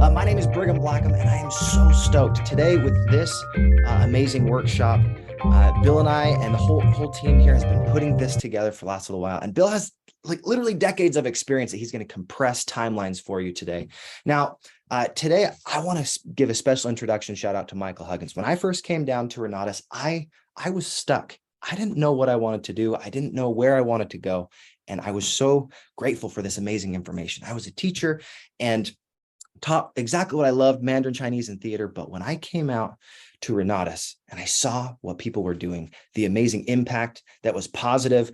My name is Brigham Blackham, and I am so stoked today with this amazing workshop. Bill and I and the whole team here has been putting this together for the last little while, and Bill has like literally decades of experience that he's going to compress timelines for you today. Now, today I want to give a special introduction shout out to Michael Huggins. When I first came down to Renatus, I was stuck. I didn't know what I wanted to do. I didn't know where I wanted to go. And I was so grateful for this amazing information. I was a teacher and taught exactly what I loved, Mandarin Chinese and theater. But when I came out to Renatus and I saw what people were doing, the amazing impact that was positive,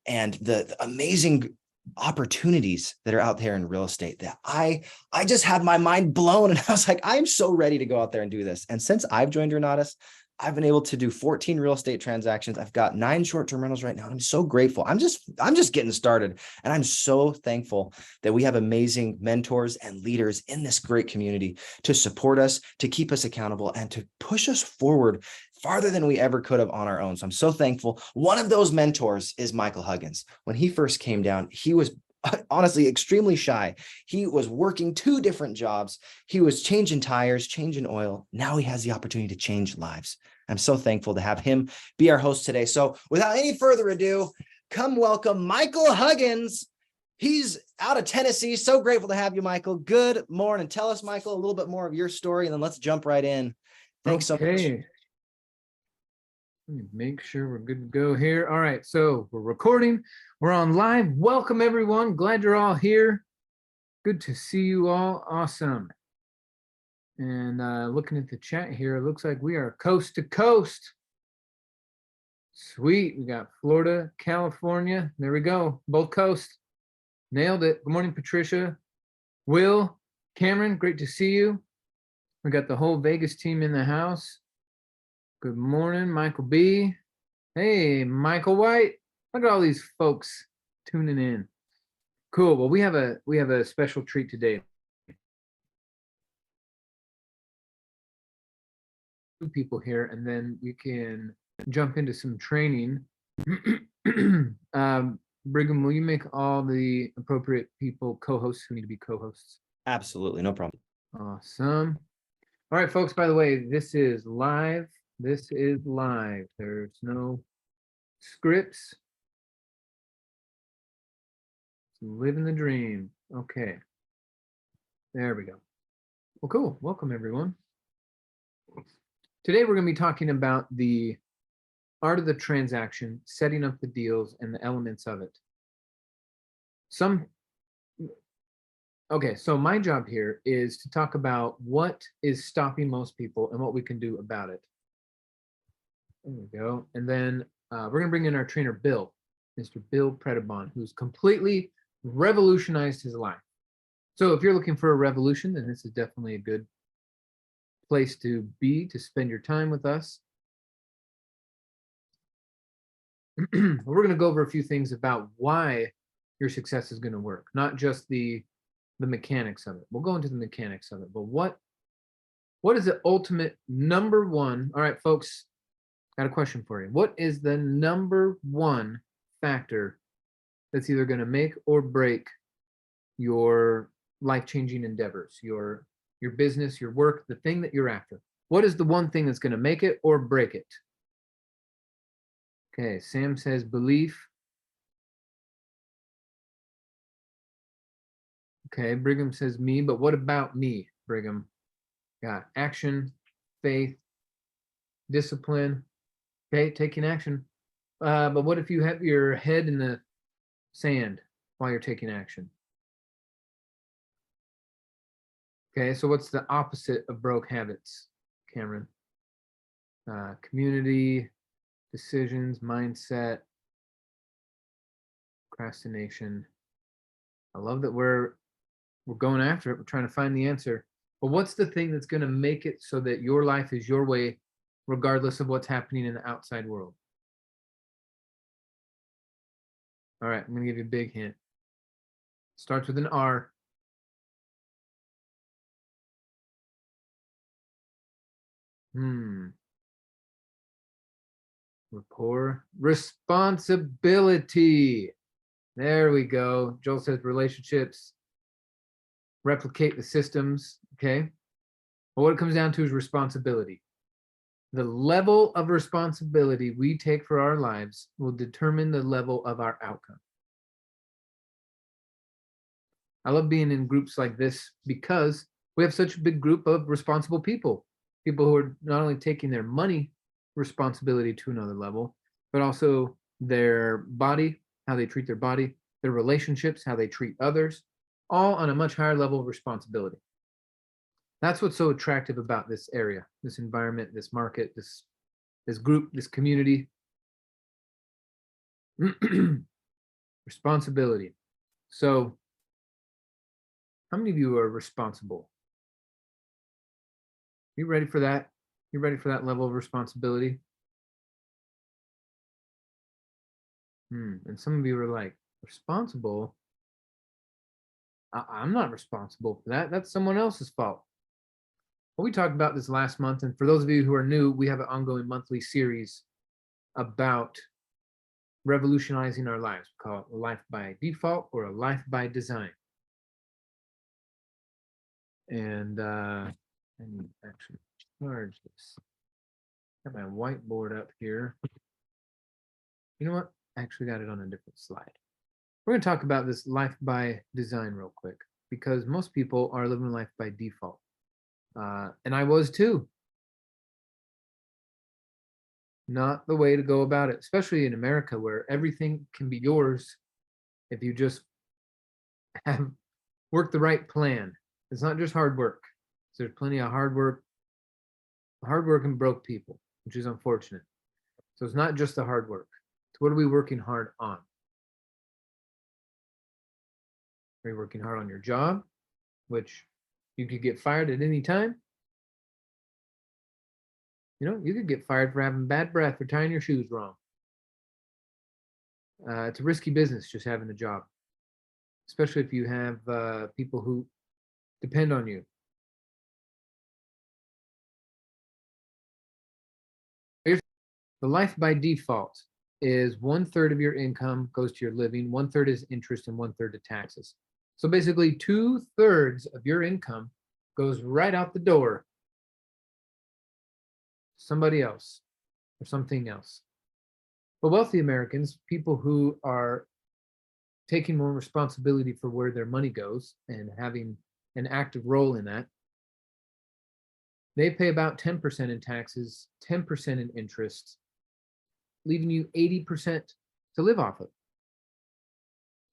and the amazing opportunities that are out there in real estate, that I just had my mind blown. And I was like, I'm so ready to go out there and do this. And since I've joined Renatus, I've been able to do 14 real estate transactions. I've got 9 short-term rentals right now. I'm so grateful. I'm just getting started. And I'm so thankful that we have amazing mentors and leaders in this great community to support us, to keep us accountable, and to push us forward farther than we ever could have on our own. So I'm so thankful. One of those mentors is Michael Huggins. When he first came down, he was honestly extremely shy. He was working 2 different jobs. He was changing tires, changing oil. Now he has the opportunity to change lives. I'm so thankful to have him be our host today. So without any further ado, come welcome Michael Huggins. He's out of Tennessee. So grateful to have you, Michael. Good morning. Tell us, Michael, a little bit more of your story, and then let's jump right in. Thanks so much. Let me make sure we're good to go here. All right, so we're recording. We're on live. Welcome, everyone. Glad you're all here. Good to see you all. Awesome. And looking at the chat here, it looks like we are coast to coast. Sweet. We got Florida, California. There we go. Both coasts. Nailed it. Good morning, Patricia. Will, Cameron, great to see you. We got the whole Vegas team in the house. Good morning, Michael B. Hey, Michael White. Look at all these folks tuning in. Cool. Well, we have a special treat today. 2 people here, and then we can jump into some training. Brigham, will you make all the appropriate people co-hosts who need to be co-hosts? Absolutely. No problem. Awesome. All right, folks, by the way, this is live. This is live. There's no scripts. Living the dream. Okay. There we go. Well, cool. Welcome, everyone. Today, we're going to be talking about the art of the transaction, setting up the deals, and the elements of it. Okay, so my job here is to talk about what is stopping most people and what we can do about it. There we go. And then we're going to bring in our trainer, Bill, Mr. Bill Predebon, who's completely revolutionized his life. So if you're looking for a revolution, then this is definitely a good place to be, to spend your time with us. We're going to go over a few things about why your success is going to work, not just the mechanics of it. We'll go into the mechanics of it, but what is the ultimate number one? All right, folks, got a question for you. What is the number one factor that's either going to make or break your life-changing endeavors, your business, your work, the thing that you're after? What is the one thing that's going to make it or break it? Okay, Sam says belief. Okay, Brigham says me, but what about me, Brigham? Got action, faith, discipline. Okay, taking action. But what if you have your head in the sand while you're taking action? Okay, so what's the opposite of broke habits, Cameron? Community, decisions, mindset, procrastination. I love that we're going after it. We're trying to find the answer. But what's the thing that's going to make it so that your life is your way, regardless of what's happening in the outside world? All right, I'm going to give you a big hint. Starts with an R. Rapport. Responsibility. There we go. Joel says relationships replicate the systems. Okay. But what it comes down to is responsibility. The level of responsibility we take for our lives will determine the level of our outcome. I love being in groups like this because we have such a big group of responsible people who are not only taking their money responsibility to another level, but also their body, how they treat their body, their relationships, how they treat others, all on a much higher level of responsibility. That's what's so attractive about this area, this environment, this market, this group, this community. Responsibility. So how many of you are responsible? You ready for that? You ready for that level of responsibility? And some of you are like, responsible? I'm not responsible for that. That's someone else's fault. Well, we talked about this last month, and for those of you who are new, we have an ongoing monthly series about revolutionizing our lives. We call it a life by default or a life by design. And I need to actually charge this. Got my whiteboard up here. You know what? I actually got it on a different slide. We're going to talk about this life by design real quick, because most people are living life by default. And I was too. Not the way to go about it, especially in America, where everything can be yours if you just have worked the right plan. It's not just hard work. There's plenty of hard work and broke people, which is unfortunate. So it's not just the hard work. So what are we working hard on? Are you working hard on your job, which you could get fired at any time? You know, you could get fired for having bad breath or tying your shoes wrong. It's a risky business just having a job, especially if you have people who depend on you. The life by default is 1/3 of your income goes to your living, 1/3 is interest, and 1/3 to taxes. So basically 2/3 of your income goes right out the door. Somebody else or something else. But wealthy Americans, people who are taking more responsibility for where their money goes and having an active role in that, they pay about 10% in taxes, 10% in interest, leaving you 80% to live off of.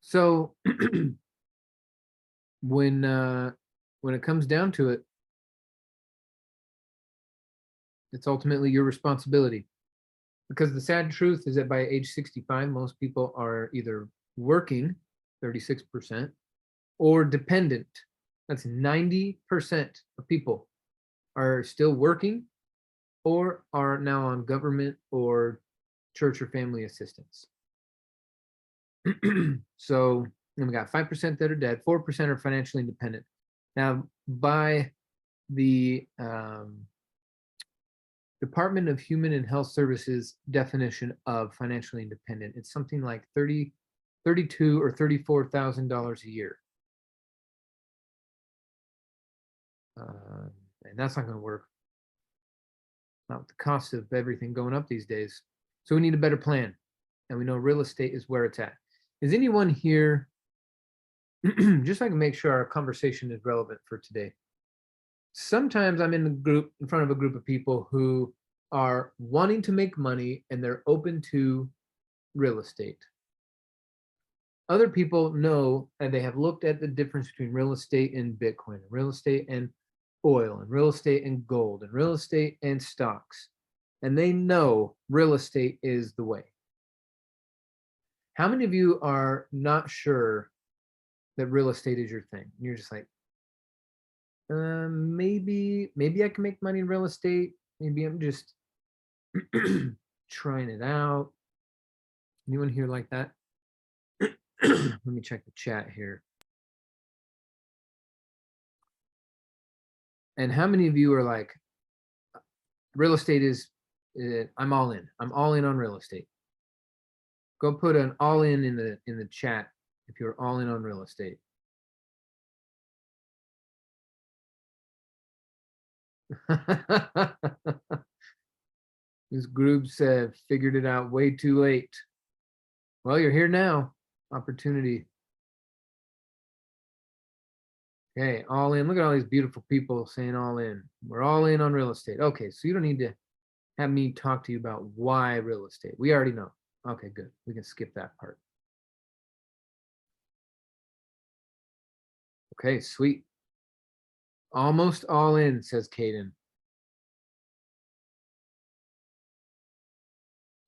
So when it comes down to it, it's ultimately your responsibility. Because the sad truth is that by age 65, most people are either working, 36%, or dependent. That's 90% of people are still working or are now on government or church or family assistance. So we got 5% that are dead, 4% are financially independent. Now, by the Department of Human and Health Services definition of financially independent, it's something like $32,000 or $34,000 a year. And that's not going to work. Not with the cost of everything going up these days. So we need a better plan. And we know real estate is where it's at. Is anyone here, just so I can make sure our conversation is relevant for today? Sometimes I'm in front of a group of people who are wanting to make money and they're open to real estate. Other people know, and they have looked at the difference between real estate and Bitcoin, and real estate and oil, and real estate and gold, and real estate and stocks. And they know real estate is the way. How many of you are not sure that real estate is your thing? And you're just like, maybe I can make money in real estate. Maybe I'm just trying it out. Anyone here like that? Let me check the chat here. And how many of you are like, real estate is, I'm all in. I'm all in on real estate. Go put an all in the chat if you're all in on real estate. This group said, figured it out way too late. Well, you're here now. Opportunity. Okay, all in. Look at all these beautiful people saying all in. We're all in on real estate. Okay, so you don't need to have me talk to you about why real estate. We already know. Okay, good. We can skip that part. Okay, sweet. Almost all in, says Caden.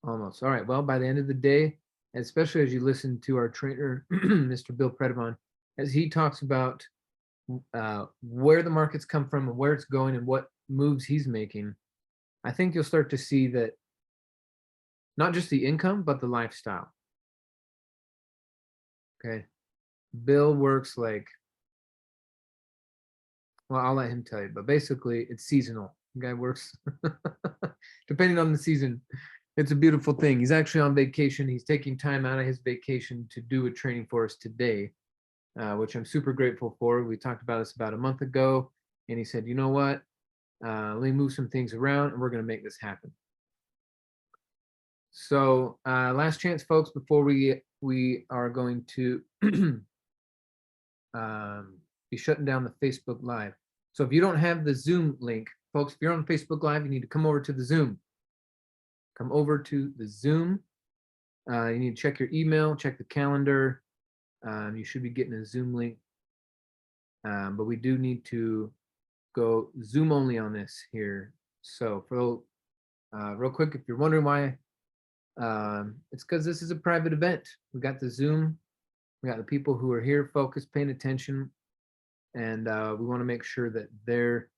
Almost. All right. Well, by the end of the day, especially as you listen to our trainer, Mr. Bill Predebon, as he talks about where the markets come from and where it's going and what moves he's making, I think you'll start to see that not just the income, but the lifestyle. Okay. Bill works like, well, I'll let him tell you, but basically it's seasonal. The guy works depending on the season. It's a beautiful thing. He's actually on vacation. He's taking time out of his vacation to do a training for us today, which I'm super grateful for. We talked about this about a month ago, and he said, you know what? Let me move some things around, and we're going to make this happen. So last chance, folks, before we are going to be shutting down the Facebook Live. So if you don't have the Zoom link, folks, if you're on Facebook Live, you need to come over to the Zoom. Come over to the Zoom. You need to check your email, check the calendar. You should be getting a Zoom link. But we do need to go Zoom only on this here. So for real quick, if you're wondering why, it's because this is a private event. We got the Zoom. We got the people who are here focused, paying attention. And we want to make sure that their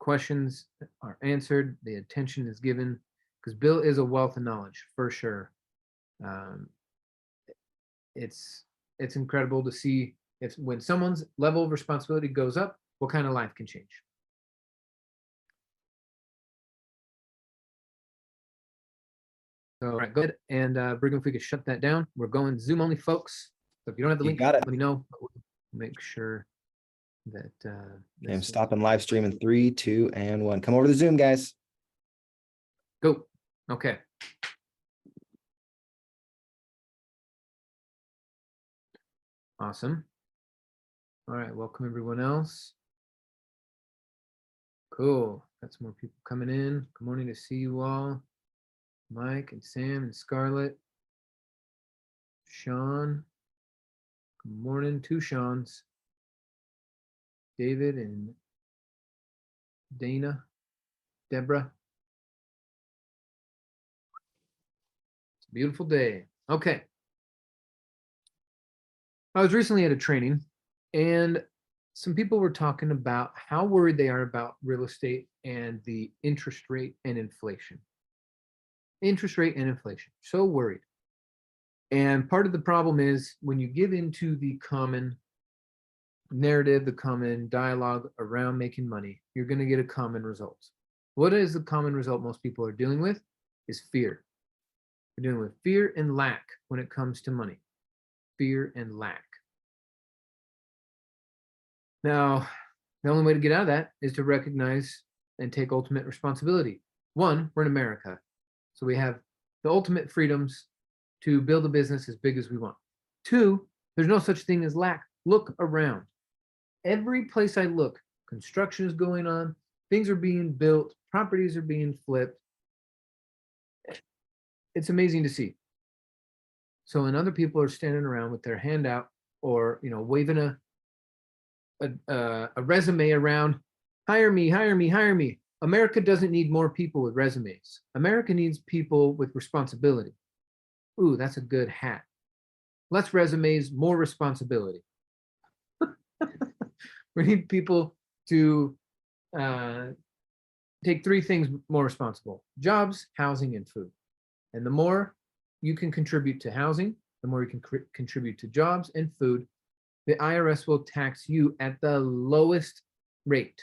questions are answered, the attention is given, because Bill is a wealth of knowledge for sure. It's incredible to see if when someone's level of responsibility goes up, what kind of life can change. So, all right, go ahead and Brigham, if we could shut that down. We're going Zoom only, folks. So if you don't have the link, let me know. We'll make sure that I'm stopping live stream in 3, 2, and 1. Come over to Zoom, guys. Go. Okay. Awesome. All right, welcome everyone else. Cool. Got some more people coming in. Good morning to see you all. Mike and Sam and Scarlett. Sean. Good morning, two Seans. David and Dana. Deborah. It's a beautiful day. Okay. I was recently at a training and some people were talking about how worried they are about real estate and the interest rate and inflation. Interest rate and inflation. So worried. And part of the problem is when you give into the common narrative, the common dialogue around making money, you're going to get a common result. What is the common result most people are dealing with? Is fear. They're dealing with fear and lack when it comes to money. Fear and lack. Now, the only way to get out of that is to recognize and take ultimate responsibility. One, we're in America, so we have the ultimate freedoms to build a business as big as we want. Two, there's no such thing as lack. Look around. Every place I look, construction is going on, things are being built, properties are being flipped. It's amazing to see. So when other people are standing around with their hand out or, you know, waving a resume around, hire me, hire me, hire me. America doesn't need more people with resumes. America needs people with responsibility. Ooh, that's a good hat. Less resumes, more responsibility. We need people to take three things more responsible: jobs, housing, and food. And the more you can contribute to housing, the more you can contribute to jobs and food, the IRS will tax you at the lowest rate.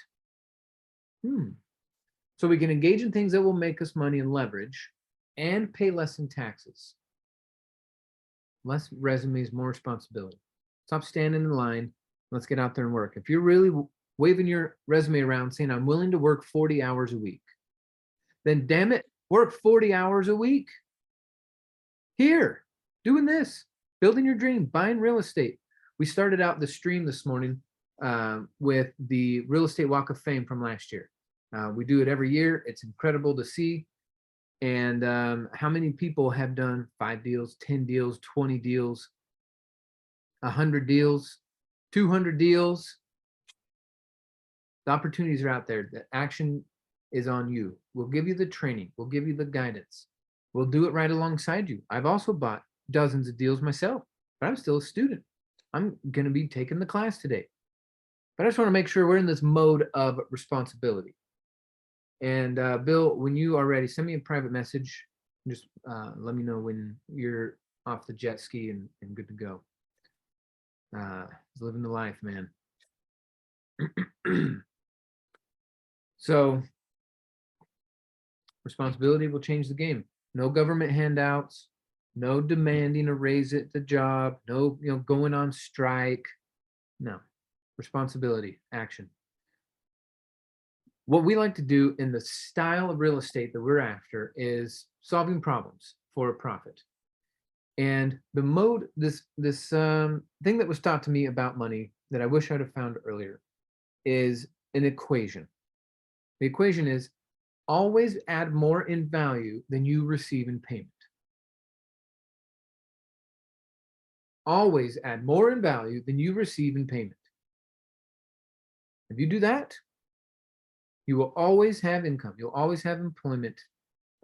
So we can engage in things that will make us money and leverage and pay less in taxes. Less resumes, more responsibility. Stop standing in line. Let's get out there and work. If you're really waving your resume around saying, I'm willing to work 40 hours a week. Then damn it, work 40 hours a week. Here, doing this, building your dream, buying real estate. We started out the stream this morning with the Real Estate Walk of Fame from last year. We do it every year. It's incredible to see. And how many people have done 5 deals, 10 deals, 20 deals, 100 deals, 200 deals? The opportunities are out there. The action is on you. We'll give you the training. We'll give you the guidance. We'll do it right alongside you. I've also bought dozens of deals myself, but I'm still a student. I'm going to be taking the class today. But I just want to make sure we're in this mode of responsibility. And Bill, when you are ready, send me a private message. Just let me know when you're off the jet ski and good to go. Living the life, man. So responsibility will change the game. No government handouts, no demanding a raise at the job, no going on strike. No. Responsibility, action. What we like to do in the style of real estate that we're after is solving problems for a profit. And the mode, this thing that was taught to me about money that I wish I'd have found earlier is an equation. The equation is always add more in value than you receive in payment. Always add more in value than you receive in payment. If you do that, you will always have income. You'll always have employment,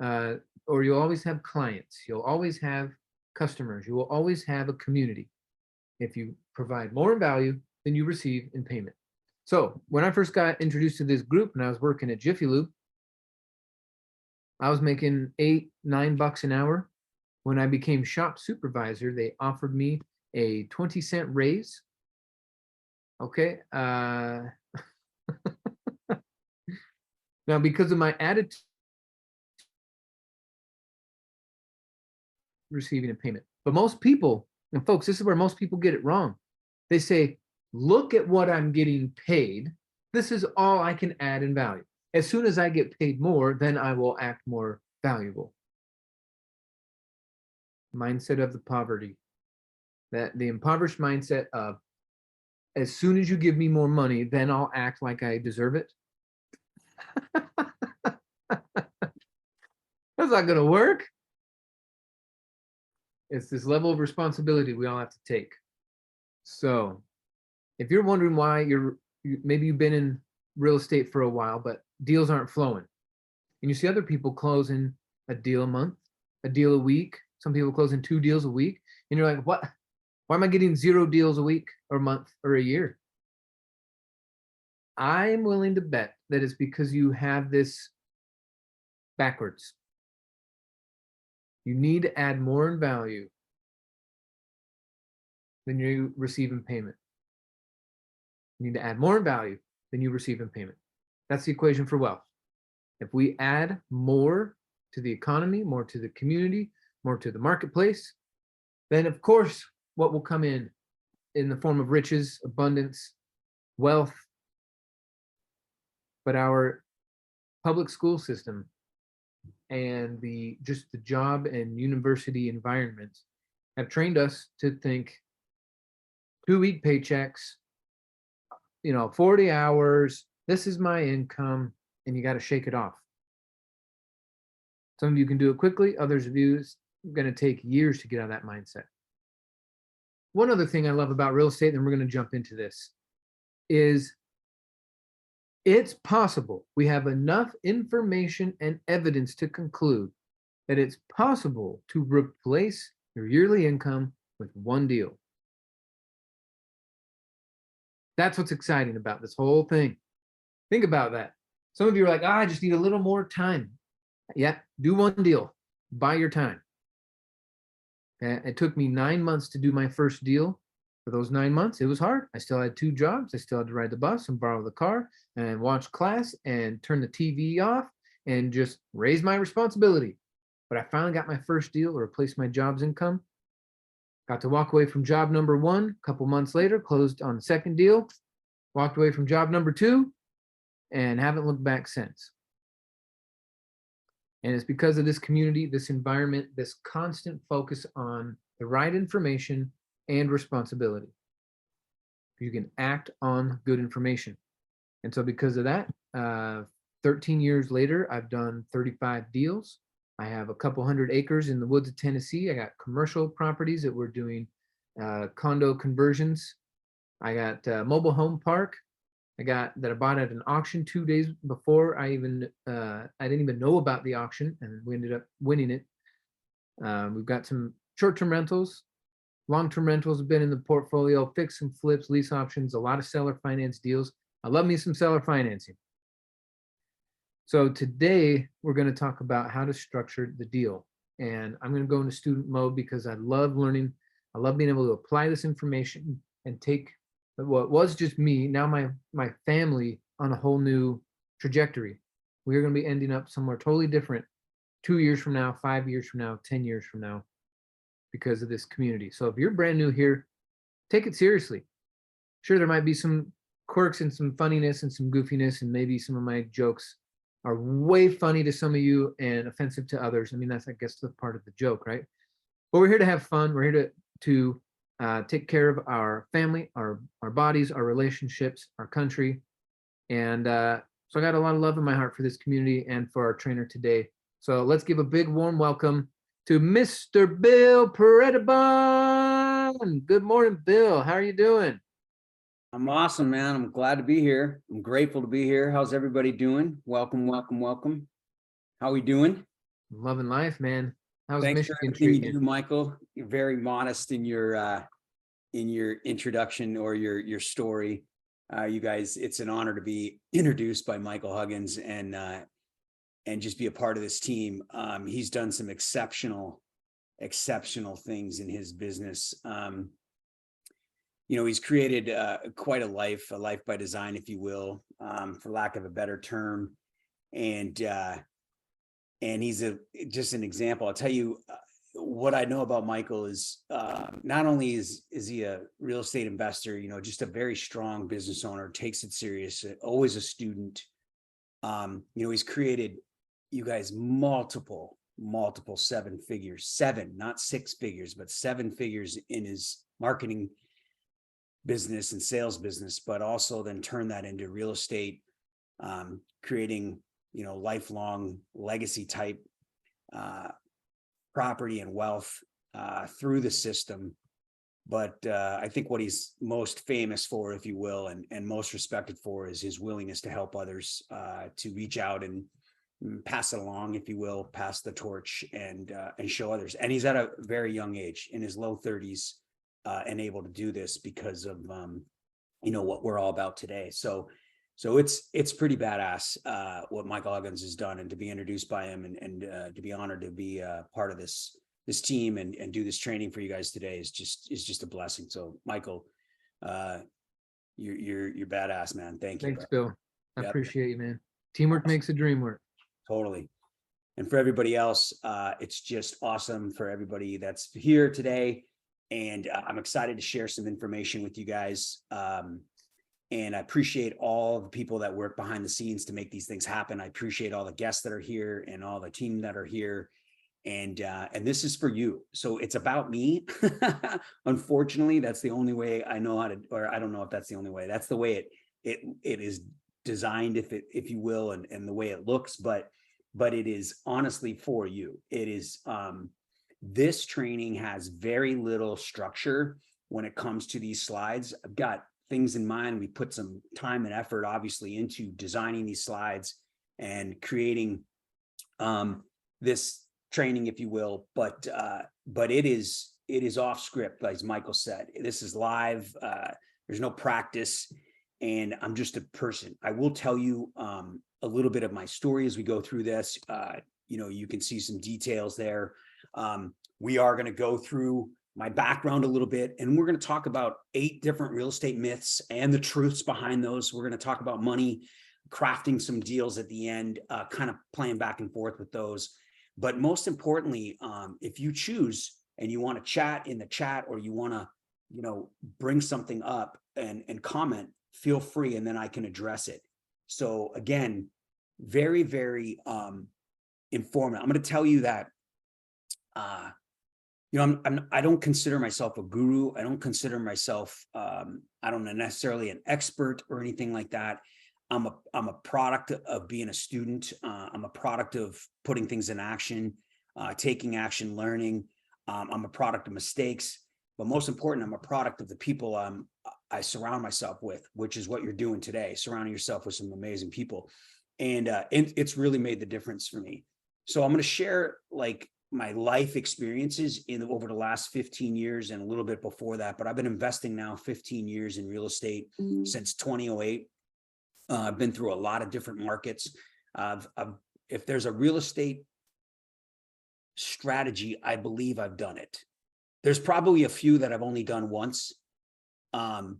or you'll always have clients. You'll always have customers. You will always have a community if you provide more in value than you receive in payment. So when I first got introduced to this group and I was working at Jiffy Lube, I was making $8-9 an hour. When I became shop supervisor, they offered me a 20-cent raise. Okay. Now, because of my attitude, receiving a payment. But most people, and folks, this is where most people get it wrong. They say, look at what I'm getting paid. This is all I can add in value. As soon as I get paid more, then I will act more valuable. Mindset of the poverty. That the impoverished mindset of, as soon as you give me more money, then I'll act like I deserve it. That's not going to work. It's this level of responsibility we all have to take. So if you're wondering why maybe you've been in real estate for a while, but deals aren't flowing, and you see other people closing a deal a month, a deal a week, some people closing 2 deals a week, and you're like, what? Why am I getting 0 deals a week or a month or a year? I'm willing to bet that it's because you have this backwards. You need to add more in value than you receive in payment. You need to add more in value than you receive in payment. That's the equation for wealth. If we add more to the economy, more to the community, more to the marketplace, then of course, what will come in the form of riches, abundance, wealth. But our public school system and just the job and university environments have trained us to think 2-week paychecks, 40 hours, this is my income, and you got to shake it off. Some of you can do it quickly, others of you it's going to take years to get out of that mindset. One other thing I love about real estate, and we're going to jump into this, is it's possible. We have enough information and evidence to conclude that it's possible to replace your yearly income with 1 deal. That's what's exciting about this whole thing. Think about that. Some of you are like, I just need a little more time. Yeah, do 1 deal. Buy your time. It took me 9 months to do my first deal. For those 9 months, it was hard. I still had 2 jobs. I still had to ride the bus and borrow the car and watch class and turn the TV off and just raise my responsibility. But I finally got my first deal to replace my job's income. Got to walk away from job number 1. A couple months later, closed on the second deal. walked away from job number 2 and haven't looked back since. And it's because of this community, this environment, this constant focus on the right information and responsibility. You can act on good information. And so because of that, 13 years later, I've done 35 deals. I have a couple hundred acres in the woods of Tennessee. I got commercial properties that we're doing condo conversions. I got a mobile home park. I bought at an auction 2 days before I didn't even know about the auction, and we ended up winning it. We've got some short-term rentals, long-term rentals have been in the portfolio, fix and flips, lease options, a lot of seller finance deals. I love me some seller financing. So today we're going to talk about how to structure the deal. And I'm going to go into student mode because I love learning. I love being able to apply this information and take what was just me, now my family, on a whole new trajectory. We are going to be ending up somewhere totally different 2 years from now, 5 years from now, 10 years from now, because of this community. So if you're brand new here, take it seriously. Sure, there might be some quirks and some funniness and some goofiness, and maybe some of my jokes are way funny to some of you and offensive to others. I mean, that's, I guess, the part of the joke, right? But we're here to have fun. We're here to take care of our family, our bodies, our relationships, our country. And so I got a lot of love in my heart for this community and for our trainer today. So let's give a big warm welcome to Mr. Bill Predebon. Good morning, Bill. How are you doing? I'm awesome, man. I'm glad to be here. I'm grateful to be here. How's everybody doing? Welcome, welcome, welcome. How we doing? Loving life, man. How's Thanks for Michigan everything you treating do, you? Michael. You're very modest in your introduction or your story. You guys, it's an honor to be introduced by Michael Huggins and just be a part of this team. He's done some exceptional things in his business. You know, he's created quite a life by design, if you will, for lack of a better term. And he's just an example. I'll tell you what I know about Michael is not only is he a real estate investor, you know, just a very strong business owner, takes it serious, always a student. You know, he's created, you guys, multiple 7 figures, 7, not 6 figures, but 7 figures in his marketing business and sales business, but also then turn that into real estate, creating, you know, lifelong legacy type property and wealth through the system. But I think what he's most famous for, if you will, and most respected for, is his willingness to help others, to reach out and pass it along, if you will, pass the torch and show others. And he's at a very young age, in his low 30s, and able to do this because of you know, what we're all about today. So it's pretty badass what Michael Huggins has done, and to be introduced by him and to be honored to be part of this team and do this training for you guys today is just a blessing. So Michael, you're badass, man. Thank you. Thanks, Bill. I Yep. appreciate you, man. Teamwork makes the dream work. Totally. And for everybody else, it's just awesome for everybody that's here today. And I'm excited to share some information with you guys. And I appreciate all the people that work behind the scenes to make these things happen. I appreciate all the guests that are here and all the team that are here. And this is for you. So it's about me. Unfortunately, that's the only way I know how to, or I don't know if that's the only way. That's the way it is designed, if you will, and the way it looks, but it is honestly for you. It is, this training has very little structure when it comes to these slides. I've got things in mind. We put some time and effort, obviously, into designing these slides and creating this training, if you will, but it is off script, as Michael said. This is live. There's no practice, and I'm just a person. I will tell you a little bit of my story as we go through this. You know, you can see some details there. We are going to go through my background a little bit, and we're going to talk about 8 different real estate myths and the truths behind those. We're going to talk about money, crafting some deals at the end, kind of playing back and forth with those. But most importantly, if you choose and you want to chat in the chat, or you want to, you know, bring something up and comment, feel free, and then I can address it. So again, very, very informative. I'm going to tell you that, I don't consider myself a guru. I don't consider myself, I don't know, necessarily an expert or anything like that. I'm a product of being a student. I'm a product of putting things in action, taking action, learning. I'm a product of mistakes, but most important, I'm a product of the people I surround myself with, which is what you're doing today, surrounding yourself with some amazing people. And it's really made the difference for me. So I'm going to share like my life experiences over the last 15 years and a little bit before that, but I've been investing now 15 years in real estate since 2008. I've been through a lot of different markets. If there's a real estate strategy, I believe I've done it. There's probably a few that I've only done once. And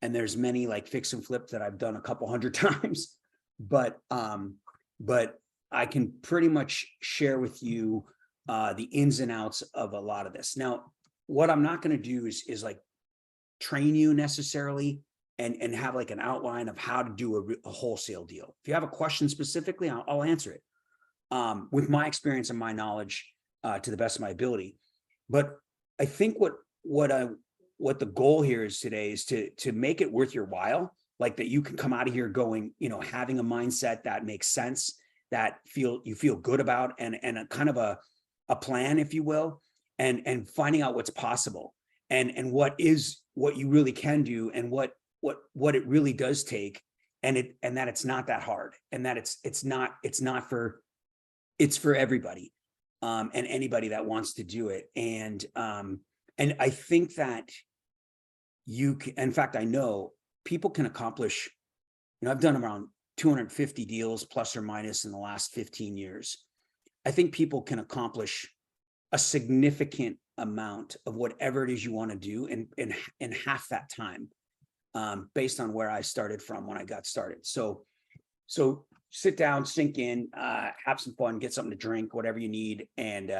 there's many like fix and flip that I've done a couple hundred times, but I can pretty much share with you the ins and outs of a lot of this. Now, what I'm not going to do is like train you necessarily and have like an outline of how to do a wholesale deal. If you have a question specifically, I'll answer it with my experience and my knowledge to the best of my ability. But I think what the goal here is today is to make it worth your while, like that you can come out of here going, having a mindset that makes sense, that you feel good about, and a kind of a plan, if you will, and finding out what's possible and what you really can do and what it really does take, and that it's not that hard, and that it's for everybody, and anybody that wants to do it. And I think that you can, in fact, I know people can accomplish, I've done around 250 deals plus or minus in the last 15 years. I think people can accomplish a significant amount of whatever it is you want to do in half that time, based on where I started from when I got started. So sit down, sink in, have some fun, get something to drink, whatever you need, and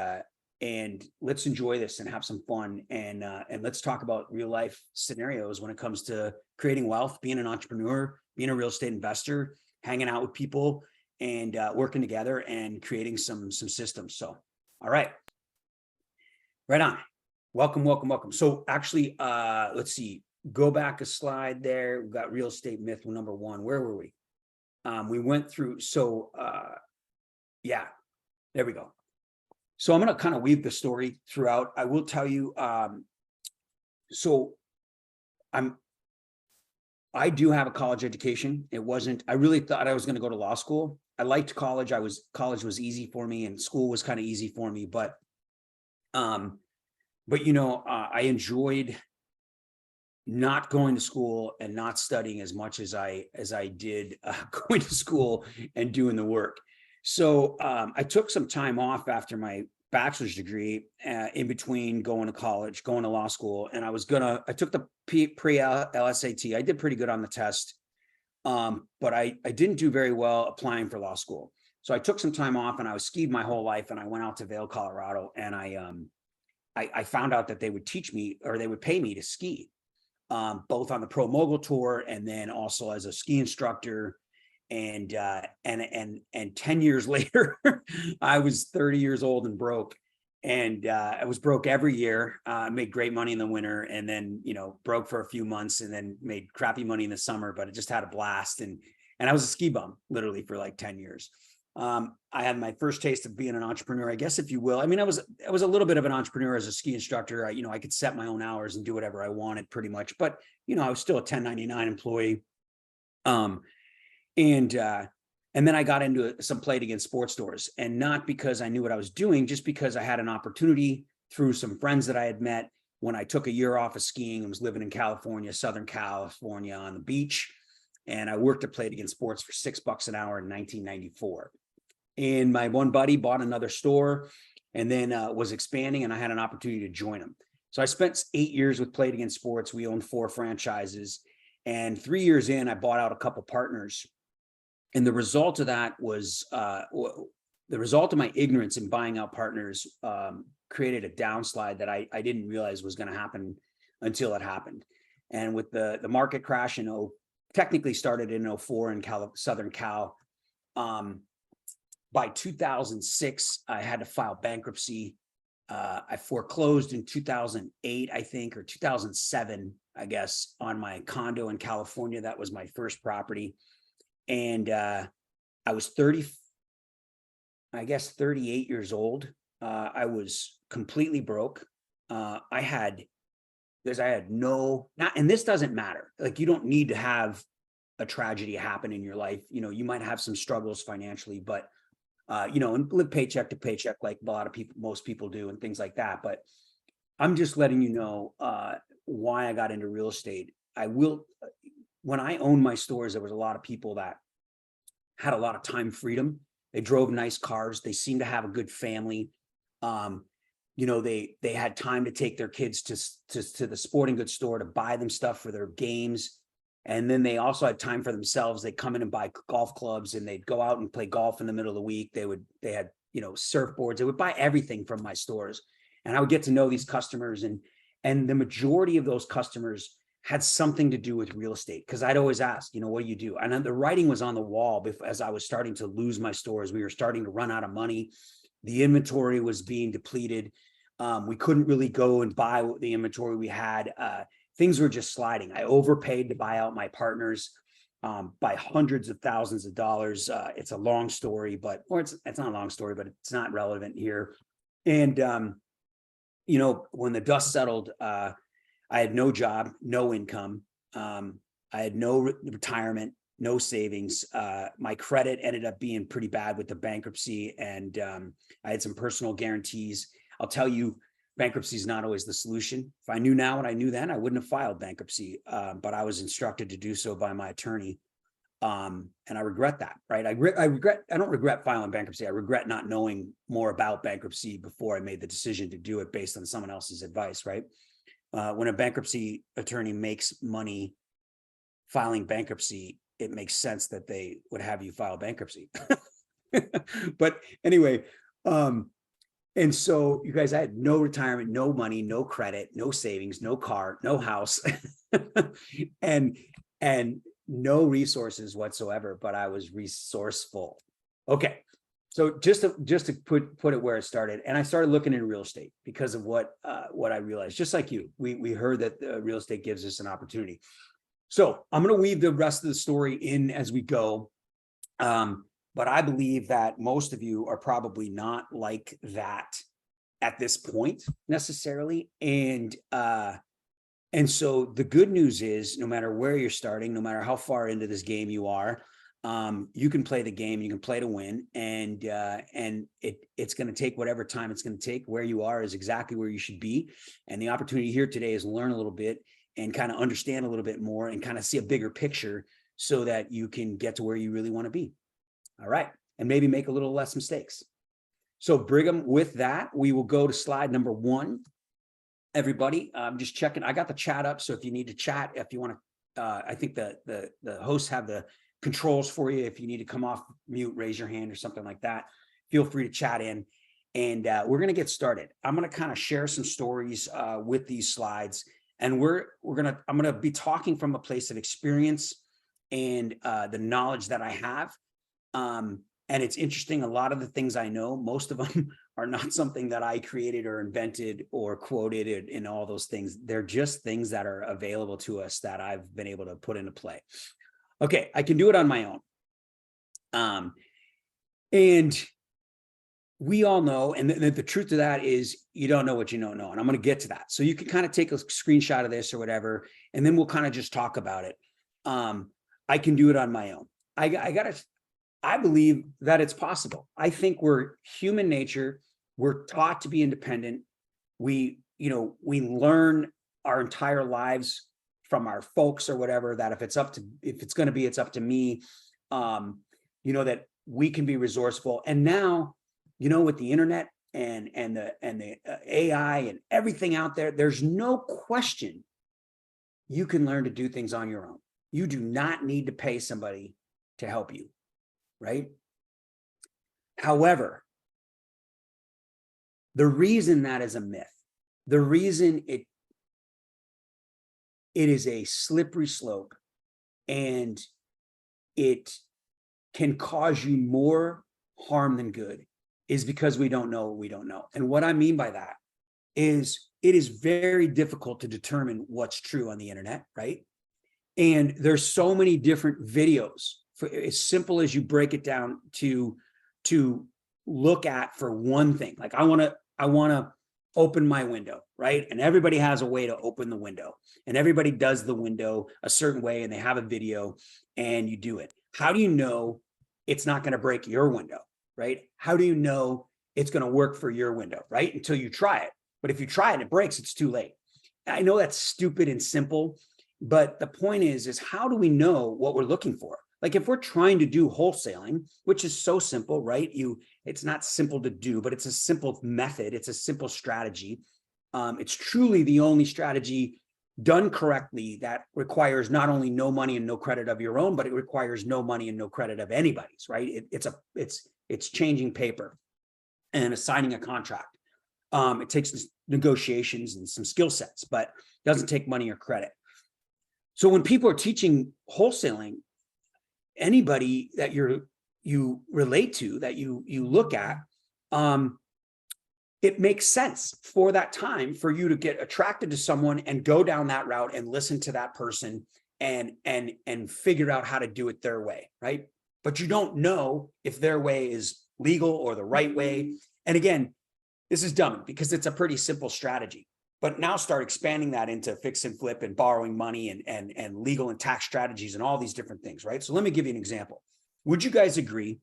let's enjoy this and have some fun, and let's talk about real life scenarios when it comes to creating wealth, being an entrepreneur, being a real estate investor, hanging out with people, and working together and creating some systems. So, all right, right on. Welcome. So actually, let's see. Go back a slide there. We've got real estate myth number 1. Where were we? We went through. So yeah, there we go. So I'm going to kind of weave the story throughout. I will tell you. I do have a college education. I really thought I was going to go to law school. I liked college. College was easy for me, and school was kind of easy for me. But I enjoyed not going to school and not studying as much as I did going to school and doing the work. So I took some time off after my bachelor's degree, in between going to college, going to law school, and I took the pre-LSAT. I did pretty good on the test, but I didn't do very well applying for law school. So I took some time off, and I was skied my whole life, and I went out to Vail, Colorado, and I found out that they would teach me, or they would pay me to ski, both on the Pro Mogul Tour and then also as a ski instructor. And 10 years later, I was 30 years old and broke, and I was broke every year. Made great money in the winter, and then broke for a few months, and then made crappy money in the summer. But I just had a blast, and I was a ski bum literally for like 10 years. I had my first taste of being an entrepreneur, I guess, if you will. I mean, I was a little bit of an entrepreneur as a ski instructor. I could set my own hours and do whatever I wanted pretty much, but I was still a 1099 employee. And then I got into some played against sports stores, and not because I knew what I was doing, just because I had an opportunity through some friends that I had met when I took a year off of skiing and was living in California, Southern California, on the beach. And I worked at Played Against Sports for $6 an hour in 1994. And my one buddy bought another store, and then was expanding, and I had an opportunity to join him. So I spent 8 years with Played Against Sports. We owned 4 franchises, and 3 years in, I bought out a couple partners. And the result of that was the result of my ignorance in buying out partners created a downslide that I didn't realize was going to happen until it happened. And with the market crash in technically started in 04 in Southern Cal. By 2006, I had to file bankruptcy. I foreclosed in 2008, I think, or 2007, I guess, on my condo in California. That was my first property. And I was 38 years old. I was completely broke. I had no, and this doesn't matter. Like, you don't need to have a tragedy happen in your life. You know, you might have some struggles financially, but you know, and live paycheck to paycheck like a lot of people, most people do, and things like that. But I'm just letting you know why I got into real estate. When I owned my stores, there was a lot of people that had a lot of time freedom. They drove nice cars. They seemed to have a good family. You know, they had time to take their kids to the sporting goods store to buy them stuff for their games. And then they also had time for themselves. They'd come in and buy golf clubs, and they'd go out and play golf in the middle of the week. They had, you know, surfboards. They would buy everything from my stores. And I would get to know these customers, and the majority of those customers had something to do with real estate. Cause I'd always ask, you know, what do you do? And then the writing was on the wall as I was starting to lose my stores. We were starting to run out of money. The inventory was being depleted. We couldn't really go and buy the inventory we had. Things were just sliding. I overpaid to buy out my partners by hundreds of thousands of dollars. It's a long story, it's not a long story, but it's not relevant here. And, you know, when the dust settled, I had no job, no income. I had no retirement, no savings. My credit ended up being pretty bad with the bankruptcy, and I had some personal guarantees. I'll tell you, bankruptcy is not always the solution. If I knew now what I knew then, I wouldn't have filed bankruptcy, but I was instructed to do so by my attorney. And I regret that, right? I don't regret filing bankruptcy. I regret not knowing more about bankruptcy before I made the decision to do it based on someone else's advice, right? When a bankruptcy attorney makes money filing bankruptcy, it makes sense that they would have you file bankruptcy. But anyway, and so, you guys, I had no retirement, no money, no credit, no savings, no car, no house, and no resources whatsoever, but I was resourceful. Okay. So just to put it where it started, and I started looking into real estate because of what I realized. Just like you, we heard that real estate gives us an opportunity. So I'm going to weave the rest of the story in as we go. But I believe that most of you are probably not like that at this point necessarily. And so the good news is, no matter where you're starting, no matter how far into this game you are, you can play the game, you can play to win. And it's going to take whatever time it's going to take. Where you are is exactly where you should be. And the opportunity here today is learn a little bit and kind of understand a little bit more and kind of see a bigger picture so that you can get to where you really want to be. All right. And maybe make a little less mistakes. So Brigham, with that, we will go to slide number 1. Everybody, I'm just checking. I got the chat up. So if you need to chat, if you want to, I think the hosts have the controls for you. If you need to come off mute, raise your hand or something like that. Feel free to chat in, and we're going to get started. I'm going to kind of share some stories with these slides, and I'm going to be talking from a place of experience and the knowledge that I have. And it's interesting, a lot of the things I know, most of them are not something that I created or invented or quoted and all those things. They're just things that are available to us that I've been able to put into play. Okay, I can do it on my own. And we all know, and the truth of that is you don't know what you don't know. And I'm going to get to that. So you can kind of take a screenshot of this or whatever, and then we'll kind of just talk about it. I can do it on my own. I believe that it's possible. I think we're human nature. We're taught to be independent. We learn our entire lives from our folks or whatever, that if it's up to me, that we can be resourceful. And now, with the internet and the AI and everything out there, there's no question you can learn to do things on your own. You do not need to pay somebody to help you. Right? However, the reason that is a myth, the reason it is a slippery slope, and it can cause you more harm than good, is because we don't know what we don't know. And what I mean by that is it is very difficult to determine what's true on the internet, right? And there's so many different videos, for as simple as you break it down to look at for one thing. Like I want to open my window, right? And everybody has a way to open the window, and everybody does the window a certain way, and they have a video and you do it. How do you know it's not going to break your window, right? How do you know it's going to work for your window, right? Until you try it. But if you try it and it breaks, it's too late. I know that's stupid and simple, but the point is how do we know what we're looking for? Like if we're trying to do wholesaling, which is so simple, right? It's not simple to do, but it's a simple method. It's a simple strategy. It's truly the only strategy done correctly that requires not only no money and no credit of your own, but it requires no money and no credit of anybody's, right? It's changing paper and assigning a contract. It takes negotiations and some skill sets, but it doesn't take money or credit. So when people are teaching wholesaling, anybody that you relate to, that you look at, it makes sense for that time for you to get attracted to someone and go down that route and listen to that person and figure out how to do it their way, right? But you don't know if their way is legal or the right way. And again, this is dumb because it's a pretty simple strategy. But now start expanding that into fix and flip and borrowing money and legal and tax strategies and all these different things, right? So let me give you an example. Would you guys agree?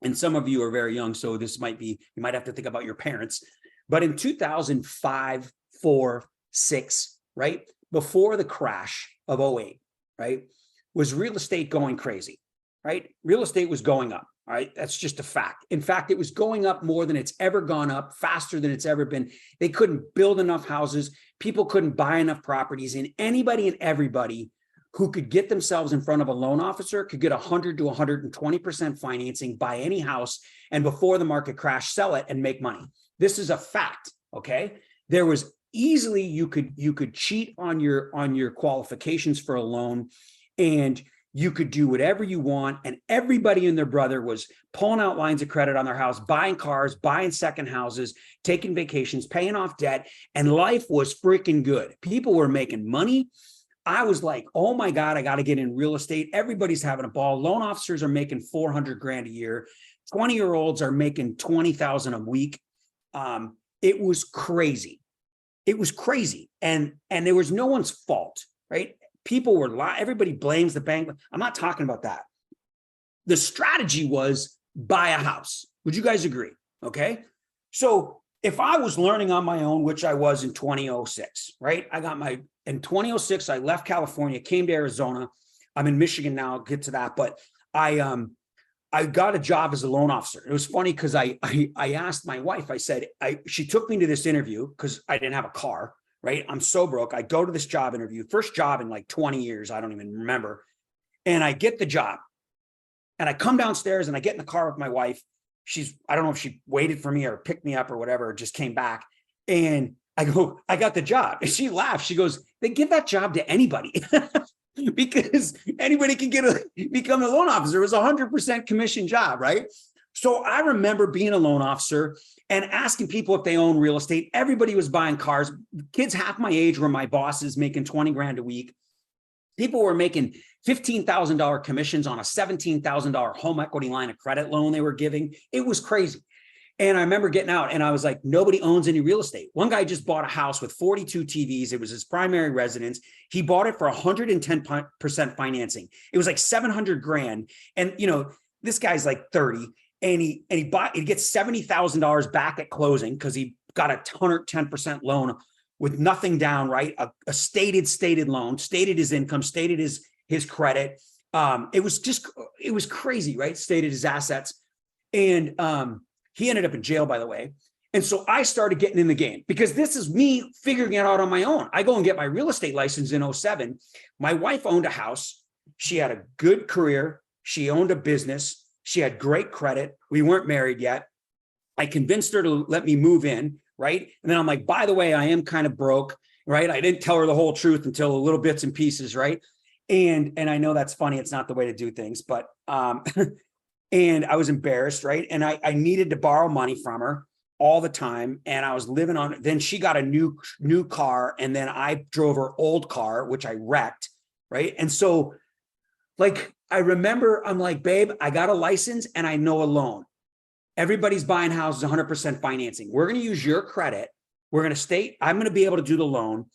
And some of you are very young, so this might be, you might have to think about your parents. But in 2005, 4, 6, right? Before the crash of 08, right? Was real estate going crazy, right? Real estate was going up. All right. That's just a fact. In fact, it was going up more than it's ever gone up, faster than it's ever been. They couldn't build enough houses. People couldn't buy enough properties, and anybody and everybody who could get themselves in front of a loan officer could get 100 to 120% financing, buy any house, and before the market crash, sell it and make money. This is a fact. Okay. There was easily, you could cheat on your qualifications for a loan, and you could do whatever you want. And everybody and their brother was pulling out lines of credit on their house, buying cars, buying second houses, taking vacations, paying off debt. And life was freaking good. People were making money. I was like, oh my God, I got to get in real estate. Everybody's having a ball. Loan officers are making 400 grand a year. 20-year-olds are making 20,000 a week. It was crazy. It was crazy. And there was no one's fault, right? People were everybody blames the bank. I'm not talking about that. The strategy was buy a house. Would you guys agree? Okay. So if I was learning on my own, which I was in 2006, right? In 2006, I left California, came to Arizona. I'm in Michigan now. I'll get to that. But I got a job as a loan officer. It was funny because I asked my wife, I said, she took me to this interview because I didn't have a car. Right? I'm so broke. I go to this job interview, first job in like 20 years. I don't even remember. And I get the job and I come downstairs and I get in the car with my wife. I don't know if she waited for me or picked me up or whatever, or just came back. And I go, I got the job. And she laughed. She goes, they give that job to anybody because anybody can become a loan officer. It was a 100% commission job. Right? So I remember being a loan officer and asking people if they own real estate. Everybody was buying cars. Kids half my age were my bosses, making 20 grand a week. People were making $15,000 commissions on a $17,000 home equity line of credit loan they were giving. It was crazy. And I remember getting out and I was like, nobody owns any real estate. One guy just bought a house with 42 TVs. It was his primary residence. He bought it for 110% financing. It was like 700 grand. And, this guy's like 30. And he gets $70,000 back at closing because he got a 110% loan with nothing down, right? A stated loan, stated his income, stated his credit. It was crazy, right? Stated his assets. And he ended up in jail, by the way. And so I started getting in the game because this is me figuring it out on my own. I go and get my real estate license in 07. My wife owned a house. She had a good career. She owned a business. She had great credit. We weren't married yet. I convinced her to let me move in, right? And then I'm like, by the way, I am kind of broke, right? I didn't tell her the whole truth until a little bits and pieces, right? And I know that's funny. It's not the way to do things, but, and I was embarrassed, right? And I needed to borrow money from her all the time. And I was living on, then she got a new car. And then I drove her old car, which I wrecked. Right. And so like, I remember I'm like, babe, I got a license and I know a loan. Everybody's buying houses 100% financing. We're going to use your credit. We're going to I'm going to be able to do the loan.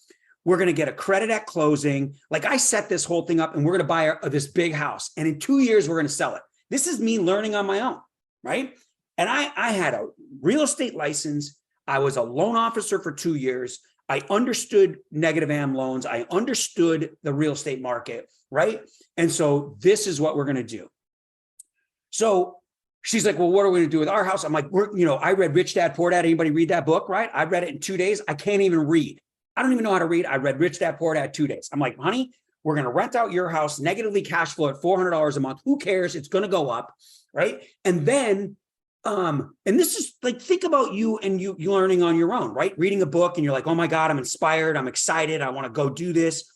We're going to get a credit at closing. Like I set this whole thing up and we're going to buy this big house. And in 2 years, we're going to sell it. This is me learning on my own. Right. And I had a real estate license. I was a loan officer for 2 years. I understood negative AM loans. I understood the real estate market. Right. And so this is what we're going to do. So she's like, well, what are we going to do with our house? I'm like, I read Rich Dad, Poor Dad. Anybody read that book? Right. I read it in 2 days. I can't even read. I don't even know how to read. I read Rich Dad, Poor Dad 2 days. I'm like, honey, we're going to rent out your house, negatively cash flow at $400 a month. Who cares? It's going to go up. Right. And then, and this is like, think about you and you learning on your own, right? Reading a book and you're like, oh my God, I'm inspired. I'm excited. I want to go do this.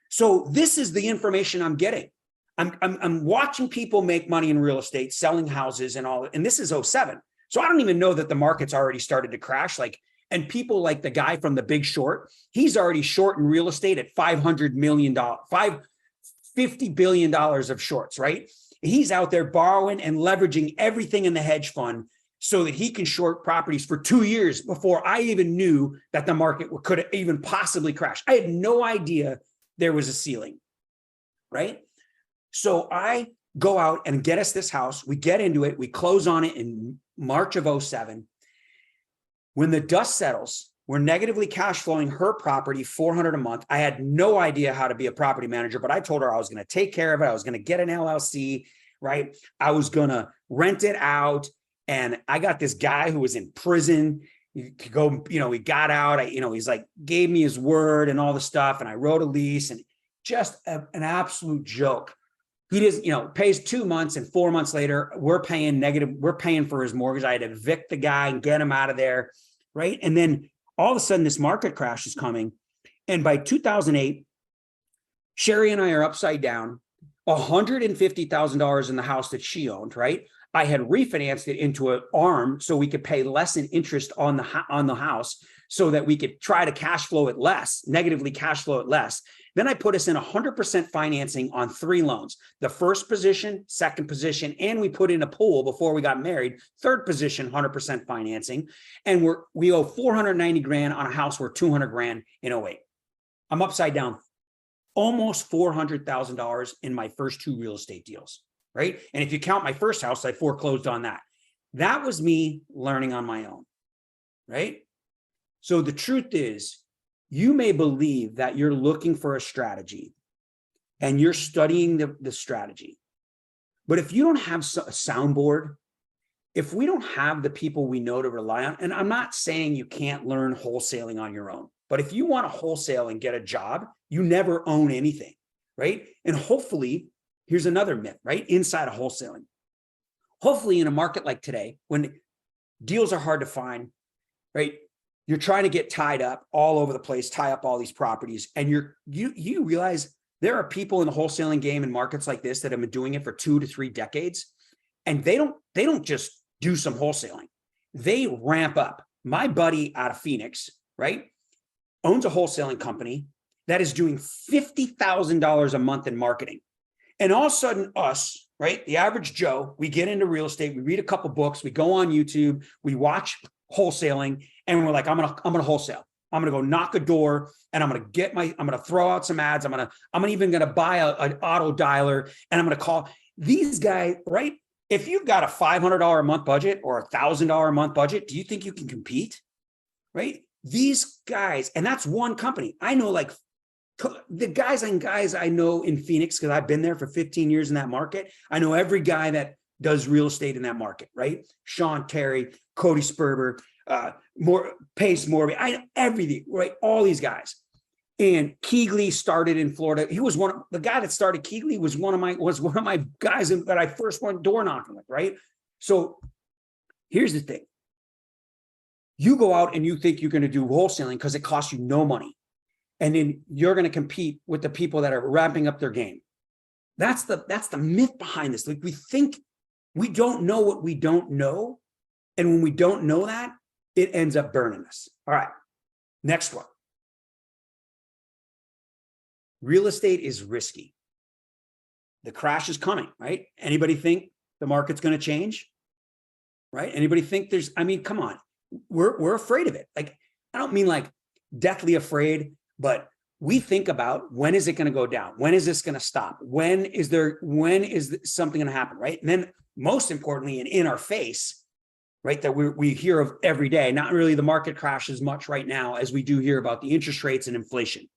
So this is the information I'm getting. I'm watching people make money in real estate, selling houses and all. And this is 2007. So I don't even know that the market's already started to crash. And people like the guy from The Big Short, he's already short in real estate at $500 million, $50 billion of shorts, right? He's out there borrowing and leveraging everything in the hedge fund so that he can short properties for 2 years before I even knew that the market could even possibly crash. I had no idea there was a ceiling, right? So I go out and get us this house. We get into it. We close on it in March of 2007. When the dust settles, we're negatively cash flowing her property $400 a month. I had no idea how to be a property manager, but I told her I was going to take care of it. I was going to get an LLC, right? I was going to rent it out. And I got this guy who was in prison. He could go, he got out. He's like, gave me his word and all the stuff. And I wrote a lease and just an absolute joke. He just, pays 2 months and 4 months later, we're paying for his mortgage. I had to evict the guy and get him out of there. Right. And then all of a sudden this market crash is coming. And by 2008, Sherry and I are upside down, $150,000 in the house that she owned. Right. I had refinanced it into an ARM so we could pay less in interest on the house so that we could try to cash flow it less, negatively cash flow it less. Then I put us in 100% financing on 3 loans, the first position, second position, and we put in a pool before we got married, third position, 100% financing. And we owe 490 grand on a house worth 200 grand in 2008. I'm upside down almost $400,000 in my first 2 real estate deals, right? And if you count my first house, I foreclosed on that. That was me learning on my own, right? So the truth is, you may believe that you're looking for a strategy and you're studying the strategy. But if you don't have a soundboard, if we don't have the people we know to rely on, and I'm not saying you can't learn wholesaling on your own, but if you want to wholesale and get a job, you never own anything, right? And hopefully, here's another myth, right? Inside of wholesaling. Hopefully in a market like today, when deals are hard to find, right? You're trying to get tied up all over the place, tie up all these properties. And you realize there are people in the wholesaling game in markets like this that have been doing it for 2 to 3 decades. And they don't just do some wholesaling. They ramp up. My buddy out of Phoenix, right, owns a wholesaling company that is doing $50,000 a month in marketing. And all of a sudden us, right, the average Joe, we get into real estate, we read a couple books, we go on YouTube, we watch wholesaling, and we're like, I'm gonna wholesale. I'm gonna go knock a door, and I'm gonna throw out some ads. I'm even gonna buy an auto dialer, and I'm gonna call these guys, right? If you've got a $500 a month budget or $1,000 a month budget, do you think you can compete? Right? These guys, and that's one company. I know like the guys I know in Phoenix, because I've been there for 15 years in that market. I know every guy that does real estate in that market, right? Sean Terry, Cody Sperber, Pace Morby, I know everything, right? All these guys. And Keegley started in Florida. He was the guy that started Keegley was one of my guys that I first went door knocking with, right? So here's the thing. You go out and you think you're going to do wholesaling because it costs you no money. And then you're going to compete with the people that are ramping up their game. That's the myth behind this. Like, we think we don't know what we don't know. And when we don't know that, it ends up burning us. All right, next one. Real estate is risky. The crash is coming, right? Anybody think the market's going to change? Right? Anybody think there's, I mean, come on, we're afraid of it. Like, I don't mean like deathly afraid, but we think about, when is it going to go down? When is this going to stop? When is something going to happen? Right? And then most importantly, and in our face, right, that we hear of every day, not really the market crash as much right now as we do hear about the interest rates and inflation.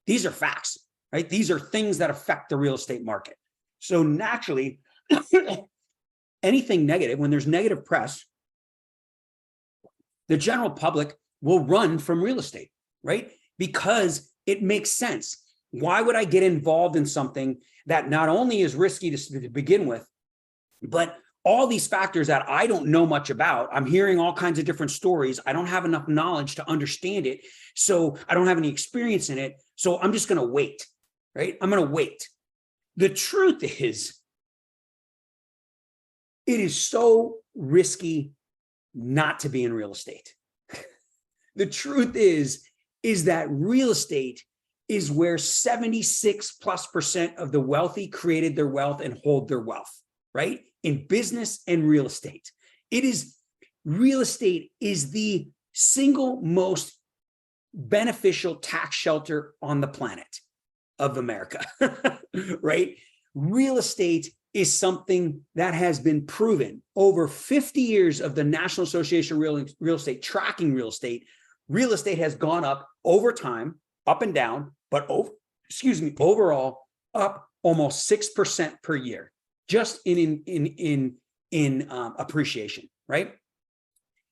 These are facts, right? These are things that affect the real estate market. So naturally, anything negative, when there's negative press, the general public will run from real estate, right? Because it makes sense. Why would I get involved in something that not only is risky to begin with, but all these factors that I don't know much about? I'm hearing all kinds of different stories. I don't have enough knowledge to understand it. So I don't have any experience in it. So I'm just going to wait, right? I'm going to wait. The truth is, it is so risky not to be in real estate. The truth is that real estate is where 76+% of the wealthy created their wealth and hold their wealth, right? In business and real estate. Real estate is the single most beneficial tax shelter on the planet of America, right? Real estate is something that has been proven over 50 years of the National Association of Real Estate tracking real estate. Real estate has gone up over time, up and down, but overall up almost 6% per year, just in appreciation, right?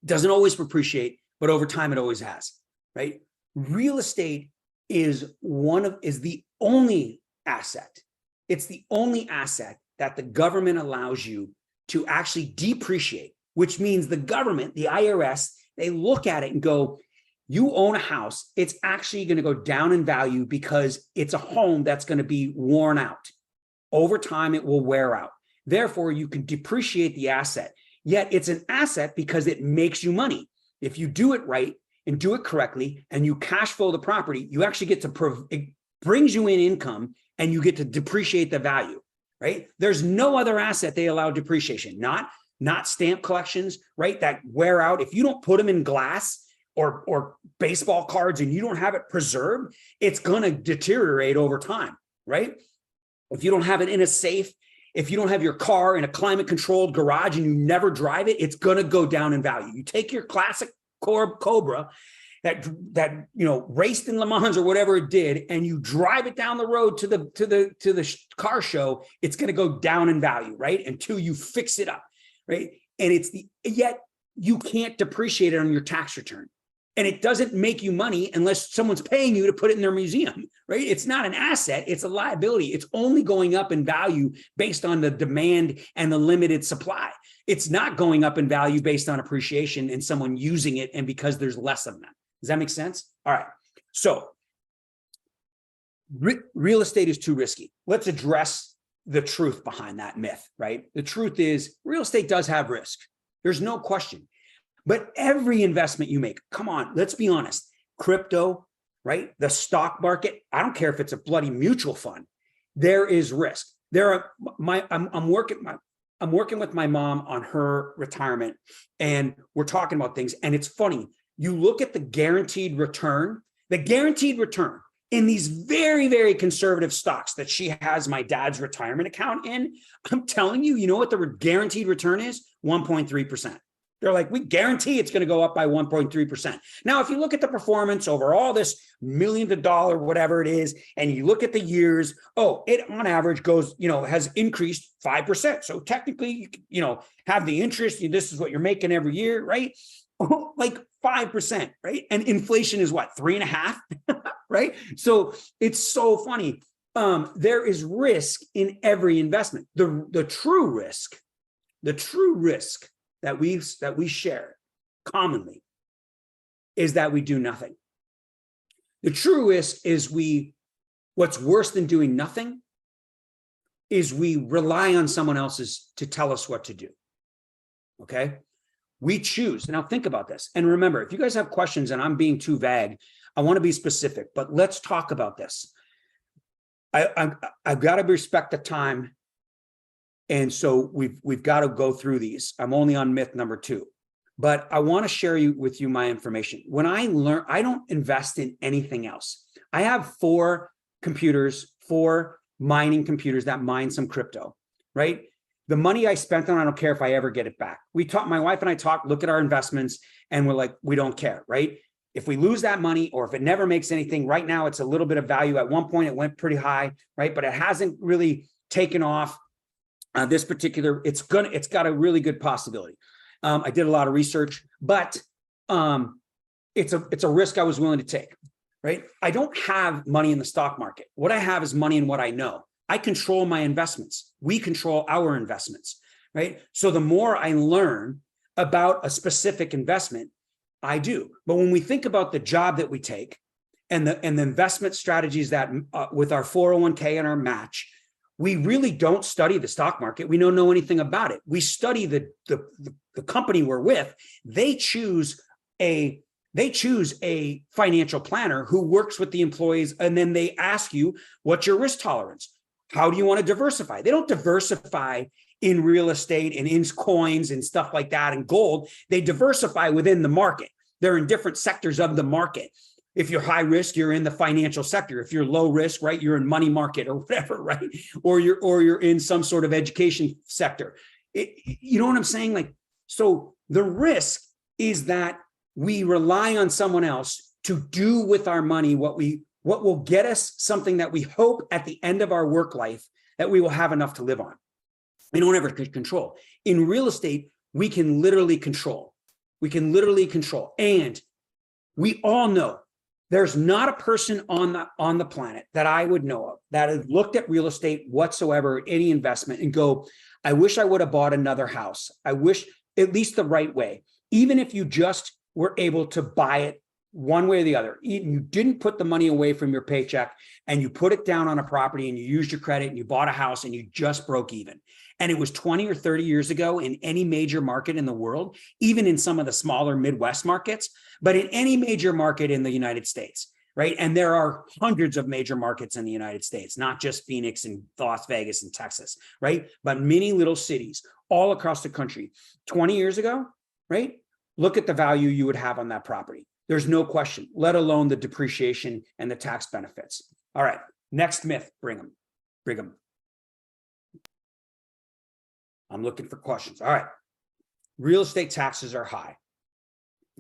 Doesn't always appreciate, but over time it always has, right? Real estate is the only asset. It's the only asset that the government allows you to actually depreciate, which means the government, the IRS, they look at it and go, you own a house, it's actually going to go down in value because it's a home that's going to be worn out. Over time, it will wear out. Therefore, you can depreciate the asset. Yet it's an asset because it makes you money. If you do it right and do it correctly and you cash flow the property, you actually get to, it brings you in income and you get to depreciate the value, right? There's no other asset they allow depreciation, not stamp collections, right? That wear out. If you don't put them in glass or baseball cards and you don't have it preserved, it's going to deteriorate over time, right? If you don't have it in a safe, if you don't have your car in a climate controlled garage and you never drive it, it's going to go down in value. You take your classic Cobra that raced in Le Mans or whatever it did, and you drive it down the road to the car show, it's going to go down in value, right? Until you fix it up, right? And yet you can't depreciate it on your tax return. And it doesn't make you money unless someone's paying you to put it in their museum, right? It's not an asset, it's a liability. It's only going up in value based on the demand and the limited supply. It's not going up in value based on appreciation and someone using it and because there's less of them. Does that make sense? All right. So real estate is too risky. Let's address the truth behind that myth, right? The truth is real estate does have risk. There's no question. But every investment you make, come on, let's be honest, crypto, right? The stock market, I don't care if it's a bloody mutual fund, there is risk. I'm working with my mom on her retirement, and we're talking about things. And it's funny, you look at the guaranteed return in these very, very conservative stocks that she has my dad's retirement account in. I'm telling you, you know what the guaranteed return is? 1.3%. They're like, we guarantee it's going to go up by 1.3%. Now, if you look at the performance over all this million to dollar, whatever it is, and you look at the years, it on average goes, has increased 5%. So technically, have the interest, this is what you're making every year, right? Like 5%, right? And inflation is what, 3.5%, right? So it's so funny. There is risk in every investment. The true risk that we share commonly is that we do nothing. The true risk is what's worse than doing nothing is we rely on someone else's to tell us what to do. Okay. We choose. Now think about this. And remember, if you guys have questions and I'm being too vague, I want to be specific, but let's talk about this. I've got to respect the time. And so we've got to go through these. I'm only on myth number 2, but I want to share with you my information. When I learn, I don't invest in anything else. I have 4 mining computers that mine some crypto, right? The money I spent on, I don't care if I ever get it back. My wife and I talk, look at our investments, and we're like, we don't care, right? If we lose that money or if it never makes anything, right now it's a little bit of value. At one point it went pretty high, right? But it hasn't really taken off. This particular, it's got a really good possibility. I did a lot of research, but it's a risk I was willing to take, right? I don't have money in the stock market. What I have is money in what I know. I control my investments. We control our investments, right? So the more I learn about a specific investment, I do. But when we think about the job that we take and the investment strategies that with our 401k and our match, we really don't study the stock market. We don't know anything about it. We study the company we're with. They choose a financial planner who works with the employees, and then they ask you, what's your risk tolerance? How do you want to diversify? They don't diversify in real estate and in coins and stuff like that and gold. They diversify within the market. They're in different sectors of the market. If you're high risk, you're in the financial sector. If you're low risk, right, you're in money market or whatever, right? Or you're in some sort of education sector. You know what I'm saying? Like, so the risk is that we rely on someone else to do with our money what will get us something that we hope at the end of our work life that we will have enough to live on. We don't ever control. In real estate, we can literally control. We can literally control. And we all know there's not a person on the planet that I would know of that has looked at real estate whatsoever, any investment, and go, I wish I would have bought another house. I wish, at least the right way. Even if you just were able to buy it one way or the other, you didn't put the money away from your paycheck and you put it down on a property and you used your credit and you bought a house and you just broke even. And it was 20 or 30 years ago in any major market in the world, even in some of the smaller Midwest markets, but in any major market in the United States, right? And there are hundreds of major markets in the United States, not just Phoenix and Las Vegas and Texas, right? But many little cities all across the country. 20 years ago, right? Look at the value you would have on that property. There's no question, let alone the depreciation and the tax benefits. All right, next myth, Brigham. I'm looking for questions. All right, real estate taxes are high.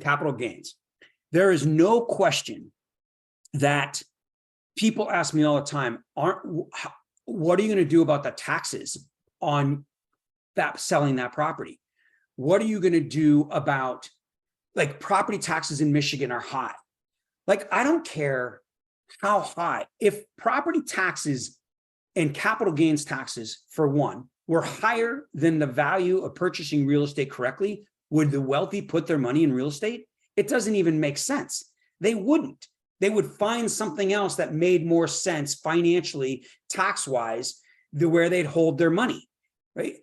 Capital gains. There is no question that people ask me all the time, what are you going to do about the taxes on that selling that property? What are you going to do about, like, property taxes in Michigan are high. Like, I don't care how high. If property taxes and capital gains taxes, for one, were higher than the value of purchasing real estate correctly, would the wealthy put their money in real estate? It doesn't even make sense. They wouldn't. They would find something else that made more sense financially, tax-wise, where they'd hold their money, right?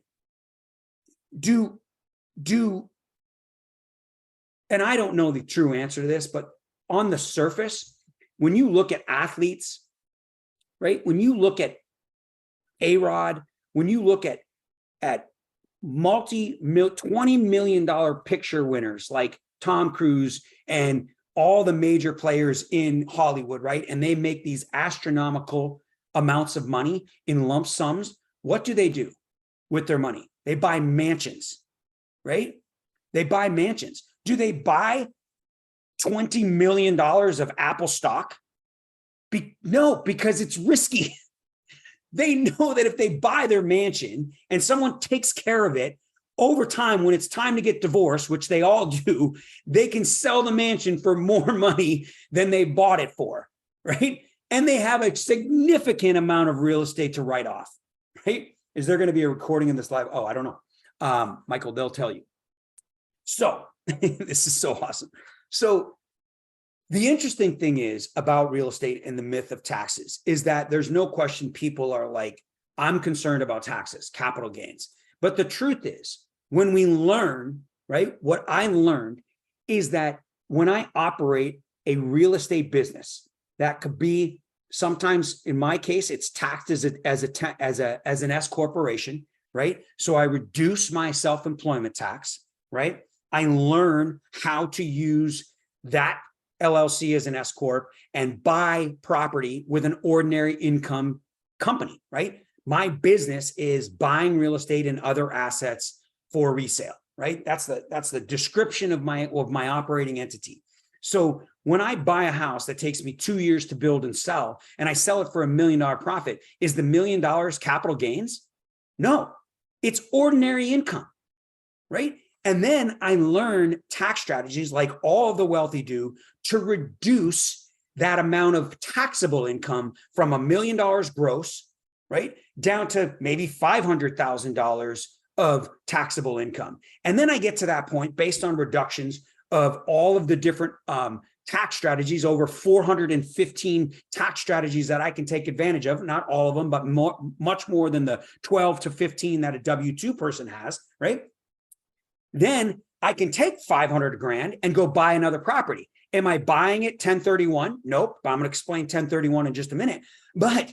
And I don't know the true answer to this, but on the surface, when you look at athletes, right? When you look at A-Rod, when you look at $20 million picture winners like Tom Cruise and all the major players in Hollywood, right? And they make these astronomical amounts of money in lump sums. What do they do with their money? They buy mansions, right? They buy mansions. Do they buy $20 million of Apple stock? No, because it's risky. They know that if they buy their mansion and someone takes care of it, over time, when it's time to get divorced, which they all do, they can sell the mansion for more money than they bought it for, right? And they have a significant amount of real estate to write off, right? Is there going to be a recording in this live? Oh, I don't know. Michael, they'll tell you. So this is so awesome. So the interesting thing is about real estate and the myth of taxes is that there's no question people are like, I'm concerned about taxes, capital gains. But the truth is, when we learn, right, what I learned is that when I operate a real estate business, that could be sometimes, in my case, it's taxed as an S corporation, right? So I reduce my self-employment tax, right? I learn how to use that LLC as an S corp and buy property with an ordinary income company, right? My business is buying real estate and other assets for resale, right? That's the description of my operating entity. So when I buy a house that takes me 2 years to build and sell, and I sell it for $1 million profit, is the $1 million capital gains? No, it's ordinary income, right? And then I learn tax strategies like all of the wealthy do to reduce that amount of taxable income from $1 million gross, right, down to maybe $500,000 of taxable income. And then I get to that point based on reductions of all of the different tax strategies, over 415 tax strategies that I can take advantage of, not all of them, but much more than the 12 to 15 that a W-2 person has, right? Then I can take 500 grand and go buy another property. Am I buying it 1031? Nope. I'm going to explain 1031 in just a minute. But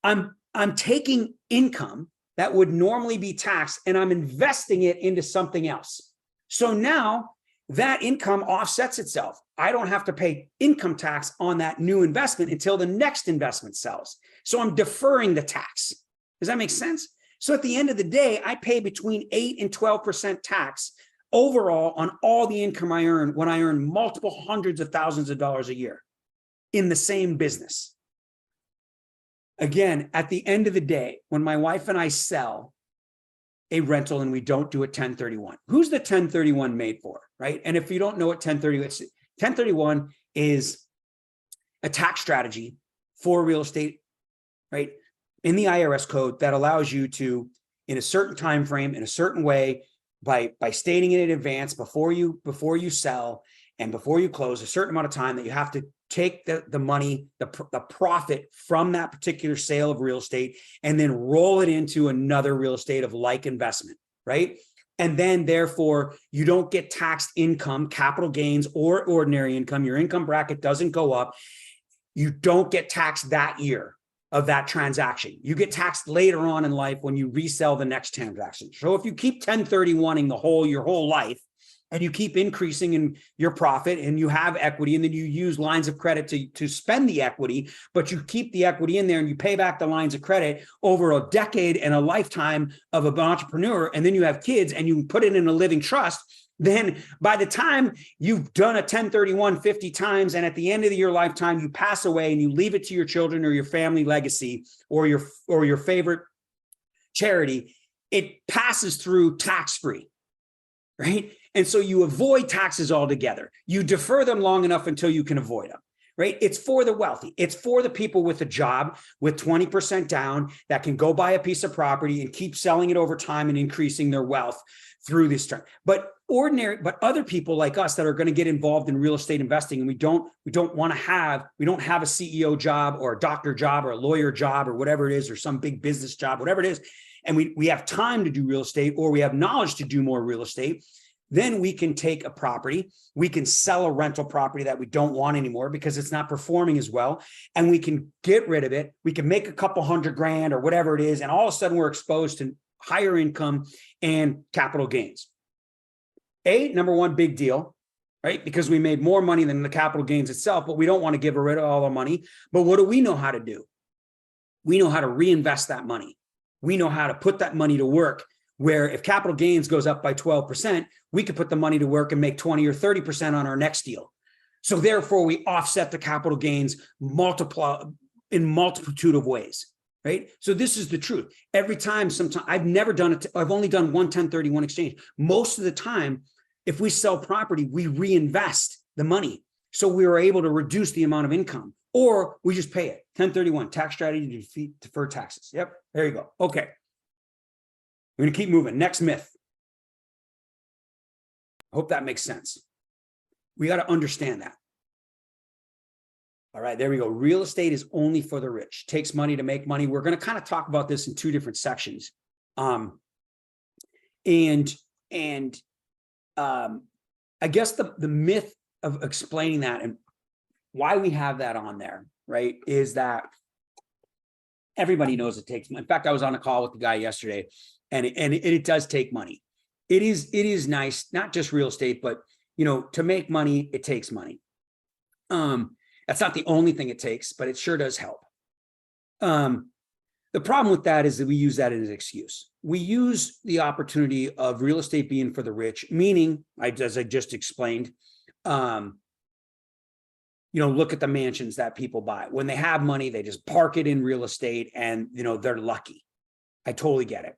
I'm taking income that would normally be taxed and I'm investing it into something else. So now that income offsets itself. I don't have to pay income tax on that new investment until the next investment sells. So I'm deferring the tax. Does that make sense? So at the end of the day, I pay between 8 and 12% tax overall on all the income I earn when I earn multiple hundreds of thousands of dollars a year in the same business. Again, at the end of the day, when my wife and I sell a rental and we don't do a 1031, who's the 1031 made for, right? And if you don't know what 1031 is a tax strategy for real estate, right, in the IRS code that allows you to, in a certain time frame, in a certain way, by stating it in advance before you sell and before you close, a certain amount of time that you have to take the money, the profit from that particular sale of real estate and then roll it into another real estate of like investment, right? And then therefore you don't get taxed income, capital gains, or ordinary income. Your income bracket doesn't go up. You don't get taxed that year of that transaction. You get taxed later on in life when you resell the next transaction. So if you keep 1031ing your whole life, and you keep increasing in your profit and you have equity, and then you use lines of credit to spend the equity, but you keep the equity in there and you pay back the lines of credit over a decade and a lifetime of an entrepreneur, and then you have kids and you put it in a living trust, then by the time you've done a 1031 50 times and at the end of your lifetime you pass away and you leave it to your children or your family legacy or your favorite charity, it passes through tax-free, right? And so you avoid taxes altogether. You defer them long enough until you can avoid them, right? It's for the wealthy. It's for the people with a job with 20% down that can go buy a piece of property and keep selling it over time and increasing their wealth through this trend. But other people like us that are going to get involved in real estate investing, and we don't have a CEO job or a doctor job or a lawyer job or whatever it is, or some big business job, whatever it is, and we have time to do real estate, or we have knowledge to do more real estate, then we can take a property, we can sell a rental property that we don't want anymore because it's not performing as well, and we can get rid of it. We can make a couple $100 grand or whatever it is, and all of a sudden we're exposed to higher income and capital gains. Number one, big deal, right? Because we made more money than the capital gains itself, but we don't want to give rid of all our money. But what do we know how to do? We know how to reinvest that money. We know how to put that money to work, where if capital gains goes up by 12%, we could put the money to work and make 20 or 30% on our next deal. So therefore we offset the capital gains in multitude of ways, right? So this is the truth. Every time, I've never done it. I've only done one 1031 exchange. Most of the time, if we sell property, we reinvest the money. So we are able to reduce the amount of income, or we just pay it. 1031, tax strategy to defer taxes. Yep, there you go. Okay. We're going to keep moving. Next myth. I hope that makes sense. We got to understand that. All right, there we go. Real estate is only for the rich. Takes money to make money. We're going to kind of talk about this in two different sections. I guess the myth of explaining that and why we have that on there, right, is that everybody knows it takes money. In fact, I was on a call with the guy yesterday, and it does take money. It is nice, not just real estate, but to make money, it takes money. That's not the only thing it takes, but it sure does help. The problem with that is that we use that as an excuse. We use the opportunity of real estate being for the rich, meaning, as I just explained, look at the mansions that people buy. When they have money, they just park it in real estate and, they're lucky. I totally get it.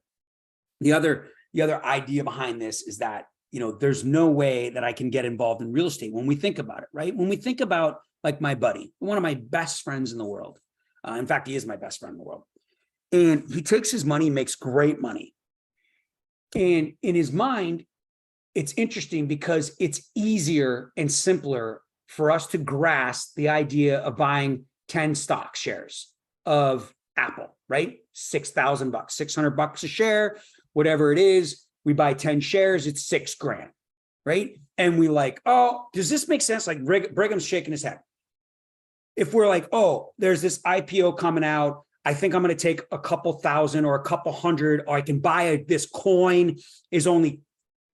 The other idea behind this is that, there's no way that I can get involved in real estate when we think about it, right? When we think about like my buddy, one of my best friends in the world. In fact, he is my best friend in the world. And he takes his money, makes great money. And in his mind, it's interesting because it's easier and simpler for us to grasp the idea of buying 10 stock shares of Apple, right? $6,000, $600 a share, whatever it is. We buy 10 shares, it's $6,000, right? And we like, oh, does this make sense? Like Brigham's shaking his head. If we're like, oh, there's this IPO coming out, I think I'm going to take a couple thousand or a couple hundred, or I can buy this coin is only,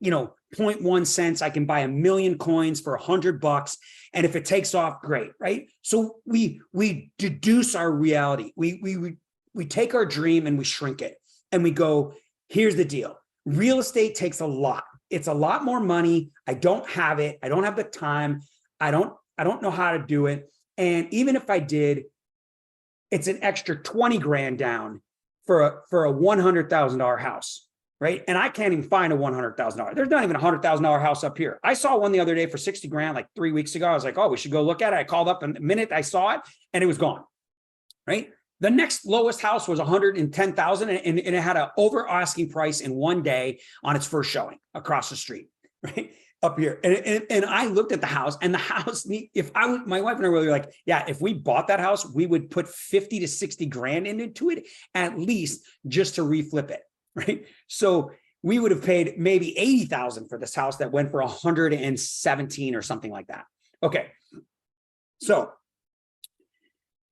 0.1 cents. I can buy 1 million coins for $100. And if it takes off, great, right? So we deduce our reality. We take our dream and we shrink it. And we go, here's the deal. Real estate takes a lot. It's a lot more money. I don't have it. I don't have the time. I don't know how to do it. And even if I did, it's an extra 20 grand down for a $100,000 house, right? And I can't even find a $100,000. There's not even a $100,000 house up here. I saw one the other day for 60 grand, like 3 weeks ago. I was like, oh, we should go look at it. I called up, and the minute I saw it, and it was gone, right? The next lowest house was 110,000, and it had an over asking price in one day on its first showing across the street, right? Up here. And I looked at the house, and the house, my wife and I were like, yeah, if we bought that house, we would put 50 to 60 grand into it, at least just to reflip it, right? So we would have paid maybe 80,000 for this house that went for 117 or something like that. Okay. So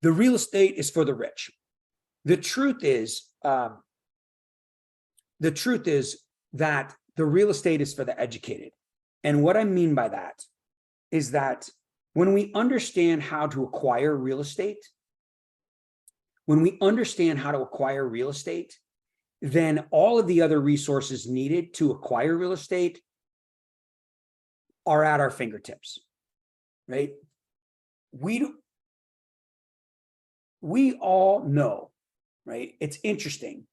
the real estate is for the rich. The truth is that the real estate is for the educated. And what I mean by that is that when we understand how to acquire real estate, then all of the other resources needed to acquire real estate are at our fingertips, right? We all know, right? It's interesting.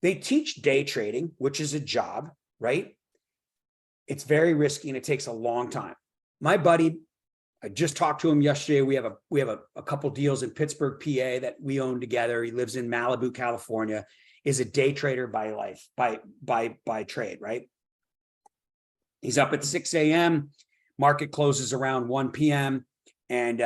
They teach day trading, which is a job, right? It's very risky and it takes a long time. My buddy, I just talked to him yesterday. We have a couple deals in Pittsburgh, PA that we own together. He lives in Malibu, California, is a day trader by trade, right? He's up at 6 a.m. Market closes around 1 p.m. And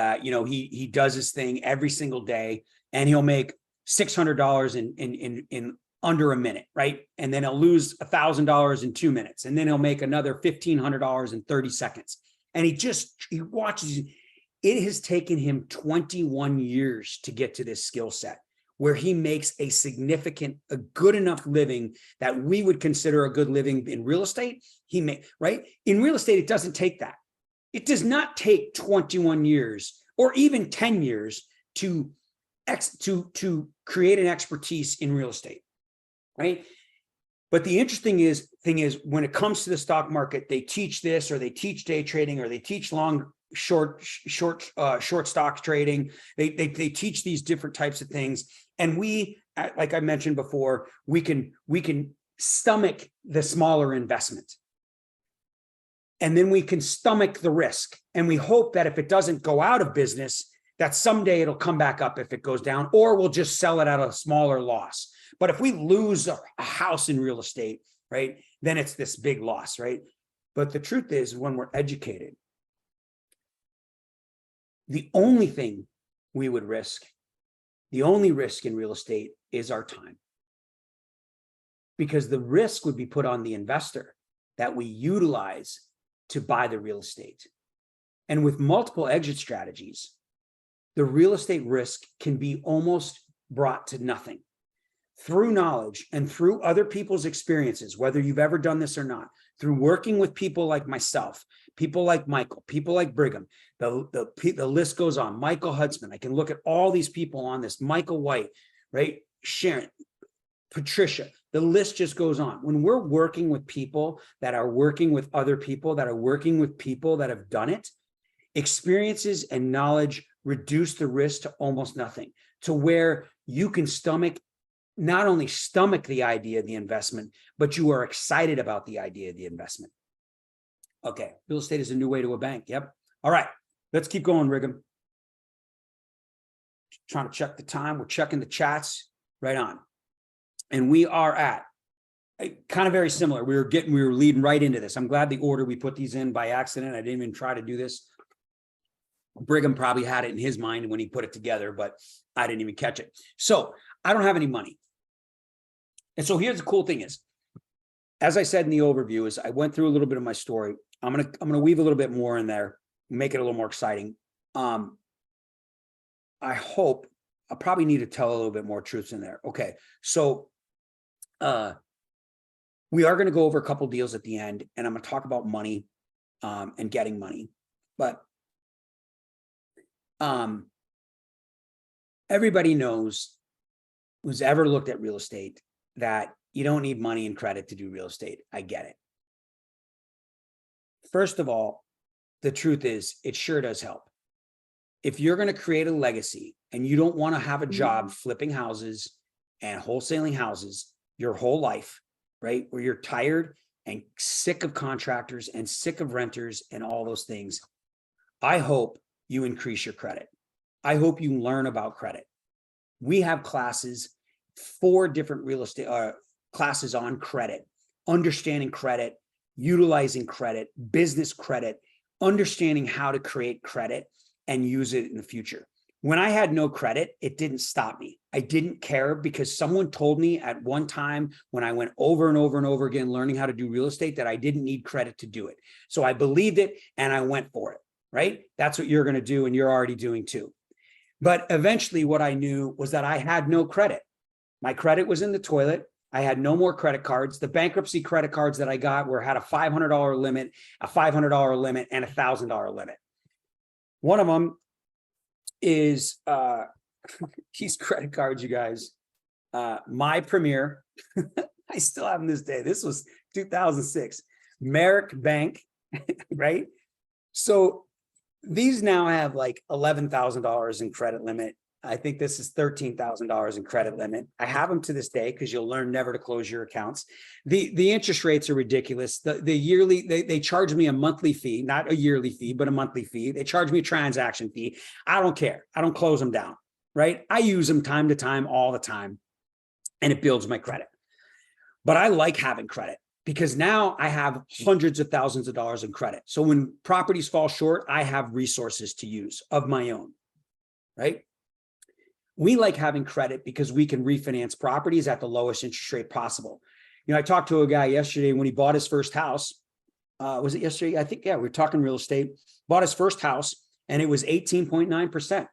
he does his thing every single day, and he'll make $600 in under a minute, right? And then he'll lose $1,000 in 2 minutes, and then he'll make another $1,500 in 30 seconds. And he watches. It has taken him 21 years to get to this skill set where he makes a good enough living that we would consider a good living in real estate. Right? In real estate, it doesn't take that. It does not take 21 years or even 10 years to create an expertise in real estate, right? But the interesting thing is when it comes to the stock market, they teach this, or they teach day trading, or they teach short stock trading. They teach these different types of things, and we, like I mentioned before, we can stomach the smaller investment. And then we can stomach the risk. And we hope that if it doesn't go out of business, that someday it'll come back up if it goes down, or we'll just sell it at a smaller loss. But if we lose a house in real estate, right, then it's this big loss, right? But the truth is, when we're educated, the only thing we would risk. The only risk in real estate is our time, because the risk would be put on the investor that we utilize to buy the real estate. And with multiple exit strategies, the real estate risk can be almost brought to nothing through knowledge and through other people's experiences, whether you've ever done this or not, through working with people like myself, people like Michael, people like Brigham, the list goes on. Michael Hudsman, I can look at all these people on this, Michael White, right? Sharon, Patricia, the list just goes on. When we're working with people that are working with other people that are working with people that have done it, experiences and knowledge reduce the risk to almost nothing, to where you can not only stomach the idea of the investment, but you are excited about the idea of the investment. Okay, real estate is a new way to a bank. Yep. All right, let's keep going, Brigham. Trying to check the time. We're checking the chats. Right on. And we are at kind of very similar. We were leading right into this. I'm glad the order we put these in by accident. I didn't even try to do this. Brigham probably had it in his mind when he put it together, but I didn't even catch it. So I don't have any money. And so here's the cool thing is, as I said in the overview, is I went through a little bit of my story. I'm gonna weave a little bit more in there, make it a little more exciting. I hope I'll probably need to tell a little bit more truths in there. Okay, so we are going to go over a couple deals at the end, and I'm going to talk about money and getting money. But everybody knows, who's ever looked at real estate, that you don't need money and credit to do real estate. I get it. First of all, the truth is it sure does help. If you're going to create a legacy and you don't want to have a job flipping houses and wholesaling houses your whole life, right? Where you're tired and sick of contractors and sick of renters and all those things, I hope you increase your credit. I hope you learn about credit. We have classes, 4 different real estate classes on credit, understanding credit, utilizing credit, business credit, understanding how to create credit and use it in the future. When I had no credit, it didn't stop me. I didn't care, because someone told me at one time when I went over and over and over again learning how to do real estate that I didn't need credit to do it. So I believed it and I went for it, right? That's what you're going to do, and you're already doing too. But eventually what I knew was that I had no credit. My credit was in the toilet. I had no more credit cards. The bankruptcy credit cards that I got had a $500 limit, a $500 limit, and a $1,000 limit. One of them is these credit cards, you guys. My Premier, I still have them this day. This was 2006. Merrick Bank, right? So these now have like $11,000 in credit limit. I think this is $13,000 in credit limit. I have them to this day because you'll learn never to close your accounts. The interest rates are ridiculous. The yearly, they charge me a monthly fee, not a yearly fee, but a monthly fee. They charge me a transaction fee. I don't care. I don't close them down, right? I use them time to time, all the time, and it builds my credit. But I like having credit, because now I have hundreds of thousands of dollars in credit. So when properties fall short, I have resources to use of my own, right? We like having credit because we can refinance properties at the lowest interest rate possible. You know, I talked to a guy yesterday when he bought his first house. Was it yesterday? I think, yeah, we were talking real estate. Bought his first house and it was 18.9%.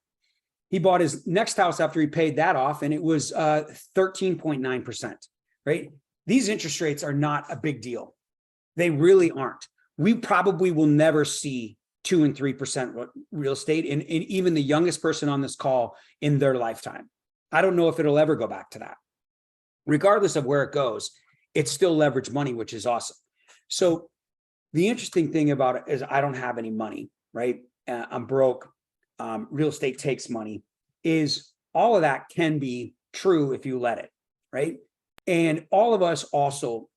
He bought his next house after he paid that off and it was 13.9%, right? These interest rates are not a big deal. They really aren't. We probably will never see 2 and 3% real estate in even the youngest person on this call in their lifetime. I don't know if it'll ever go back to that. Regardless of where it goes, it's still leveraged money, which is awesome. So the interesting thing about it is I don't have any money, right? I'm broke. Real estate takes money. Is all of that can be true if you let it, right? And all of us also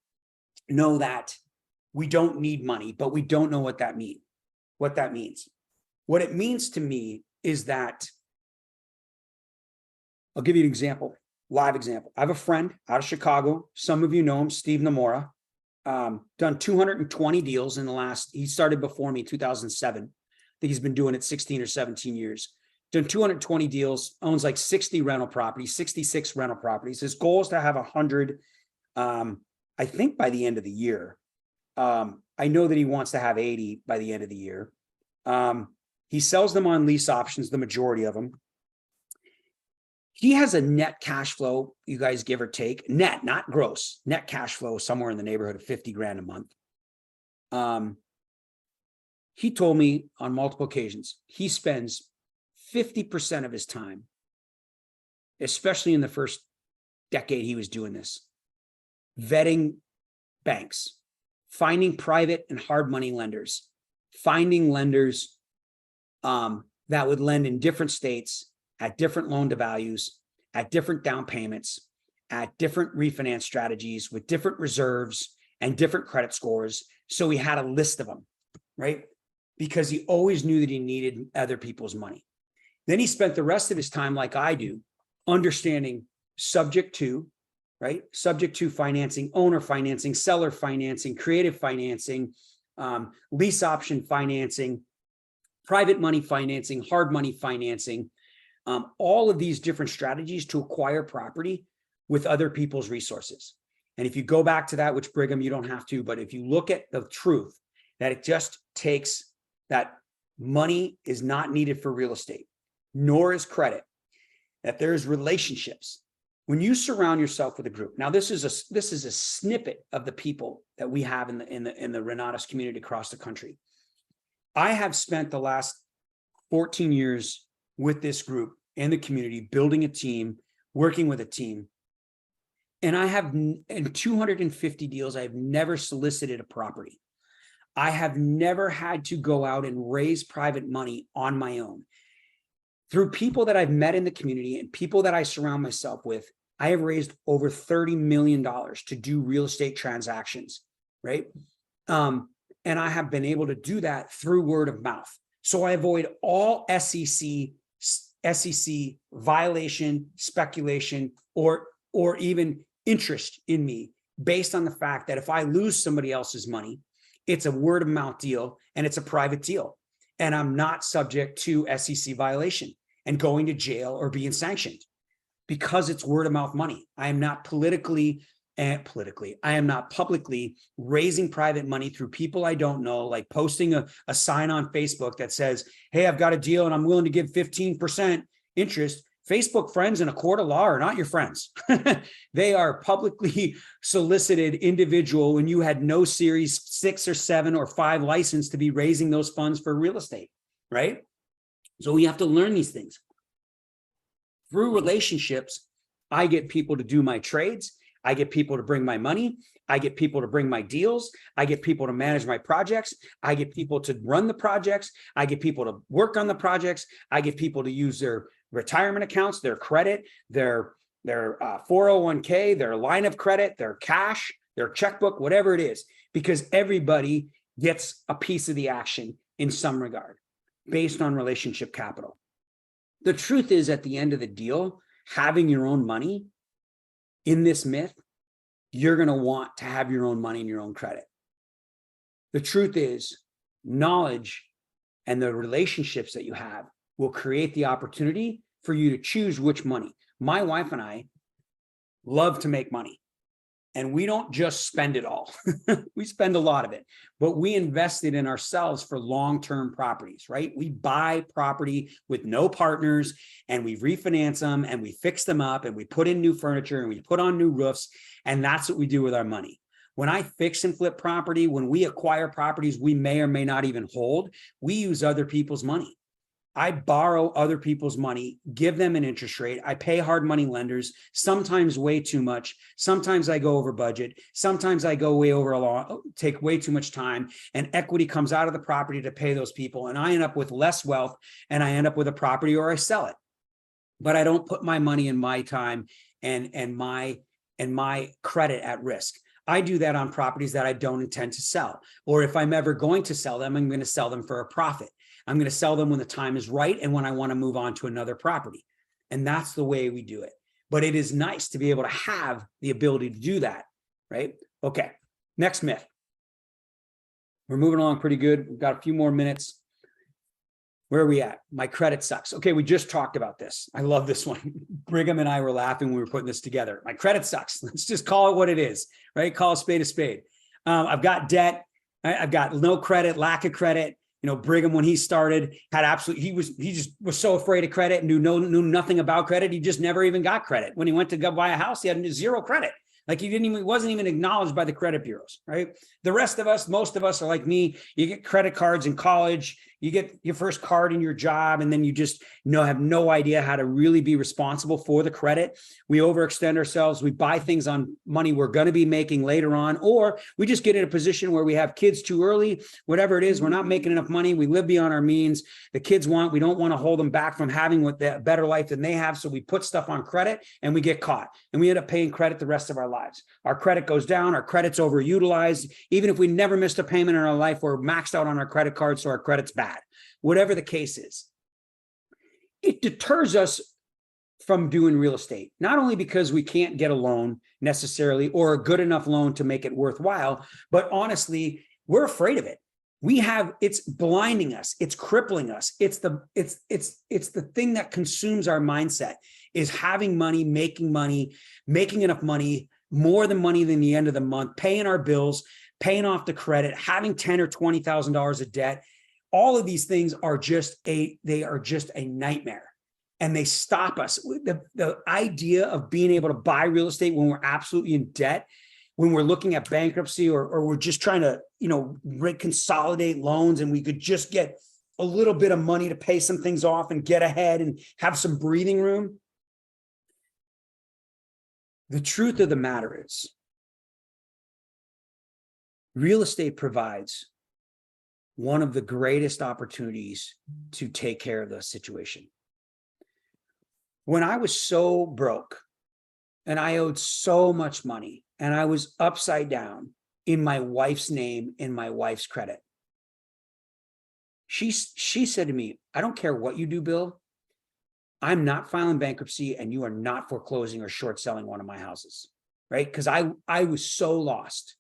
know that we don't need money, but we don't know what that means. What it means to me is that, I'll give you an example, live example. I have a friend out of Chicago. Some of you know him, Steve Namora, done 220 deals in the last, he started before me, 2007. I think he's been doing it 16 or 17 years. done 220 deals, owns like 60 rental properties, 66 rental properties. His goal is to have 100, I think by the end of the year. I know that he wants to have 80 by the end of the year. He sells them on lease options, the majority of them. He has a net cash flow, you guys give or take, net, not gross, net cash flow somewhere in the neighborhood of 50 grand a month. He told me on multiple occasions, he spends 50% of his time, especially in the first decade he was doing this, vetting banks, finding private and hard money lenders, finding lenders that would lend in different states at different loan to values, at different down payments, at different refinance strategies with different reserves and different credit scores. So he had a list of them, right? Because he always knew that he needed other people's money. Then he spent the rest of his time, like I do, understanding subject to, right? Subject to financing, owner financing, seller financing, creative financing, lease option financing, private money financing, hard money financing, all of these different strategies to acquire property with other people's resources. And if you go back to that, which Brigham, you don't have to, but if you look at the truth, that it just takes that money is not needed for real estate, nor is credit, that there's relationships. When you surround yourself with a group, now this is a snippet of the people that we have in the Renatus community across the country. I have spent the last 14 years with this group in the community, building a team, working with a team. And I have, in 250 deals, I've never solicited a property. I have never had to go out and raise private money on my own. Through people that I've met in the community and people that I surround myself with, I have raised over $30 million to do real estate transactions, right? And I have been able to do that through word of mouth. So I avoid all SEC violation, speculation, or even interest in me based on the fact that if I lose somebody else's money, it's a word of mouth deal and it's a private deal. And I'm not subject to SEC violation and going to jail or being sanctioned because it's word of mouth money. I am not I am not publicly raising private money through people I don't know, like posting a sign on Facebook that says, hey, I've got a deal and I'm willing to give 15% interest. Facebook friends in a court of law are not your friends. They are publicly solicited individual when you had no series 6 or 7 or 5 license to be raising those funds for real estate, right? So we have to learn these things. Through relationships, I get people to do my trades. I get people to bring my money. I get people to bring my deals. I get people to manage my projects. I get people to run the projects. I get people to work on the projects. I get people to use their retirement accounts, their credit, their 401k, their line of credit, their cash, their checkbook, whatever it is, because everybody gets a piece of the action in some regard based on relationship capital. The truth is, at the end of the deal, having your own money in this myth, you're going to want to have your own money and your own credit. The truth is, knowledge and the relationships that you have will create the opportunity for you to choose which money. My wife and I love to make money, and we don't just spend it all. We spend a lot of it, but we invest it in ourselves for long-term properties, right? We buy property with no partners and we refinance them and we fix them up and we put in new furniture and we put on new roofs. And that's what we do with our money. When I fix and flip property, when we acquire properties we may or may not even hold, we use other people's money. I borrow other people's money, give them an interest rate. I pay hard money lenders, sometimes way too much. Sometimes I go over budget. Sometimes I go way over a lot, take way too much time, and equity comes out of the property to pay those people. And I end up with less wealth and I end up with a property or I sell it. But I don't put my money and my time and my credit at risk. I do that on properties that I don't intend to sell. Or if I'm ever going to sell them, I'm going to sell them for a profit. I'm going to sell them when the time is right and when I want to move on to another property. And that's the way we do it. But it is nice to be able to have the ability to do that, right? Okay, next myth. We're moving along pretty good. We've got a few more minutes. Where are we at? My credit sucks. Okay, we just talked about this. I love this one. Brigham and I were laughing when we were putting this together. My credit sucks. Let's just call it what it is, right? Call a spade a spade. I've got debt. I've got no credit, lack of credit. You know, Brigham, when he started, had absolutely, he just was so afraid of credit and knew nothing about credit. He just never even got credit. When he went to go buy a house, he had zero credit. Like he wasn't even acknowledged by the credit bureaus, right? The rest of us, most of us are like me. You get credit cards in college, you get your first card in your job, and then you just have no idea how to really be responsible for the credit. We overextend ourselves. We buy things on money we're going to be making later on, or we just get in a position where we have kids too early, whatever it is, we're not making enough money. We live beyond our means. The kids we don't want to hold them back from having a better life than they have. So we put stuff on credit and we get caught, and we end up paying credit the rest of our lives. Our credit goes down. Our credit's overutilized. Even if we never missed a payment in our life, we're maxed out on our credit card, so our credit's bad. Whatever the case is, it deters us from doing real estate, not only because we can't get a loan necessarily or a good enough loan to make it worthwhile, but honestly, we're afraid of it. It's blinding us. It's crippling us. It's the thing that consumes our mindset, is having money, making enough money, more than money than the end of the month, paying our bills, paying off the credit, having $10,000 or $20,000 of debt. All of these things are just a nightmare, and they stop us. The idea of being able to buy real estate when we're absolutely in debt, when we're looking at bankruptcy, or we're just trying to, consolidate loans, and we could just get a little bit of money to pay some things off and get ahead and have some breathing room. The truth of the matter is, real estate provides one of the greatest opportunities to take care of the situation. When I was so broke and I owed so much money and I was upside down in my wife's name, in my wife's credit, she said to me, "I don't care what you do, Bill. I'm not filing bankruptcy, and you are not foreclosing or short selling one of my houses," right? Because I was so lost.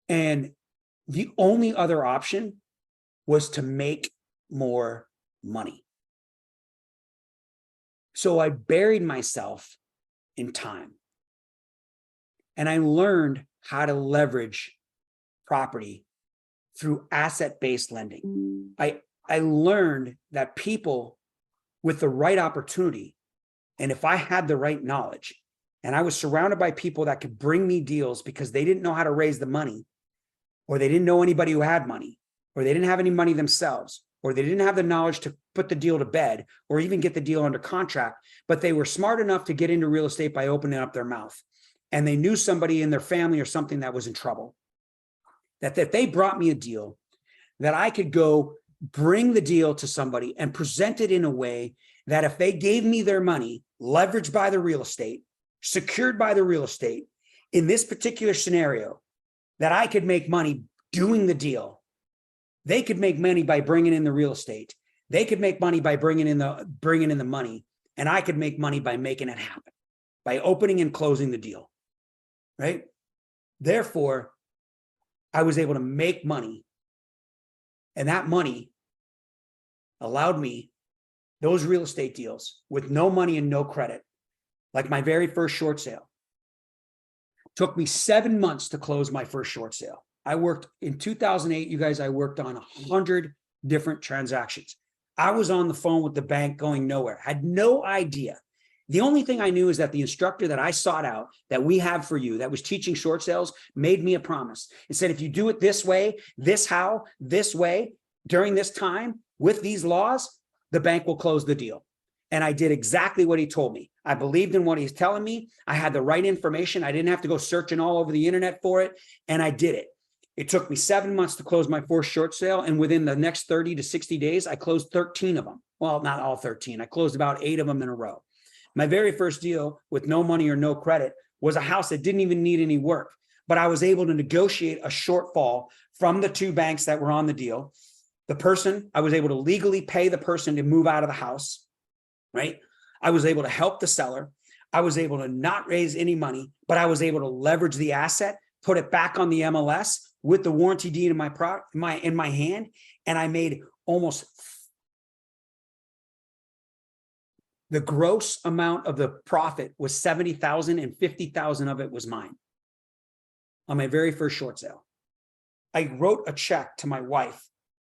And the only other option was to make more money. So I buried myself in time, and I learned how to leverage property through asset-based lending. I learned that people with the right opportunity, and if I had the right knowledge, and I was surrounded by people that could bring me deals because they didn't know how to raise the money, or they didn't know anybody who had money, or they didn't have any money themselves, or they didn't have the knowledge to put the deal to bed or even get the deal under contract, but they were smart enough to get into real estate by opening up their mouth. And they knew somebody in their family or something that was in trouble, that they brought me a deal, that I could go bring the deal to somebody and present it in a way that if they gave me their money, leveraged by the real estate, secured by the real estate, in this particular scenario, that I could make money doing the deal. They could make money by bringing in the real estate. They could make money by bringing in the money, and I could make money by making it happen, by opening and closing the deal, right? Therefore, I was able to make money, and that money allowed me those real estate deals with no money and no credit, like my very first short sale. Took me 7 months to close my first short sale. I worked in 2008, you guys, I worked on 100 different transactions. I was on the phone with the bank going nowhere, had no idea. The only thing I knew is that the instructor that I sought out, that we have for you, that was teaching short sales, made me a promise. It said, if you do it this way, this way, during this time, with these laws, the bank will close the deal. And I did exactly what he told me. I believed in what he's telling me. I had the right information. I didn't have to go searching all over the internet for it. And I did it. It took me 7 months to close my first short sale. And within the next 30 to 60 days, I closed 13 of them. Well, not all 13. I closed about 8 of them in a row. My very first deal with no money or no credit was a house that didn't even need any work. But I was able to negotiate a shortfall from the 2 banks that were on the deal. The person, I was able to legally pay the person to move out of the house. Right? I was able to help the seller. I was able to not raise any money, but I was able to leverage the asset put it back on the MLS with the warranty deed in my hand, and I made almost the gross amount of the profit was 70,000 and 50,000 of it was mine on my very first short sale. I wrote a check to my wife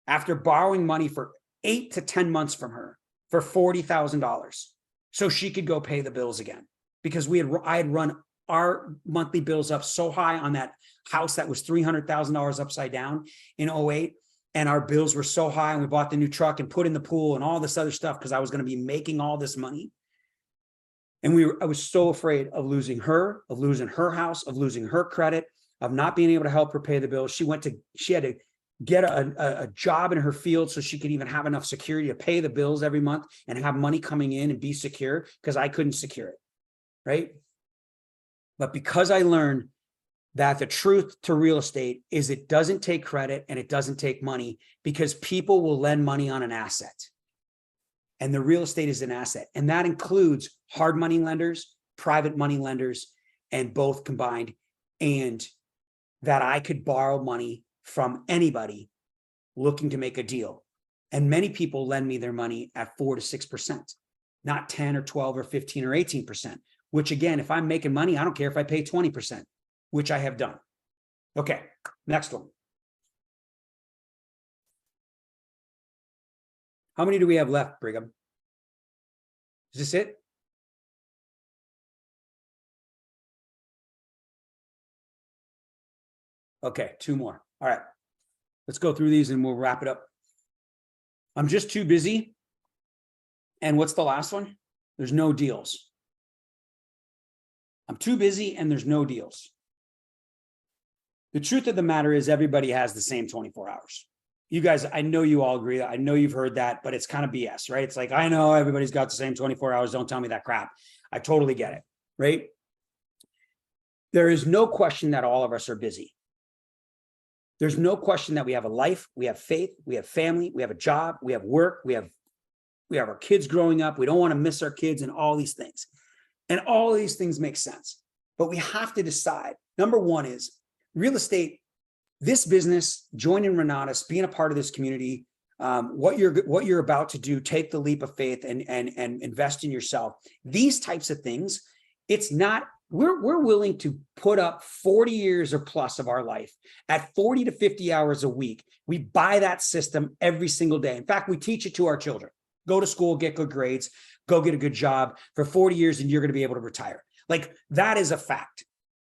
after borrowing money for 8 to 10 months from her for $40,000 so she could go pay the bills again, because I had run our monthly bills up so high on that house that was $300,000 upside down in 2008. And our bills were so high, and we bought the new truck and put in the pool and all this other stuff because I was going to be making all this money. And I was so afraid of losing her house, of losing her credit, of not being able to help her pay the bills. She had to get a job in her field so she could even have enough security to pay the bills every month and have money coming in and be secure, because I couldn't secure it. Right. But because I learned that the truth to real estate is it doesn't take credit and it doesn't take money, because people will lend money on an asset. And the real estate is an asset. And that includes hard money lenders, private money lenders, and both combined. And that I could borrow money from anybody looking to make a deal. And many people lend me their money at 4 to 6%, not 10 or 12 or 15 or 18%, which again, if I'm making money, I don't care if I pay 20%. Which I have done. Okay, next one. How many do we have left, Brigham? Is this it? Okay, 2 more. All right, let's go through these and we'll wrap it up. I'm just too busy. And what's the last one? There's no deals. I'm too busy and there's no deals. The truth of the matter is everybody has the same 24 hours. You guys, I know you all agree. I know you've heard that, but it's kind of BS, right? It's like, I know everybody's got the same 24 hours. Don't tell me that crap. I totally get it, right? There is no question that all of us are busy. There's no question that we have a life, we have faith, we have family, we have a job, we have work, we have our kids growing up. We don't want to miss our kids and all these things. And all of these things make sense. But we have to decide. Number one is, real estate, this business, joining Renatus, being a part of this community, what you're about to do, take the leap of faith and invest in yourself. These types of things, it's not, we're willing to put up 40 years or plus of our life at 40 to 50 hours a week. We buy that system every single day. In fact, we teach it to our children. Go to school, get good grades, go get a good job for 40 years, and you're going to be able to retire. Like, that is a fact,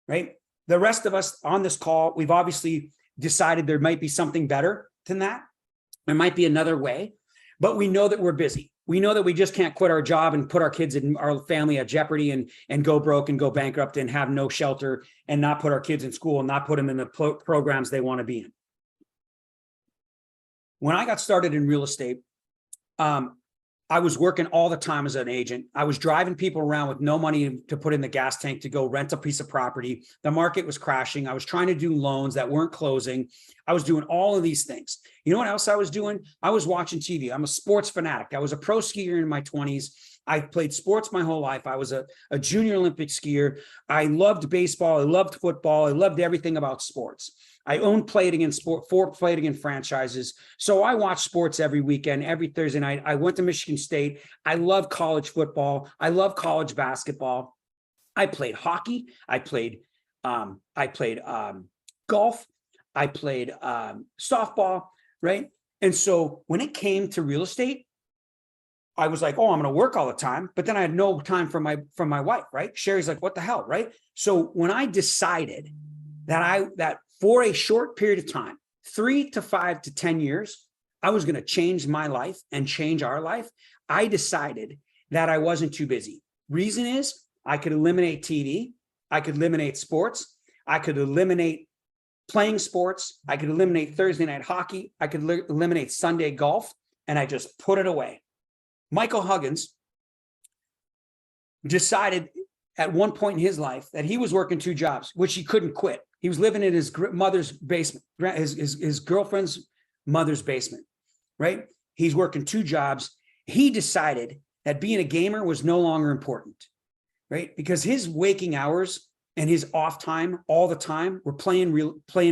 right? The rest of us on this call, we've obviously decided there might be something better than that. There might be another way, but we know that we're busy. We know that we just can't quit our job and put our kids and our family at jeopardy and go broke and go bankrupt and have no shelter and not put our kids in school and not put them in the programs they want to be in. When I got started in real estate, I was working all the time as an agent. I was driving people around with no money to put in the gas tank to go rent a piece of property. The market was crashing. I was trying to do loans that weren't closing. I was doing all of these things. You know what else I was doing? I was watching TV. I'm a sports fanatic. I was a pro skier in my 20s. I played sports my whole life. I was a junior Olympic skier. I loved baseball. I loved football. I loved everything about sports. I played against 4 played against franchises. So I watched sports every weekend, every Thursday night. I went to Michigan State. I love college football. I love college basketball. I played hockey. I played golf. I played softball, right? And so when it came to real estate, I was like, oh, I'm going to work all the time. But then I had no time for my wife, right? Sherry's like, what the hell, right? So when I decided that for a short period of time, 3 to 5 to 10 years, I was going to change my life and change our life, I decided that I wasn't too busy. Reason is, I could eliminate TV. I could eliminate sports. I could eliminate playing sports. I could eliminate Thursday night hockey. I could eliminate Sunday golf. And I just put it away. Michael Huggins decided at one point in his life that he was working 2 jobs, which he couldn't quit. He was living in his mother's basement, his girlfriend's mother's basement, right? He's working 2 jobs. He decided that being a gamer was no longer important, right? Because his waking hours and his off time all the time were playing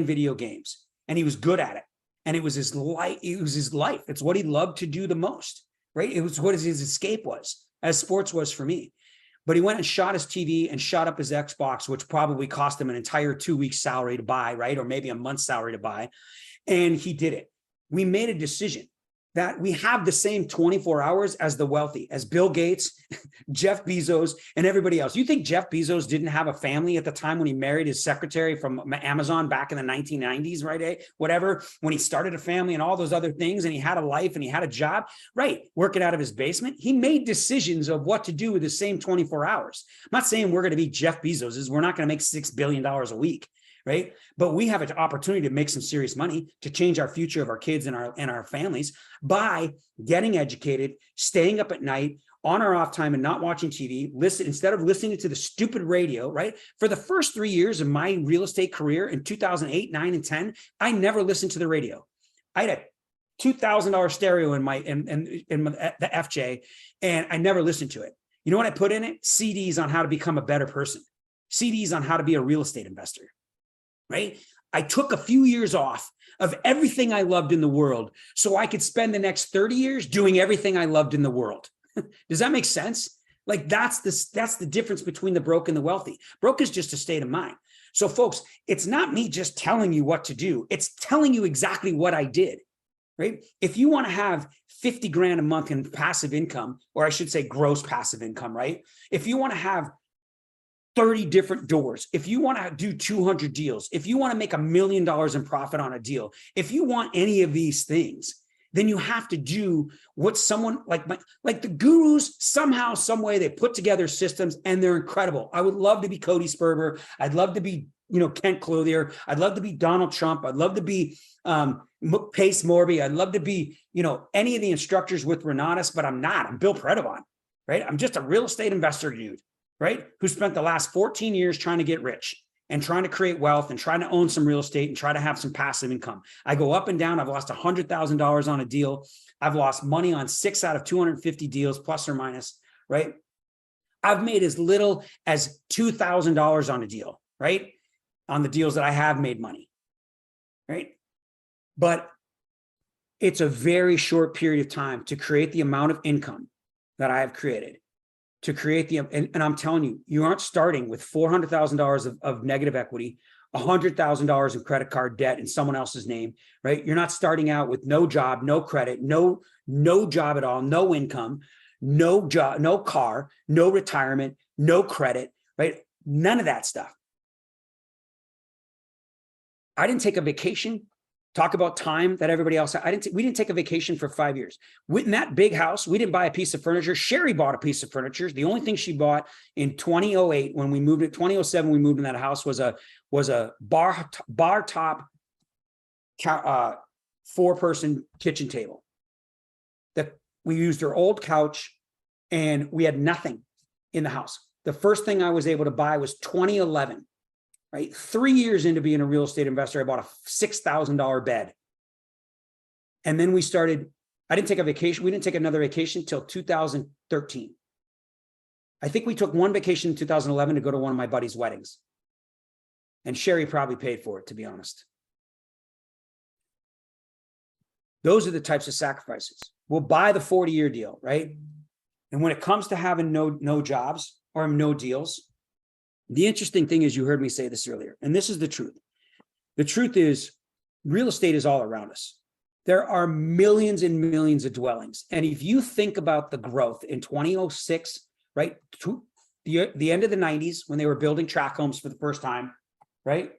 video games, and he was good at it. And it was his life. It was his life. It's what he loved to do the most, right? It was what his escape was, as sports was for me. But he went and shot his TV and shot up his Xbox, which probably cost him an entire 2 weeks salary to buy, right? Or maybe a month's salary to buy. And he did it. We made a decision that we have the same 24 hours as the wealthy, as Bill Gates, Jeff Bezos, and everybody else. You think Jeff Bezos didn't have a family at the time when he married his secretary from Amazon back in the 1990s, right? Whatever, when he started a family and all those other things, and he had a life and he had a job, right? Working out of his basement. He made decisions of what to do with the same 24 hours. I'm not saying we're going to be Jeff Bezos. We're not going to make $6 billion a week. Right. But we have an opportunity to make some serious money, to change our future of our kids and our families by getting educated, staying up at night on our off time and not watching TV, instead of listening to the stupid radio. Right. For the first 3 years of my real estate career in 2008, 9, and 10, I never listened to the radio. I had a $2,000 stereo in the FJ, and I never listened to it. You know what I put in it? CDs on how to become a better person, CDs on how to be a real estate investor. Right? I took a few years off of everything I loved in the world so I could spend the next 30 years doing everything I loved in the world. Does that make sense? Like that's the difference between the broke and the wealthy. Broke is just a state of mind. So folks, it's not me just telling you what to do. It's telling you exactly what I did, right? If you want to have 50 grand a month in passive income, or I should say gross passive income, right? If you want to have 30 different doors, if you want to do 200 deals, if you want to make $1 million in profit on a deal, if you want any of these things, then you have to do what someone like the gurus, somehow, some way, they put together systems and they're incredible. I would love to be Cody Sperber. I'd love to be, Kent Clothier. I'd love to be Donald Trump. I'd love to be Pace Morby. I'd love to be, any of the instructors with Renatus, but I'm not. I'm Bill Predebon, right? I'm just a real estate investor dude, right? Who spent the last 14 years trying to get rich and trying to create wealth and trying to own some real estate and try to have some passive income. I go up and down. I've lost $100,000 on a deal. I've lost money on 6 out of 250 deals, plus or minus, right? I've made as little as $2,000 on a deal, right? On the deals that I have made money, right? But it's a very short period of time to create the amount of income that I have created. To create and I'm telling you, you aren't starting with $400,000 of negative equity, $100,000 in credit card debt in someone else's name, right? You're not starting out with no job, no credit, no job at all, no income, no job, no car, no retirement, no credit, right? None of that stuff. I didn't take a vacation. Talk about time that everybody else had. We didn't take a vacation for 5 years. In that big house, we didn't buy a piece of furniture. Sherry bought a piece of furniture. The only thing she bought in 2008, when we moved, in 2007, we moved in that house, was a bar top 4-person kitchen table. That we used her old couch, and we had nothing in the house. The first thing I was able to buy was 2011. Right? 3 years into being a real estate investor, I bought a $6,000 bed. And then I didn't take a vacation. We didn't take another vacation till 2013. I think we took one vacation in 2011 to go to one of my buddy's weddings. And Sherry probably paid for it, to be honest. Those are the types of sacrifices. We'll buy the 40-year deal, right? And when it comes to having no jobs or no deals, the interesting thing is, you heard me say this earlier, and this is the truth. The truth is, real estate is all around us. There are millions and millions of dwellings. And if you think about the growth in 2006, right, to the end of the 90s, when they were building tract homes for the first time, right?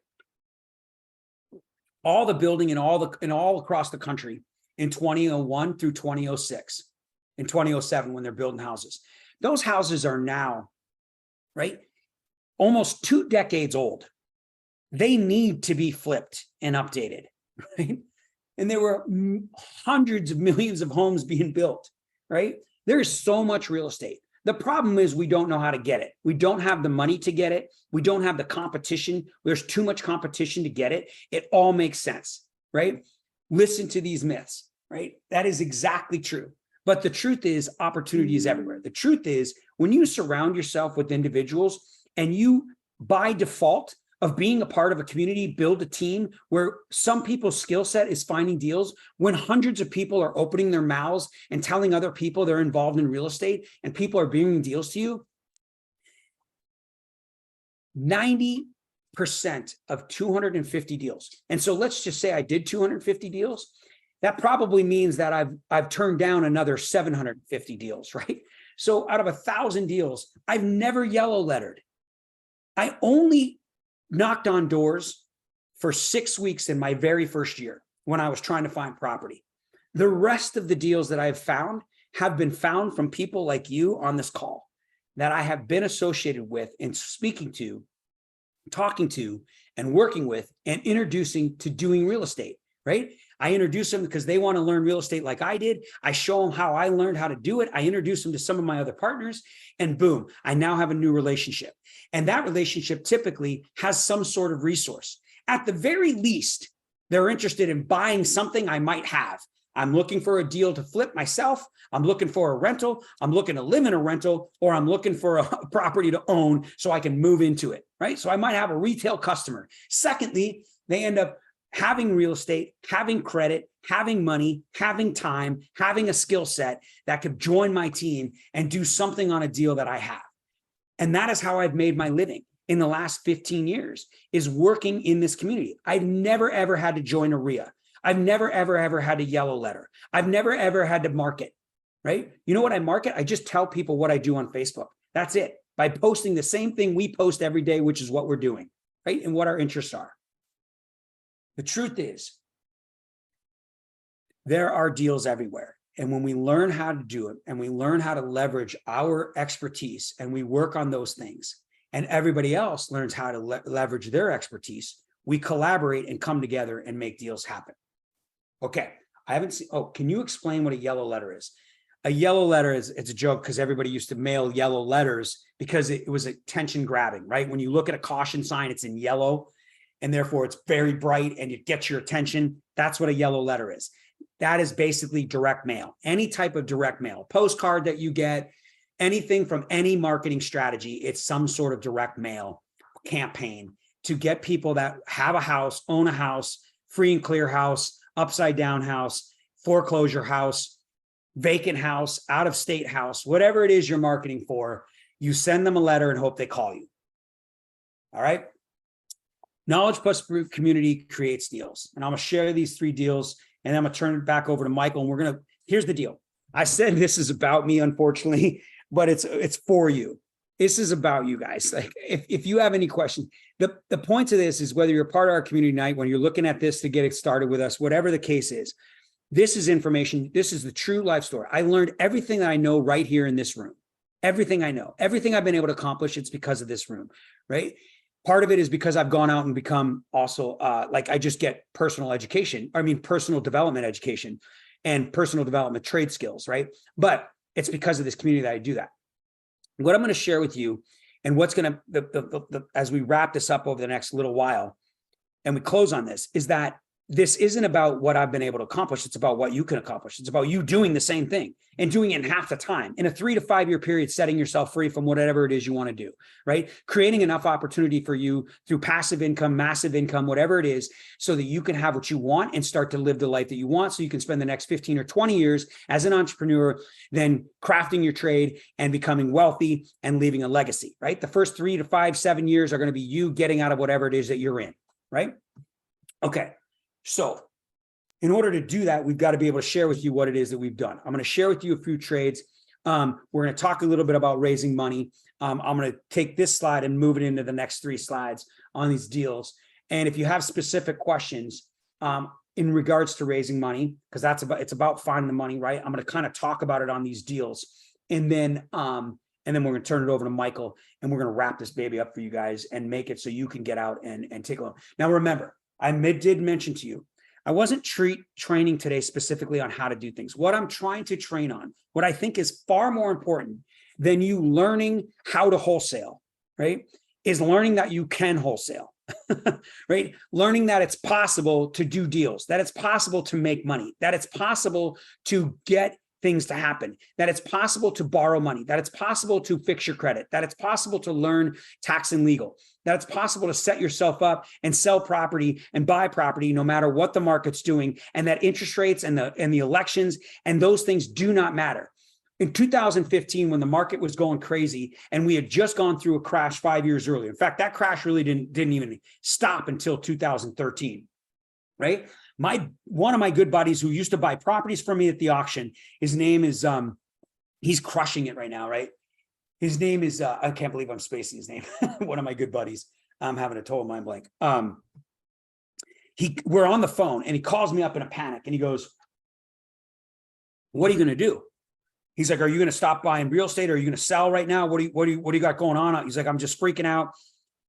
All the building and all across the country in 2001 through 2006, in 2007, when they're building houses. Those houses are now, right, almost 2 decades old. They need to be flipped and updated, right? And there were hundreds of millions of homes being built, right? There is so much real estate. The problem is we don't know how to get it. We don't have the money to get it. We don't have the competition. There's too much competition to get it. It all makes sense, right? Listen to these myths, right? That is exactly true. But the truth is, opportunity is everywhere. The truth is, when you surround yourself with individuals and you by default of being a part of a community, build a team where some people's skill set is finding deals when hundreds of people are opening their mouths and telling other people they're involved in real estate and people are bringing deals to you. 90% of 250 deals. And so let's just say I did 250 deals. That probably means that I've turned down another 750 deals, right? So out of 1,000 deals, I've never yellow lettered. I only knocked on doors for 6 weeks in my very first year when I was trying to find property. The rest of the deals that I've found have been found from people like you on this call that I have been associated with and speaking to, talking to, and working with and introducing to doing real estate, right? I introduce them because they want to learn real estate like I did. I show them how I learned how to do it. I introduce them to some of my other partners and boom, I now have a new relationship. And that relationship typically has some sort of resource. At the very least, they're interested in buying something I might have. I'm looking for a deal to flip myself. I'm looking for a rental. I'm looking to live in a rental, or I'm looking for a property to own so I can move into it, right? So I might have a retail customer. Secondly, they end up having real estate, having credit, having money, having time, having a skill set that could join my team and do something on a deal that I have. And that is how I've made my living in the last 15 years, is working in this community. I've never, ever had to join a RIA. I've never, ever had a yellow letter. I've never, ever had to market, right? You know what I market? I just tell people what I do on Facebook. That's it. By posting the same thing we post every day, which is what we're doing, right? And what our interests are. The truth is, there are deals everywhere. And when we learn how to do it and we learn how to leverage our expertise and we work on those things and everybody else learns how to leverage their expertise, we collaborate and come together and make deals happen. Okay, I haven't seen, oh, can you explain what a yellow letter is? A yellow letter is, it's a joke because everybody used to mail yellow letters because it was attention grabbing, right? When you look at a caution sign, it's in yellow and therefore it's very bright and it gets your attention. That's what a yellow letter is. That is basically direct mail, any type of direct mail, postcard that you get, anything from any marketing strategy. It's some sort of direct mail campaign to get people that have a house, own a house, free and clear house, upside down house, foreclosure house, vacant house, out of state house, whatever it is you're marketing for, you send them a letter and hope they call you. All right. Knowledge plus community creates deals. And I'm going to share these 3 deals and I'm going to turn it back over to Michael. And here's the deal. I said this is about me, unfortunately, but it's for you. This is about you guys. Like if you have any questions, the point of this is whether you're part of our community night, when you're looking at this to get it started with us, whatever the case is, this is information. This is the true life story. I learned everything that I know right here in this room. Everything I know, everything I've been able to accomplish, it's because of this room, right? Part of it is because I've gone out and become also like I just get personal development education and personal development trade skills, right? But it's because of this community that I do that. What I'm going to share with you and what's going to, as we wrap this up over the next little while and we close on this, is that this isn't about what I've been able to accomplish. It's about what you can accomplish. It's about you doing the same thing and doing it in half the time in a 3 to 5 year period, setting yourself free from whatever it is you want to do, right? Creating enough opportunity for you through passive income, massive income, whatever it is, so that you can have what you want and start to live the life that you want. So you can spend the next 15 or 20 years as an entrepreneur, then crafting your trade and becoming wealthy and leaving a legacy, right? The first 3 to 5, 7 years are going to be you getting out of whatever it is that you're in, right? Okay. So in order to do that, we've got to be able to share with you what it is that we've done. I'm going to share with you a few trades. We're going to talk a little bit about raising money. I'm going to take this slide and move it into the next 3 slides on these deals. And if you have specific questions in regards to raising money, because it's about finding the money, right? I'm going to kind of talk about it on these deals. And then we're going to turn it over to Michael and we're going to wrap this baby up for you guys and make it so you can get out and take a look. Now, remember, I did mention to you, I wasn't training today specifically on how to do things. What I'm trying to train on, what I think is far more important than you learning how to wholesale, right, is learning that you can wholesale, right? Learning that it's possible to do deals, that it's possible to make money, that it's possible to get things to happen, that it's possible to borrow money, that it's possible to fix your credit, that it's possible to learn tax and legal, that it's possible to set yourself up and sell property and buy property no matter what the market's doing, and that interest rates and the elections and those things do not matter. In 2015, when the market was going crazy and we had just gone through a crash 5 years earlier. In fact, that crash really didn't even stop until 2013, right? One of my good buddies who used to buy properties from me at the auction, his name is, he's crushing it right now, right? His name is, I can't believe I'm spacing his name. One of my good buddies. I'm having a total mind blank. We're on the phone and he calls me up in a panic and he goes, "What are you going to do?" He's like, "Are you going to stop buying real estate? Or are you going to sell right now? What do you got going on?" He's like, "I'm just freaking out."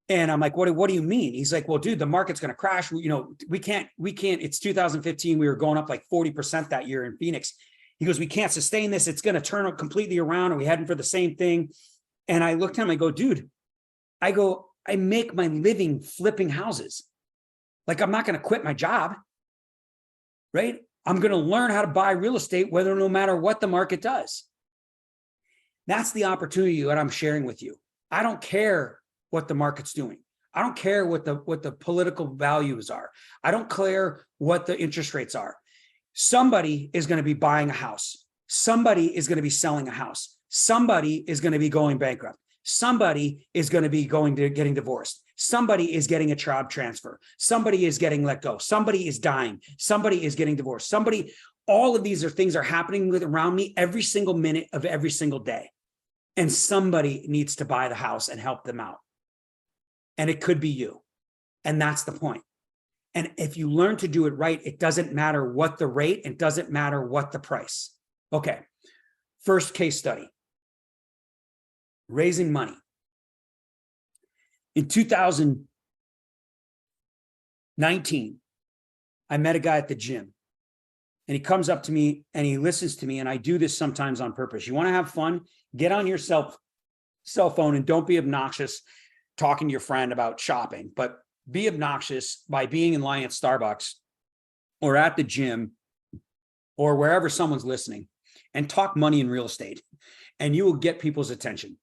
And I'm like, what do you mean? He's like, "Well, dude, the market's going to crash. We can't, it's 2015. We were going up like 40% that year in Phoenix." He goes, "We can't sustain this. It's going to turn completely around. Are we heading for the same thing?" And I looked at him, I go, "Dude," I make my living flipping houses. Like, I'm not going to quit my job, right? I'm going to learn how to buy real estate, no matter what the market does. That's the opportunity that I'm sharing with you. I don't care what the market's doing. I don't care what the political values are. I don't care what the interest rates are. Somebody is going to be buying a house. Somebody is going to be selling a house. Somebody is going to be going bankrupt. Somebody is going to be getting divorced. Somebody is getting a job transfer. Somebody is getting let go. Somebody is dying. Somebody is getting divorced. All of these things are happening around me every single minute of every single day. And somebody needs to buy the house and help them out. And it could be you. And that's the point. And if you learn to do it right, it doesn't matter what the rate, it doesn't matter what the price. Okay. First case study. Raising money. In 2019, I met a guy at the gym. And he comes up to me and he listens to me. And I do this sometimes on purpose. You want to have fun? Get on your cell phone and don't be obnoxious talking to your friend about shopping, but be obnoxious by being in line at Starbucks or at the gym or wherever someone's listening, and talk money and real estate, and you will get people's attention.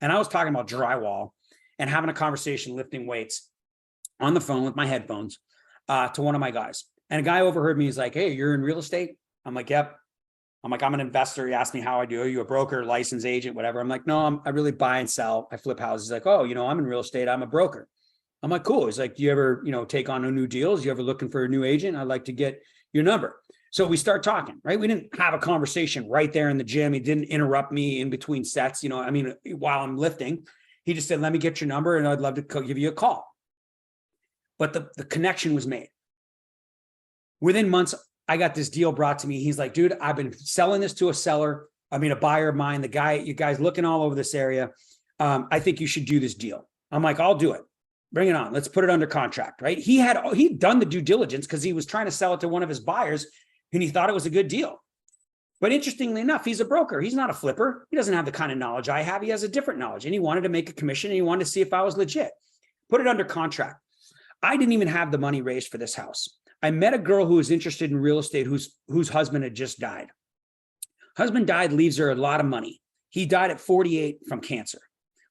And I was talking about drywall and having a conversation, lifting weights on the phone with my headphones to one of my guys. And a guy overheard me. He's like, "Hey, you're in real estate?" I'm like, "Yep." I'm like, "I'm an investor." He asked me how I do. "Are you a broker, licensed agent, whatever?" I'm like, "No, I really buy and sell. I flip houses." He's like, "Oh, I'm in real estate. I'm a broker." I'm like, "Cool." He's like, "Do you ever, take on new deals? You ever looking for a new agent? I'd like to get your number." So we start talking, right? We didn't have a conversation right there in the gym. He didn't interrupt me in between sets, while I'm lifting. He just said, "Let me get your number and I'd love to give you a call." But the connection was made. Within months, I got this deal brought to me. He's like, "Dude, I've been selling this to a buyer of mine. You guys looking all over this area. I think you should do this deal." I'm like, "I'll do it. Bring it on. Let's put it under contract," right? He'd done the due diligence because he was trying to sell it to one of his buyers and he thought it was a good deal. But interestingly enough, he's a broker. He's not a flipper. He doesn't have the kind of knowledge I have. He has a different knowledge, and he wanted to make a commission and he wanted to see if I was legit. Put it under contract. I didn't even have the money raised for this house. I met a girl who was interested in real estate whose husband had just died. Husband died, leaves her a lot of money. He died at 48 from cancer.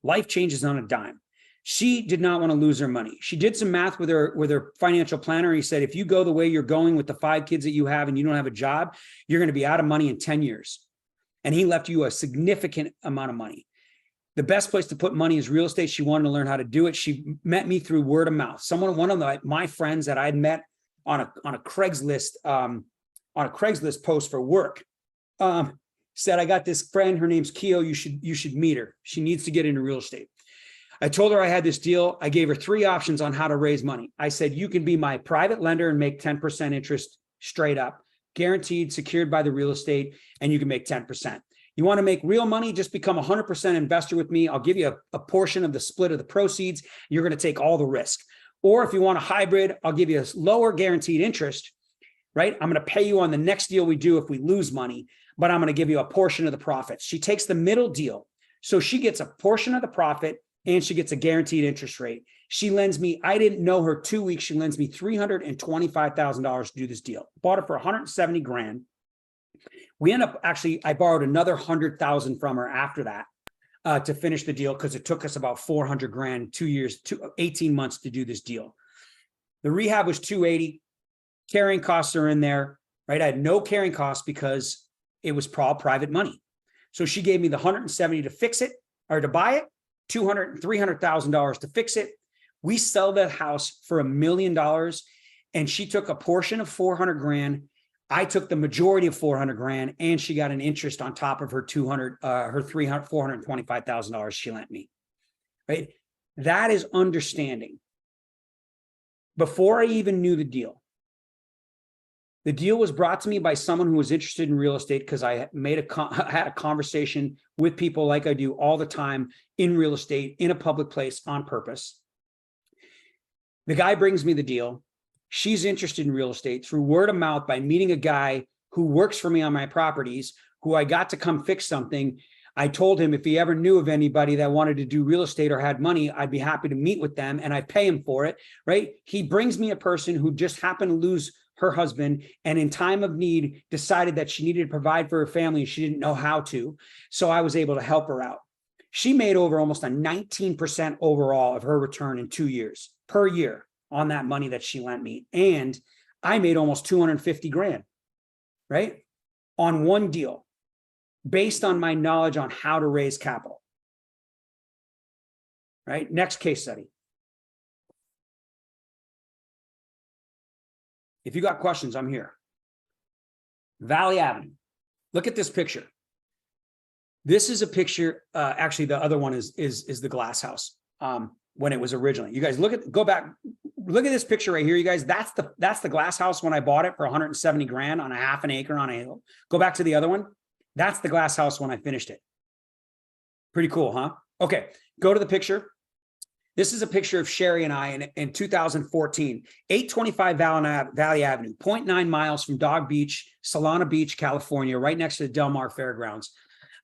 Life changes on a dime. She did not want to lose her money. She did some math with her financial planner. He said, "If you go the way you're going with the 5 kids that you have and you don't have a job, you're going to be out of money in 10 years. And he left you a significant amount of money. The best place to put money is real estate." She wanted to learn how to do it. She met me through word of mouth. One of my friends that I had met on a Craigslist post for work said, "I got this friend. Her name's Keo. You should meet her. She needs to get into real estate." I told her I had this deal. I gave her 3 options on how to raise money. I said, "You can be my private lender and make 10% interest straight up, guaranteed, secured by the real estate, and you can make 10%. You want to make real money? Just become 100% investor with me. I'll give you a portion of the split of the proceeds. You're going to take all the risk. Or if you want a hybrid, I'll give you a lower guaranteed interest, right? I'm going to pay you on the next deal we do if we lose money, but I'm going to give you a portion of the profits." She takes the middle deal. So she gets a portion of the profit and she gets a guaranteed interest rate. She lends me, I didn't know her 2 weeks. She lends me $325,000 to do this deal. Bought it for $170,000. We end up actually, I borrowed another 100,000 from her after that to finish the deal, because it took us about 400 grand, 2 years, 18 months to do this deal. The rehab was 280. Carrying costs are in there, right? I had no carrying costs because it was private money. So she gave me the 170 to fix it or to buy it, $300,000 to fix it. We sell that house for $1 million, and she took a portion of 400 grand. I took the majority of 400 grand, and she got an interest on top of her $425,000 she lent me, right? That is understanding. Before I even knew the deal was brought to me by someone who was interested in real estate, because I had a conversation with people like I do all the time in real estate, in a public place, on purpose. The guy brings me the deal. She's interested in real estate through word of mouth by meeting a guy who works for me on my properties, who I got to come fix something. I told him if he ever knew of anybody that wanted to do real estate or had money, I'd be happy to meet with them, and I'd pay him for it, right? He brings me a person who just happened to lose her husband, and in time of need decided that she needed to provide for her family and she didn't know how to. So I was able to help her out. She made over almost a 19% overall of her return in 2 years per year on that money that she lent me. And I made almost 250 grand, right? On one deal, based on my knowledge on how to raise capital, right? Next case study. If you got questions, I'm here. Valley Avenue. Look at this picture. This is a picture. Actually, the other one is the glass house when it was originally. You guys go back, look at this picture right here. You guys, that's the glass house when I bought it for 170 grand on a half an acre on a hill. Go back to the other one. That's the glass house when I finished it. Pretty cool, huh? Okay, go to the picture. This is a picture of Sherry and I in 2014, 825 Valley Avenue, 0.9 miles from Dog Beach, Solana Beach, California, right next to the Del Mar Fairgrounds.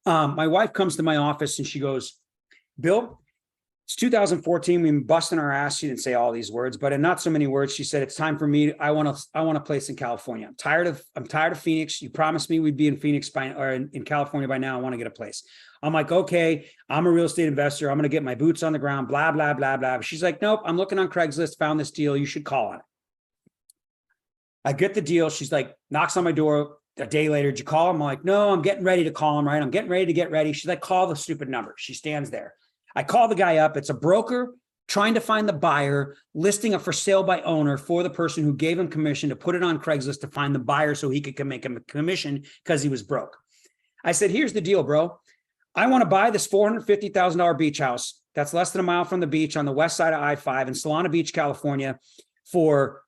My wife comes to my office and she goes, Bill, it's 2014. We've been busting our ass. She didn't say all these words, but in not so many words, she said, it's time for me. I want a place in California. I'm tired of Phoenix. You promised me we'd be in Phoenix in California by now. I want to get a place. I'm like, okay, I'm a real estate investor. I'm going to get my boots on the ground, blah, blah, blah, blah. She's like, nope, I'm looking on Craigslist, found this deal. You should call on it. I get the deal. She's like, knocks on my door a day later. Did you call him? I'm like, no, I'm getting ready to call him, right? I'm getting ready to get ready. She's like, call the stupid number. She stands there. I call the guy up. It's a broker trying to find the buyer, listing a for sale by owner for the person who gave him commission to put it on Craigslist to find the buyer so he could make him a commission because he was broke. I said, here's the deal, bro. I want to buy this $450,000 beach house that's less than a mile from the beach on the west side of I-5 in Solana Beach, California, for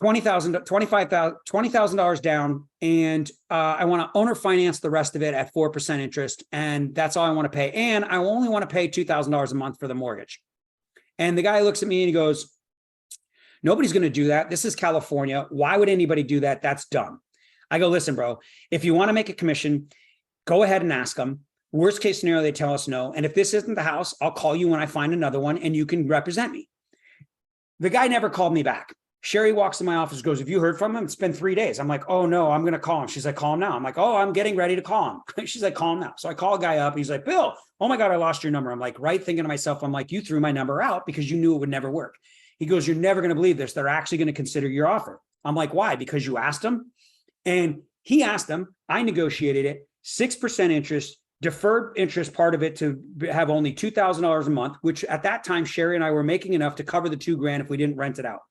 $20,000 down, and I want to owner finance the rest of it at 4% interest, and that's all I want to pay. And I only want to pay $2,000 a month for the mortgage. And the guy looks at me and he goes, nobody's going to do that. This is California. Why would anybody do that? That's dumb. I go, listen, bro, if you want to make a commission, go ahead and ask them. Worst case scenario, they tell us no. And if this isn't the house, I'll call you when I find another one and you can represent me. The guy never called me back. Sherry walks in my office, goes, have you heard from him? It's been 3 days. I'm like, oh no, I'm going to call him. She's like, call him now. I'm like, oh, I'm getting ready to call him. She's like, call him now. So I call a guy up. He's like, Bill, oh my God, I lost your number. I'm like, right, thinking to myself, I'm like, you threw my number out because you knew it would never work. He goes, you're never going to believe this. They're actually going to consider your offer. I'm like, why? Because you asked them? And he asked them. I negotiated it, 6% interest, deferred interest, part of it to have only $2,000 a month, which at that time, Sherry and I were making enough to cover the $2 grand if we didn't rent it out.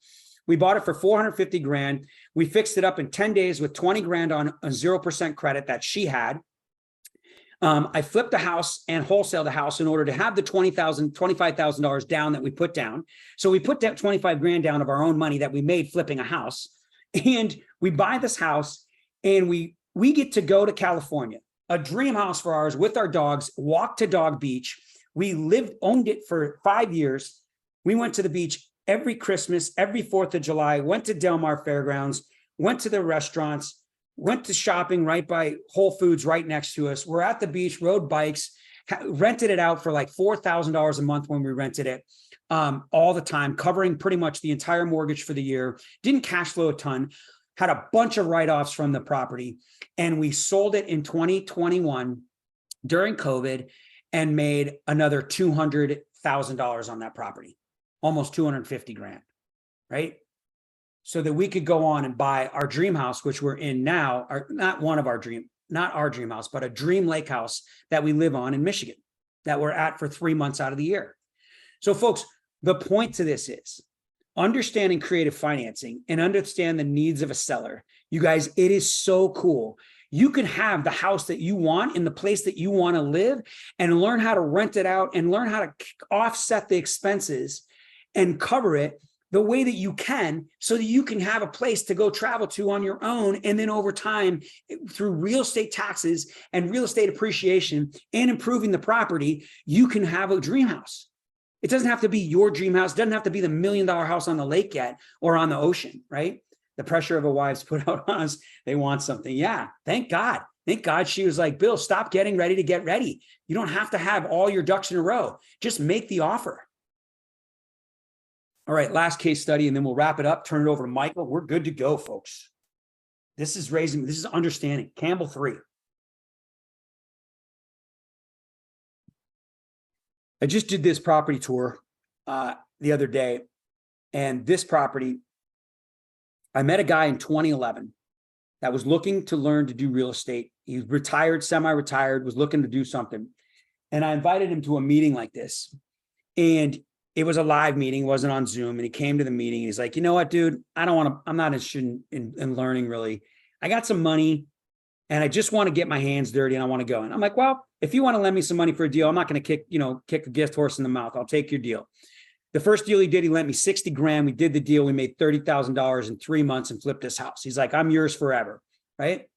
We bought it for 450 grand. We fixed it up in 10 days with 20 grand on a 0% credit that she had. I flipped the house and wholesaled the house in order to have the $25,000 down that we put down. So we put that 25 grand down of our own money that we made flipping a house. And we buy this house and we get to go to California, a dream house for ours with our dogs, walk to Dog Beach. We owned it for 5 years. We went to the beach every Christmas, every 4th of July, went to Del Mar Fairgrounds, went to the restaurants, went to shopping right by Whole Foods right next to us. We're at the beach, rode bikes, rented it out for like $4,000 a month when we rented it, all the time, covering pretty much the entire mortgage for the year. Didn't cash flow a ton. had a bunch of write-offs from the property, and we sold it in 2021 during COVID and made another $200,000 on that property, almost 250 grand, right? So that we could go on and buy our dream house, which we're in now, not our dream house, but a dream lake house that we live on in Michigan that we're at for 3 months out of the year. So folks, the point to this is understanding creative financing and understand the needs of a seller. You guys, it is so cool. You can have the house that you want in the place that you want to live and learn how to rent it out and learn how to offset the expenses and cover it the way that you can, so that you can have a place to go travel to on your own. And then over time, through real estate taxes and real estate appreciation and improving the property, you can have a dream house. It doesn't have to be your dream house. It doesn't have to be the $1 million house on the lake yet or on the ocean, right? The pressure of a wife's put out on us. They want something. Yeah. Thank God. Thank God she was like, Bill, stop getting ready to get ready. You don't have to have all your ducks in a row. Just make the offer. All right, last case study, and then we'll wrap it up, turn it over to Michael. We're good to go, folks. This is understanding. Campbell 3. I just did this property tour the other day, and this property, I met a guy in 2011 that was looking to learn to do real estate. He was retired, semi-retired, was looking to do something. And I invited him to a meeting like this, and it was a live meeting, wasn't on Zoom. And he came to the meeting. And he's like, you know what, dude, I'm not interested in learning really. I got some money and I just want to get my hands dirty and I want to go. And I'm like, well, if you want to lend me some money for a deal, I'm not going to kick a gift horse in the mouth. I'll take your deal. The first deal he did, he lent me 60 grand. We did the deal. We made $30,000 in 3 months and flipped his house. He's like, I'm yours forever. Right.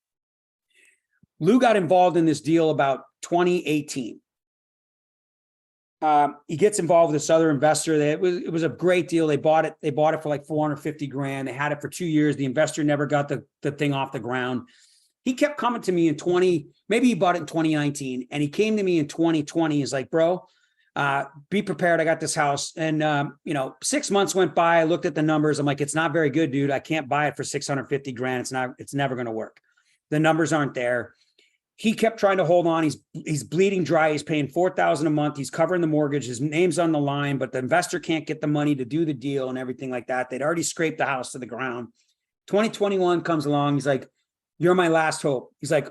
Lou got involved in this deal about 2018. He gets involved with this other investor. It was a great deal. They bought it for like 450 grand. They had it for 2 years. The investor never got the thing off the ground. He kept coming to me maybe he bought it in 2019, and he came to me in 2020. He's like, bro, be prepared. I got this house. And 6 months went by. I looked at the numbers. I'm like, it's not very good, dude. I can't buy it for 650 grand. It's never going to work. The numbers aren't there. He kept trying to hold on. He's bleeding dry. He's paying $4,000 a month. He's covering the mortgage. His name's on the line, but the investor can't get the money to do the deal and everything like that. They'd already scraped the house to the ground. 2021 comes along. He's like, you're my last hope. He's like,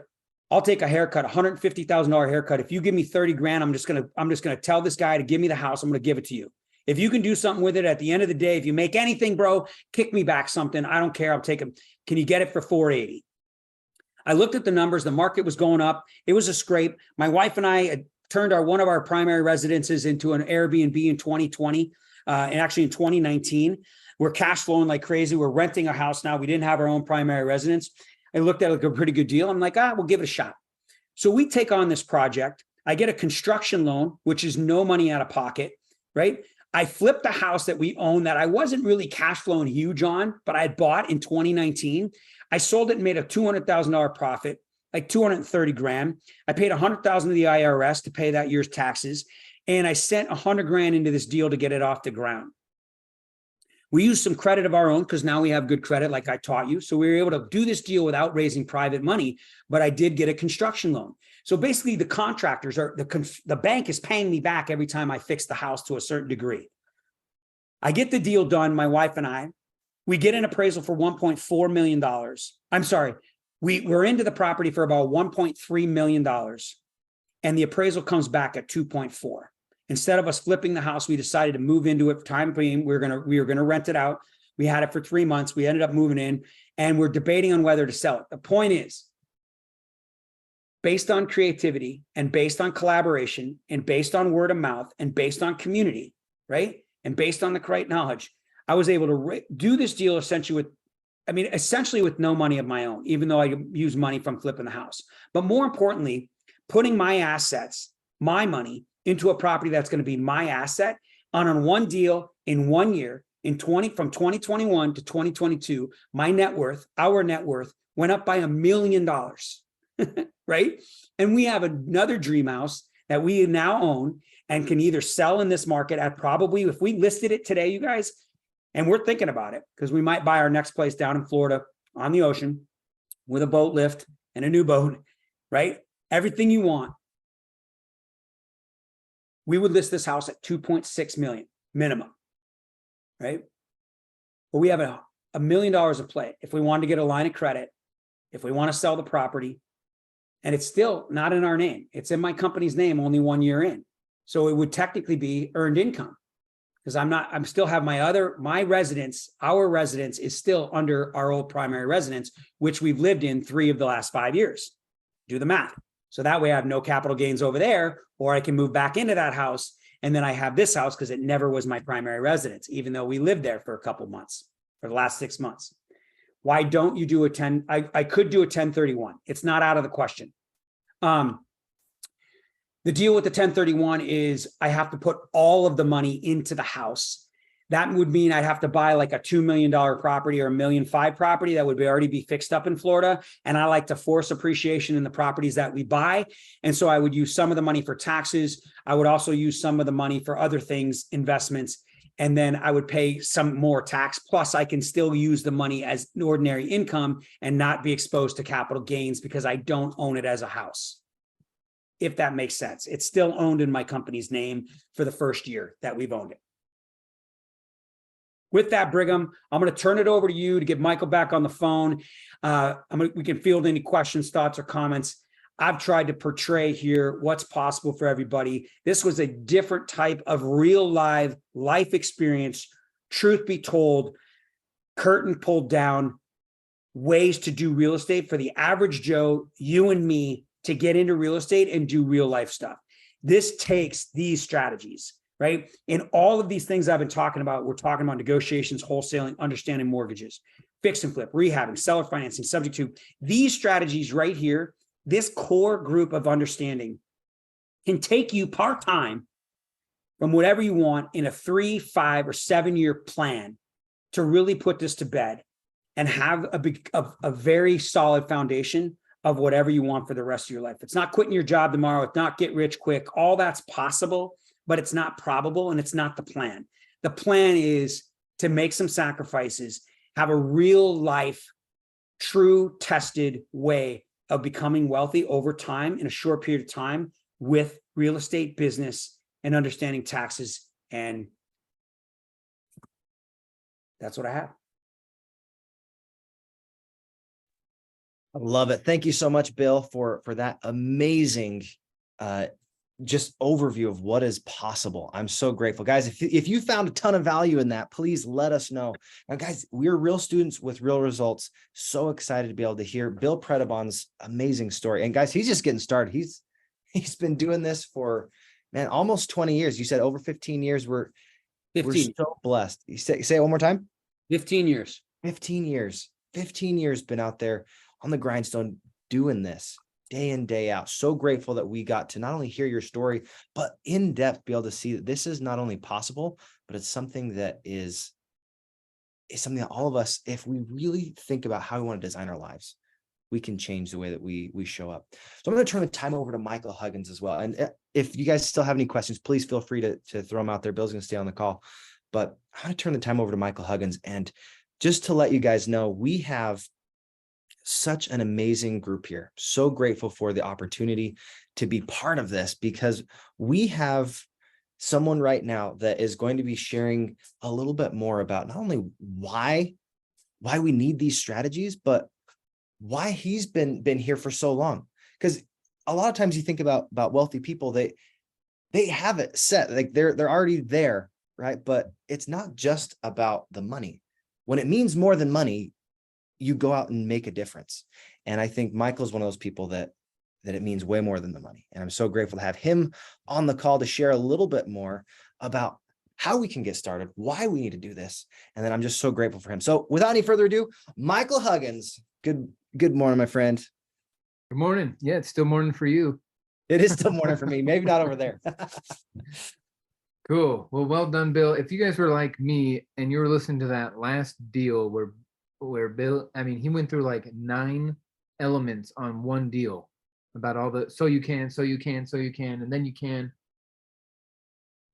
I'll take a haircut, $150,000 haircut. If you give me 30 grand, I'm just gonna tell this guy to give me the house. I'm gonna give it to you. If you can do something with it at the end of the day, if you make anything, bro, kick me back something. I don't care. I'll take it. Can you get it for 480? I looked at the numbers. The market was going up. It was a scrape. My wife and I had turned one of our primary residences into an Airbnb in 2020, and actually in 2019. We're cash flowing like crazy. We're renting a house now. We didn't have our own primary residence. I looked at it like a pretty good deal. I'm like, we'll give it a shot. So we take on this project. I get a construction loan, which is no money out of pocket, right? I flipped a house that we own that I wasn't really cash flowing huge on, but I had bought in 2019. I sold it and made a $200,000 profit, like 230 grand. I paid 100,000 to the IRS to pay that year's taxes. And I sent 100 grand into this deal to get it off the ground. We used some credit of our own because now we have good credit, like I taught you. So we were able to do this deal without raising private money, but I did get a construction loan. So basically the contractors the bank is paying me back every time I fix the house to a certain degree. I get the deal done, my wife and I. We get an appraisal for $1.4 million. I'm sorry. We're into the property for about $1.3 million. And the appraisal comes back at 2.4. Instead of us flipping the house, we decided to move into it for time being. We were going to rent it out. We had it for 3 months. We ended up moving in, and we're debating on whether to sell it. The point is, based on creativity and based on collaboration and based on word of mouth and based on community, right? And based on the correct knowledge, I was able to do this deal essentially with no money of my own, even though I use money from flipping the house. But more importantly, putting my assets, my money, into a property that's going to be my asset on one deal in 1 year, from 2021 to 2022, our net worth went up by $1 million, right? And we have another dream house that we now own and can either sell in this market at probably, if we listed it today, you guys, and we're thinking about it because we might buy our next place down in Florida on the ocean with a boat lift and a new boat, right? Everything you want. We would list this house at 2.6 million minimum, right? But we have $1 million of play. If we wanted to get a line of credit, if we want to sell the property, and it's still not in our name. It's in my company's name only 1 year in. So it would technically be earned income because I'm still have my residence, our residence is still under our old primary residence, which we've lived in 3 of the last 5 years. Do the math. So that way I have no capital gains over there, or I can move back into that house. And then I have this house because it never was my primary residence, even though we lived there for a couple months, for the last 6 months. Why don't you do a 10? I could do a 1031. It's not out of the question. The deal with the 1031 is I have to put all of the money into the house. That would mean I'd have to buy like a $2 million property or $1.5 million property that would already be fixed up in Florida. And I like to force appreciation in the properties that we buy. And so I would use some of the money for taxes. I would also use some of the money for other things, investments. And then I would pay some more tax. Plus, I can still use the money as an ordinary income and not be exposed to capital gains because I don't own it as a house. If that makes sense. It's still owned in my company's name for the first year that we've owned it. With that, Brigham, I'm going to turn it over to you to get Michael back on the phone. We can field any questions, thoughts, or comments. I've tried to portray here what's possible for everybody. This was a different type of real live life experience, truth be told, curtain pulled down, ways to do real estate for the average Joe, you and me, to get into real estate and do real life stuff. This takes these strategies, right? In all of these things I've been talking about, we're talking about negotiations, wholesaling, understanding mortgages, fix and flip, rehabbing, seller financing, subject to these strategies right here. This core group of understanding can take you part-time from whatever you want in a 3, 5, or 7-year plan to really put this to bed and have a very solid foundation of whatever you want for the rest of your life. It's not quitting your job tomorrow. It's not get rich quick. All that's possible, but it's not probable and it's not the plan. The plan is to make some sacrifices, have a real life, true tested way of becoming wealthy over time in a short period of time with real estate business and understanding taxes. And that's what I have. I love it. Thank you so much, Bill, for that amazing just overview of what is possible. I'm so grateful. Guys, if you found a ton of value in that, please let us know. Now, guys, we're real students with real results. So excited to be able to hear Bill Predebon's amazing story. And guys, he's just getting started. He's been doing this for, man, almost 20 years. You said over 15 years. We're so blessed. You say it one more time. 15 years. 15 years. 15 years been out there on the grindstone doing this day in, day out. So grateful that we got to not only hear your story, but in depth be able to see that this is not only possible, but it's something that is something that all of us, if we really think about how we want to design our lives, we can change the way that we show up. So I'm going to turn the time over to Michael Huggins as well. And if you guys still have any questions, please feel free to throw them out there. Bill's going to stay on the call, but I'm going to turn the time over to Michael Huggins. And just to let you guys know, we have such an amazing group here. So grateful for the opportunity to be part of this, because we have someone right now that is going to be sharing a little bit more about not only why we need these strategies, but why he's been here for so long. Because a lot of times you think about wealthy people, they have it set, like they're already there, right? But it's not just about the money. When it means more than money, you go out and make a difference. And I think Michael's one of those people that it means way more than the money. And I'm so grateful to have him on the call to share a little bit more about how we can get started, why we need to do this. And then I'm just so grateful for him. So without any further ado, Michael Huggins, good morning, my friend. Good morning. Yeah, it's still morning for you. It is still morning for me. Maybe not over there. Cool. Well done, Bill. If you guys were like me and you were listening to that last deal where Bill, I mean, he went through like 9 elements on one deal about all the, so you can, and then you can.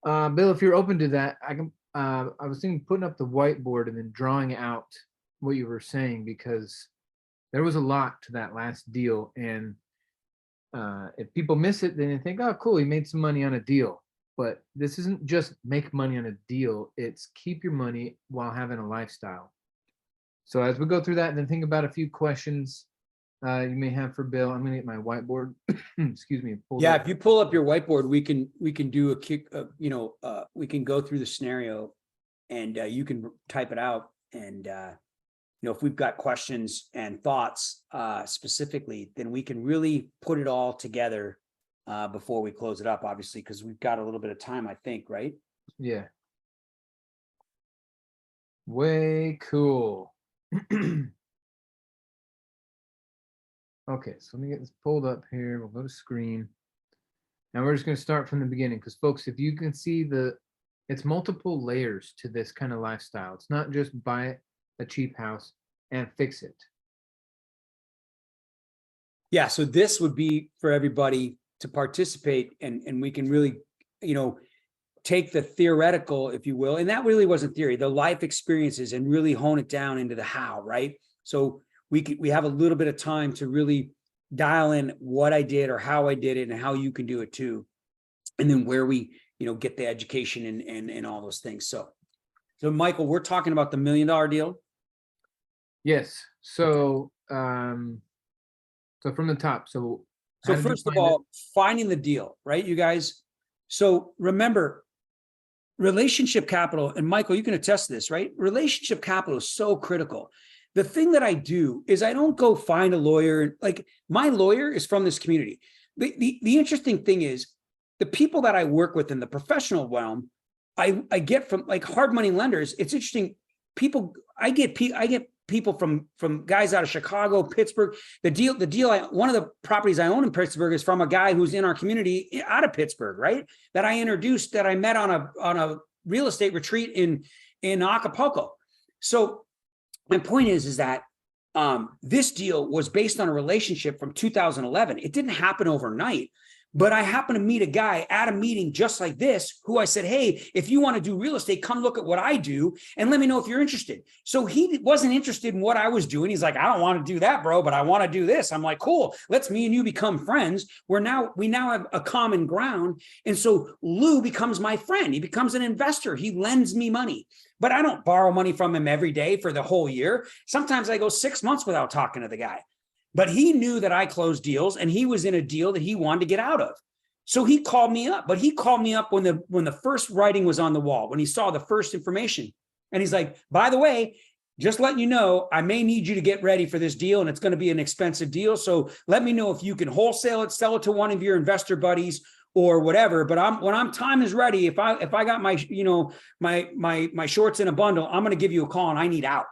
Bill, if you're open to that, I was thinking putting up the whiteboard and then drawing out what you were saying, because there was a lot to that last deal. And if people miss it, then they think, oh, cool, he made some money on a deal. But this isn't just make money on a deal. It's keep your money while having a lifestyle. So as we go through that, and then think about a few questions you may have for Bill. I'm going to get my whiteboard. Excuse me. Yeah, if you pull up your whiteboard, we can do a kick. We can go through the scenario, and you can type it out. And if we've got questions and thoughts specifically, then we can really put it all together before we close it up. Obviously, because we've got a little bit of time, I think, right? Yeah. Way cool. Okay, so let me get this pulled up here. We'll go to screen. Now we're just going to start from the beginning, because folks, if you can see it's multiple layers to this kind of lifestyle. It's not just buy a cheap house and fix it. Yeah, so this would be for everybody to participate, and we can really, take the theoretical, if you will, and that really wasn't theory, the life experiences, and really hone it down into the how, right? So we have a little bit of time to really dial in what I did or how I did it and how you can do it too. And then where we, get the education and all those things. So Michael, we're talking about the $1 million deal. Yes. So, from the top. So first of all, finding the deal, right, you guys? So remember, relationship capital, and Michael, you can attest to this, right? Relationship capital is so critical. The thing that I do is I don't go find a lawyer. Like, my lawyer is from this community. The interesting thing is the people that I work with in the professional realm, I get from like hard money lenders. It's interesting. I get people from guys out of Chicago, Pittsburgh. One of the properties I own in Pittsburgh is from a guy who's in our community out of Pittsburgh, right? That I introduced, that I met on a real estate retreat in Acapulco. So my point is that this deal was based on a relationship from 2011. It didn't happen overnight. But I happened to meet a guy at a meeting just like this, who I said, hey, if you want to do real estate, come look at what I do and let me know if you're interested. So he wasn't interested in what I was doing. He's like, I don't want to do that, bro, but I want to do this. I'm like, cool, let's me and you become friends. We now have a common ground. And so Lou becomes my friend. He becomes an investor. He lends me money, but I don't borrow money from him every day for the whole year. Sometimes I go 6 months without talking to the guy. But he knew that I closed deals, and he was in a deal that he wanted to get out of. So he called me up, but he called me up when the first writing was on the wall, when he saw the first information. And he's like, by the way, just letting you know, I may need you to get ready for this deal, and it's going to be an expensive deal. So let me know if you can wholesale it, sell it to one of your investor buddies or whatever. But when time is ready, if I got my, my shorts in a bundle, I'm going to give you a call and I need out.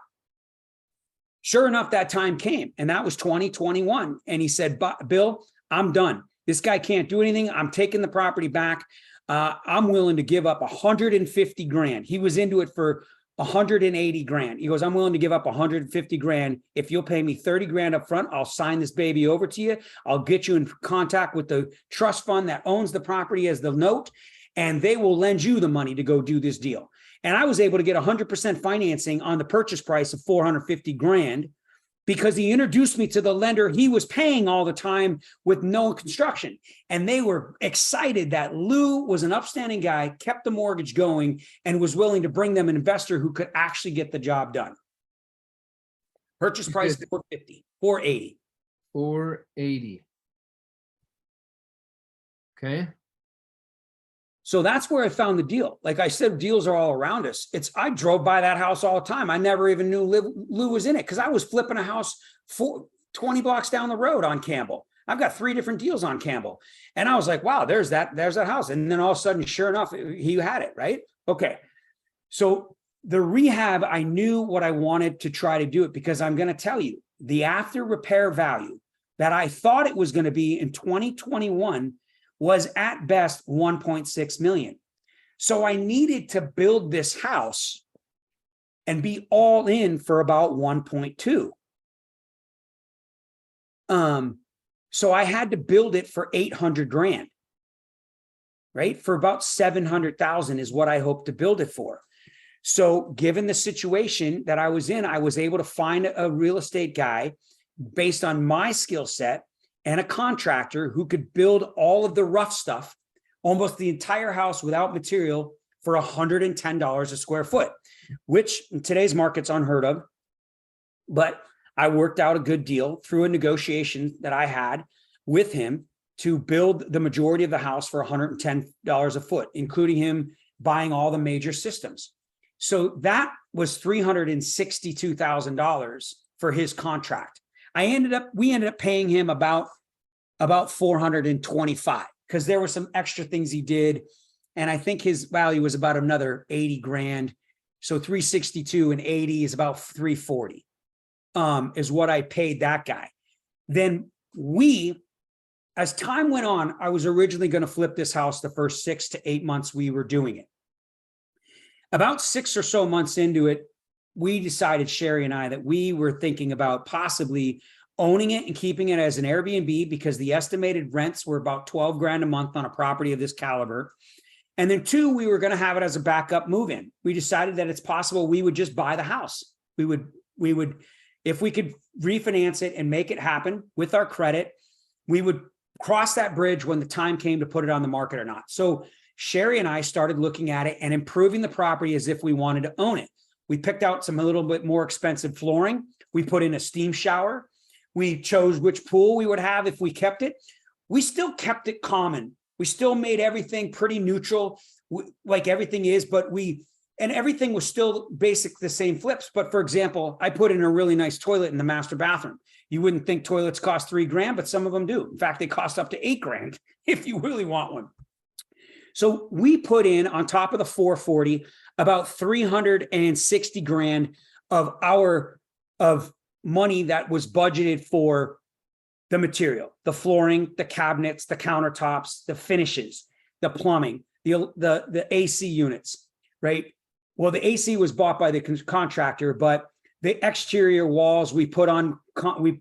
Sure enough, that time came, and that was 2021. And he said, Bill, I'm done. This guy can't do anything. I'm taking the property back. I'm willing to give up 150 grand. He was into it for 180 grand. He goes, I'm willing to give up 150 grand. If you'll pay me 30 grand up front, I'll sign this baby over to you. I'll get you in contact with the trust fund that owns the property as the note, and they will lend you the money to go do this deal. And I was able to get 100% financing on the purchase price of 450 grand because he introduced me to the lender he was paying all the time with no construction. And they were excited that Lou was an upstanding guy, kept the mortgage going, and was willing to bring them an investor who could actually get the job done. Purchase price 450, 480. 480. Okay. So that's where I found the deal. Like I said, deals are all around us. I drove by that house all the time. I never even knew Lou was in it because I was flipping a house 20 blocks down the road on Campbell. I've got 3 different deals on Campbell. And I was like, wow, there's that house. And then all of a sudden, sure enough, he had it, right? Okay. So the rehab, I knew what I wanted to try to do it because I'm going to tell you, the after repair value that I thought it was going to be in 2021 was at best 1.6 million. So I needed to build this house and be all in for about 1.2. So I had to build it for 800 grand, right? For about 700,000 is what I hoped to build it for. So given the situation that I was in, I was able to find a real estate guy based on my skill set and a contractor who could build all of the rough stuff, almost the entire house without material for $110 a square foot, which in today's market's unheard of. But I worked out a good deal through a negotiation that I had with him to build the majority of the house for $110 a foot, including him buying all the major systems. So that was $362,000 for his contract. We ended up paying him about $425 because there were some extra things he did. And I think his value was about another 80 grand. So 362 and 80 is about 340, is what I paid that guy. Then as time went on, I was originally going to flip this house the first 6 to 8 months we were doing it. About 6 or so months into it, we decided, Sherry and I, that we were thinking about possibly owning it and keeping it as an Airbnb because the estimated rents were about 12 grand a month on a property of this caliber. And then 2, we were going to have it as a backup move-in. We decided that it's possible we would just buy the house. We would, if we could refinance it and make it happen with our credit, we would cross that bridge when the time came to put it on the market or not. So Sherry and I started looking at it and improving the property as if we wanted to own it. We picked out some a little bit more expensive flooring. We put in a steam shower. We chose which pool we would have if we kept it. We still kept it common. We still made everything pretty neutral, like everything is, and everything was still basic, the same flips. But for example, I put in a really nice toilet in the master bathroom. You wouldn't think toilets cost $3 grand, but some of them do. In fact, they cost up to $8 grand if you really want one. So we put in on top of the 440, about 360 grand of money that was budgeted for the material, the flooring, the cabinets, the countertops, the finishes, the plumbing, the AC units, right? Well, the AC was bought by the contractor, but the exterior walls we put on,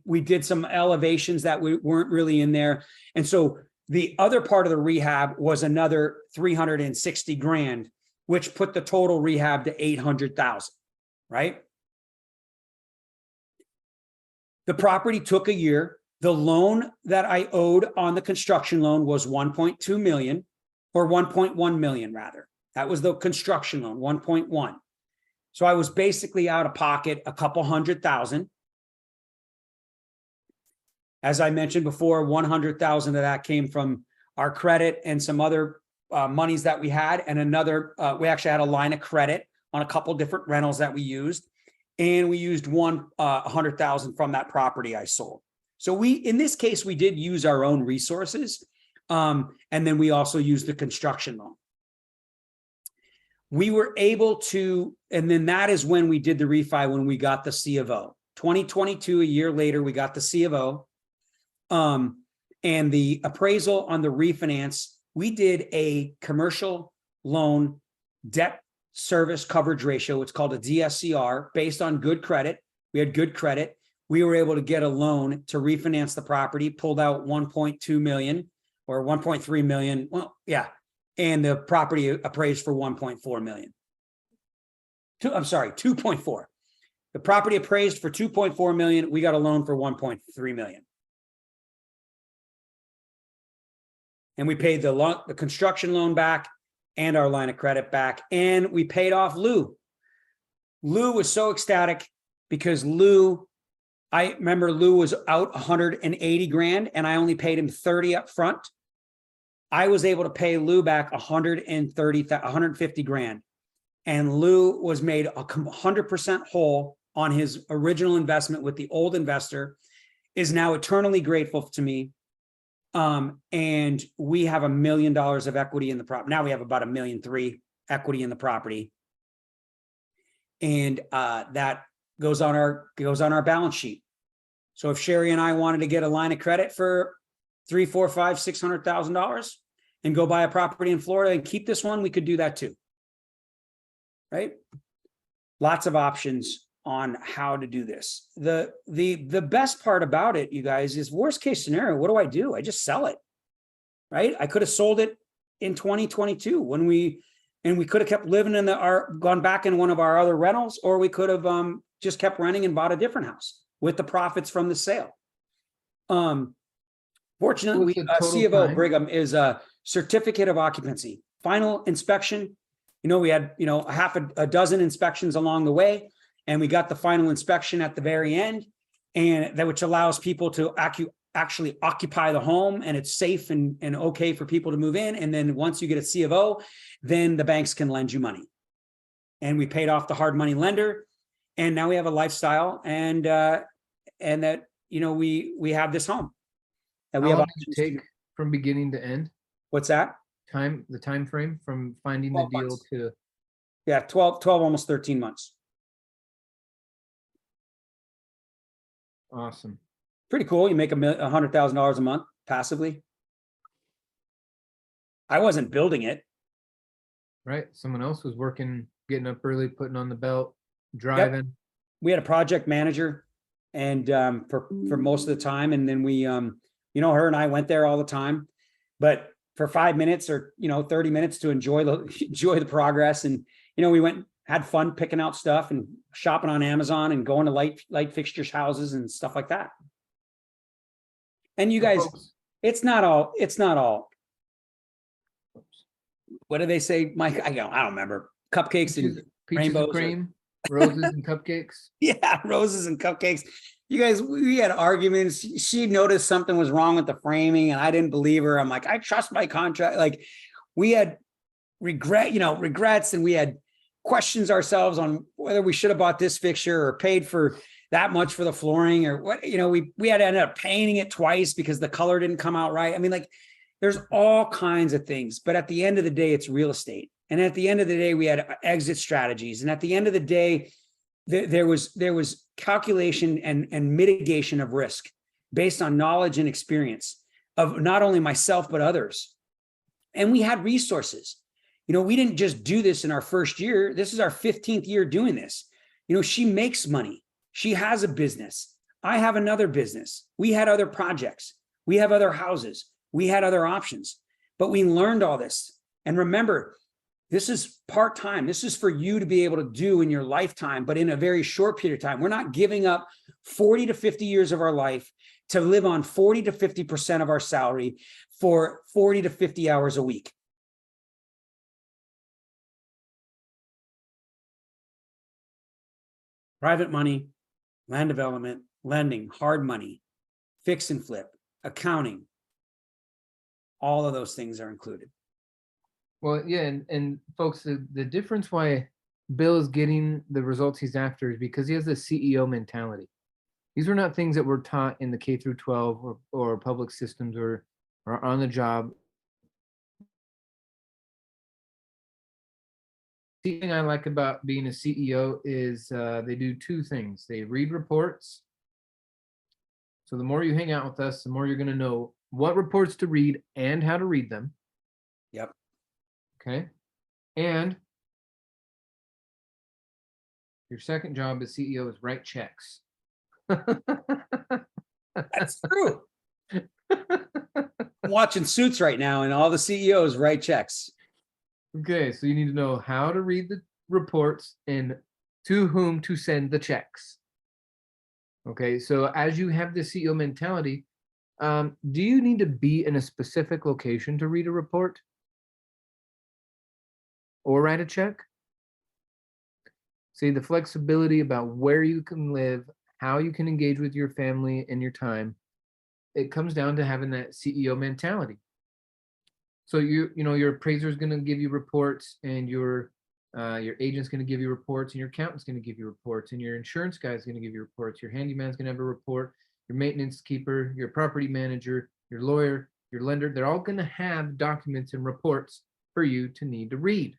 we did some elevations that weren't really in there. And so the other part of the rehab was another 360 grand, which put the total rehab to 800,000, right? The property took a year. The loan that I owed on the construction loan was 1.2 million, or 1.1 million rather. That was the construction loan, 1.1. So I was basically out of pocket a couple $100,000. As I mentioned before, 100,000 of that came from our credit and some other monies that we had, and another, we actually had a line of credit on a couple different rentals that we used, and we used 100,000 from that property I sold. So in this case, we did use our own resources, and then we also used the construction loan. We were able to, and then that is when we did the refi, when we got the C of O. 2022, a year later, we got the C of O. And the appraisal on the refinance, we did a commercial loan debt service coverage ratio. It's called a DSCR based on good credit. We had good credit. We were able to get a loan to refinance the property, pulled out 1.2 million or 1.3 million. Well, yeah. And the property appraised for 1.4 million. I'm sorry, 2.4. The property appraised for 2.4 million. We got a loan for 1.3 million. And we paid the construction loan back and our line of credit back. And we paid off Lou. Lou was so ecstatic because I remember Lou was out 180 grand and I only paid him 30 up front. I was able to pay Lou back 150 grand. And Lou was made 100% whole on his original investment with the old investor, is now eternally grateful to me. And we have $1 million of equity in the property. Now we have about $1.3 million equity in the property. And that goes on our balance sheet. So if Sherry and I wanted to get a line of credit for $300,000, $400,000, $600,000 and go buy a property in Florida and keep this one, we could do that too. Right? Lots of options on how to do this. The best part about it, you guys, is worst case scenario. What do? I just sell it. Right? I could have sold it in 2022 when we could have kept living in gone back in one of our other rentals, or we could have just kept renting and bought a different house. with the profits from the sale. Fortunately, What's the total C of O time? Brigham is a certificate of occupancy. Final inspection, we had, a dozen inspections along the way, and we got the final inspection at the very end, and that which allows people to actually occupy the home, and it's safe and okay for people to move in. And then once you get a C of O, then the banks can lend you money. And we paid off the hard money lender, and now we have a lifestyle, and that, we have this home. And we How have long did options it to- take from beginning to end? What's that? The time frame from finding the 12 deal months. to Yeah, 12, almost 13 months. awesome. Pretty cool. You make $100,000 a month passively. I wasn't building it. Right? Someone else was working, getting up early, putting on the belt, driving. We had a project manager, and for most of the time, and then we her and I went there all the time, but for 5 minutes or 30 minutes to enjoy the progress. And we went, had fun picking out stuff and shopping on Amazon and going to light fixtures houses and stuff like that. And you guys, Folks, it's not all what do they say, Mike? I don't remember. Cupcakes and peaches rainbows and cream, roses and cupcakes. yeah, roses and cupcakes. You guys, we had arguments. She noticed something was wrong with the framing, and I didn't believe her. I'm like, I trust my contract. Like, we had regrets, and we had questions ourselves on whether we should have bought this fixture or paid for that much for the flooring, or what. We had to end up painting it twice because the color didn't come out right. I mean, like, there's all kinds of things, but at the end of the day, it's real estate. And at the end of the day, we had exit strategies. And at the end of the day, there was calculation and mitigation of risk based on knowledge and experience of not only myself, but others. And we had resources. We didn't just do this in our first year. This is our 15th year doing this. She makes money. She has a business. I have another business. We had other projects. We have other houses. We had other options, but we learned all this. And remember, this is part-time. This is for you to be able to do in your lifetime, but in a very short period of time. We're not giving up 40 to 50 years of our life to live on 40 to 50% of our salary for 40 to 50 hours a week. Private money, land development, lending, hard money, fix and flip, accounting. All of those things are included. Well, yeah, and folks, the difference why Bill is getting the results he's after is because he has the CEO mentality. These are not things that were taught in the K through 12 or public systems or on the job. The thing I like about being a CEO is they do two things. They read reports. So the more you hang out with us, the more you're going to know what reports to read and how to read them. Yep. Okay. And your second job as CEO is write checks. That's true. I'm watching Suits right now, and all the CEOs write checks. Okay, so you need to know how to read the reports and to whom to send the checks. Okay, so as you have the CEO mentality, do you need to be in a specific location to read a report or write a check? See, the flexibility about where you can live, how you can engage with your family and your time, it comes down to having that CEO mentality. So your appraiser is going to give you reports, and your agent's going to give you reports, and your accountant's going to give you reports, and your insurance guy is going to give you reports. Your handyman's going to have a report. Your maintenance keeper, your property manager, your lawyer, your lender, they're all going to have documents and reports for you to need to read.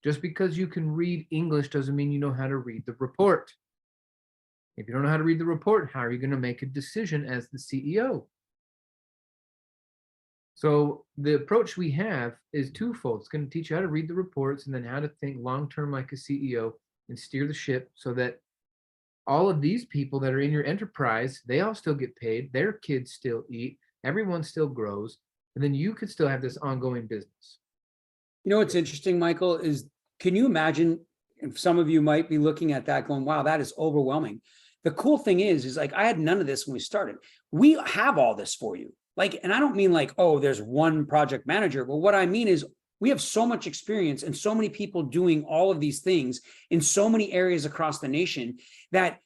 Just because you can read English doesn't mean you know how to read the report. If you don't know how to read the report, how are you going to make a decision as the CEO? So the approach we have is twofold. It's going to teach you how to read the reports and then how to think long-term like a CEO and steer the ship so that all of these people that are in your enterprise, they all still get paid, their kids still eat, everyone still grows, and then you could still have this ongoing business. What's interesting, Michael, is can you imagine And some of you might be looking at that going, wow, that is overwhelming. The cool thing is like, I had none of this when we started. We have all this for you. Like, and I don't mean like, oh, there's one project manager, but what I mean is we have so much experience and so many people doing all of these things in so many areas across the nation that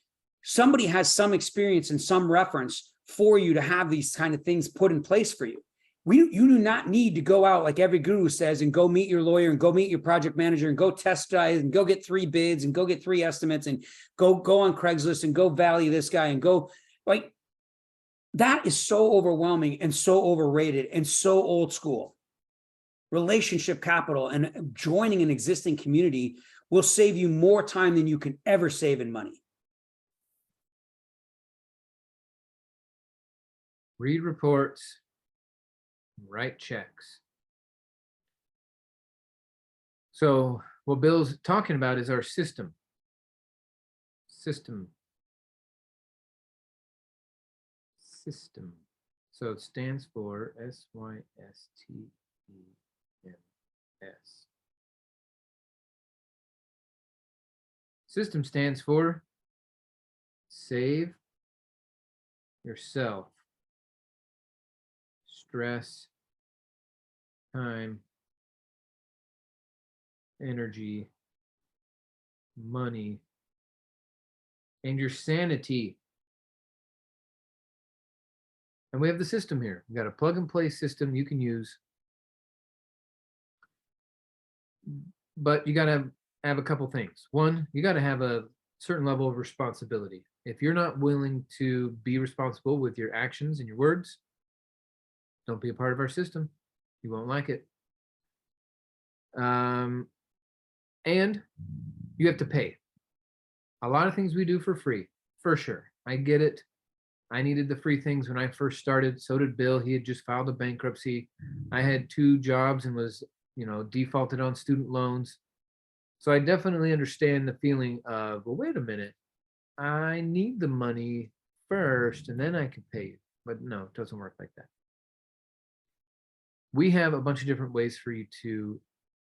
somebody has some experience and some reference for you to have these kind of things put in place for you. You do not need to go out like every guru says and go meet your lawyer and go meet your project manager and go test drive and go get 3 bids and go get 3 estimates and go on Craigslist and go value this guy and go like that is so overwhelming and so overrated and so old school. Relationship capital and joining an existing community will save you more time than you can ever save in money. Read reports, write checks. So what Bill's talking about is our system. System. So it stands for SYSTEMS. System stands for save yourself stress, time, energy, money, and your sanity. And we have the system here. We got a plug and play system you can use. But you got to have a couple things. One, you got to have a certain level of responsibility. If you're not willing to be responsible with your actions and your words, don't be a part of our system. You won't like it. And you have to pay. A lot of things we do for free, for sure. I get it. I needed the free things when I first started. So did Bill. He had just filed a bankruptcy. I had 2 jobs and was, defaulted on student loans. So I definitely understand the feeling of, well, wait a minute. I need the money first and then I can pay you. But no, it doesn't work like that. We have a bunch of different ways for you to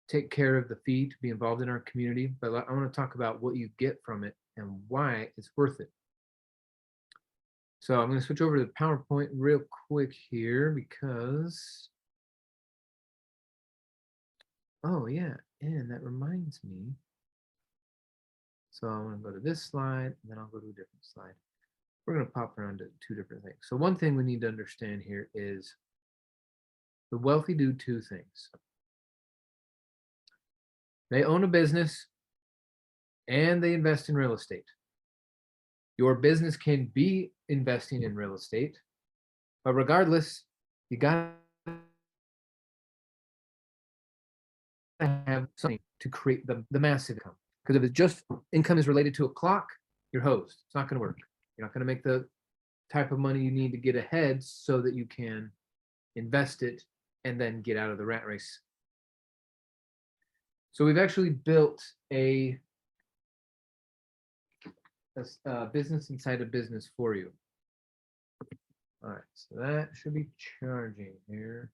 take care of the fee to be involved in our community. But I want to talk about what you get from it and why it's worth it. So I'm going to switch over to the PowerPoint real quick here because, oh yeah, and that reminds me. So I'm going to go to this slide, and then I'll go to a different slide. We're going to pop around to 2 different things. So one thing we need to understand here is the wealthy do 2 things. They own a business and they invest in real estate. Your business can be investing in real estate, but regardless, you got to have something to create the massive income. Because if it's just income is related to a clock, you're hosed. It's not going to work. You're not going to make the type of money you need to get ahead so that you can invest it and then get out of the rat race. So we've actually built a business inside a business for you. All right, so that should be charging here.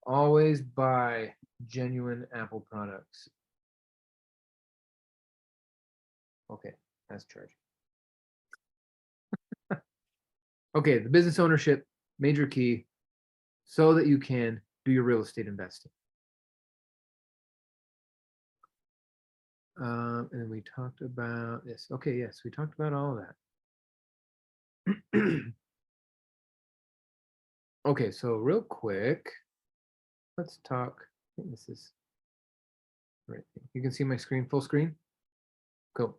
Always buy genuine Apple products. Okay, that's charging. Okay, the business ownership, major key, so that you can do your real estate investing. And we talked about this. Okay, yes, we talked about all of that. Okay, so real quick, let's talk. I think this is right. You can see my screen, full screen. Cool.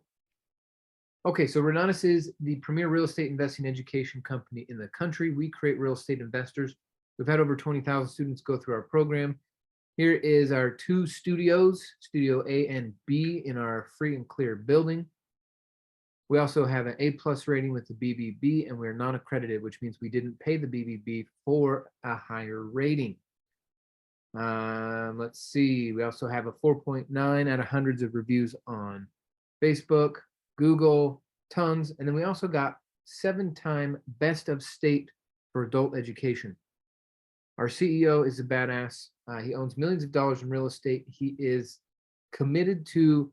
Okay, so Renatus is the premier real estate investing education company in the country. We create real estate investors. We've had over 20,000 students go through our program. Here is our 2 studios, Studio A and B, in our free and clear building. We also have an A+ rating with the BBB, and we're non-accredited, which means we didn't pay the BBB for a higher rating. Let's see. We also have a 4.9 out of hundreds of reviews on Facebook, Google, tons. And then we also got 7-time best of state for adult education. Our CEO is a badass. He owns millions of dollars in real estate. He is committed to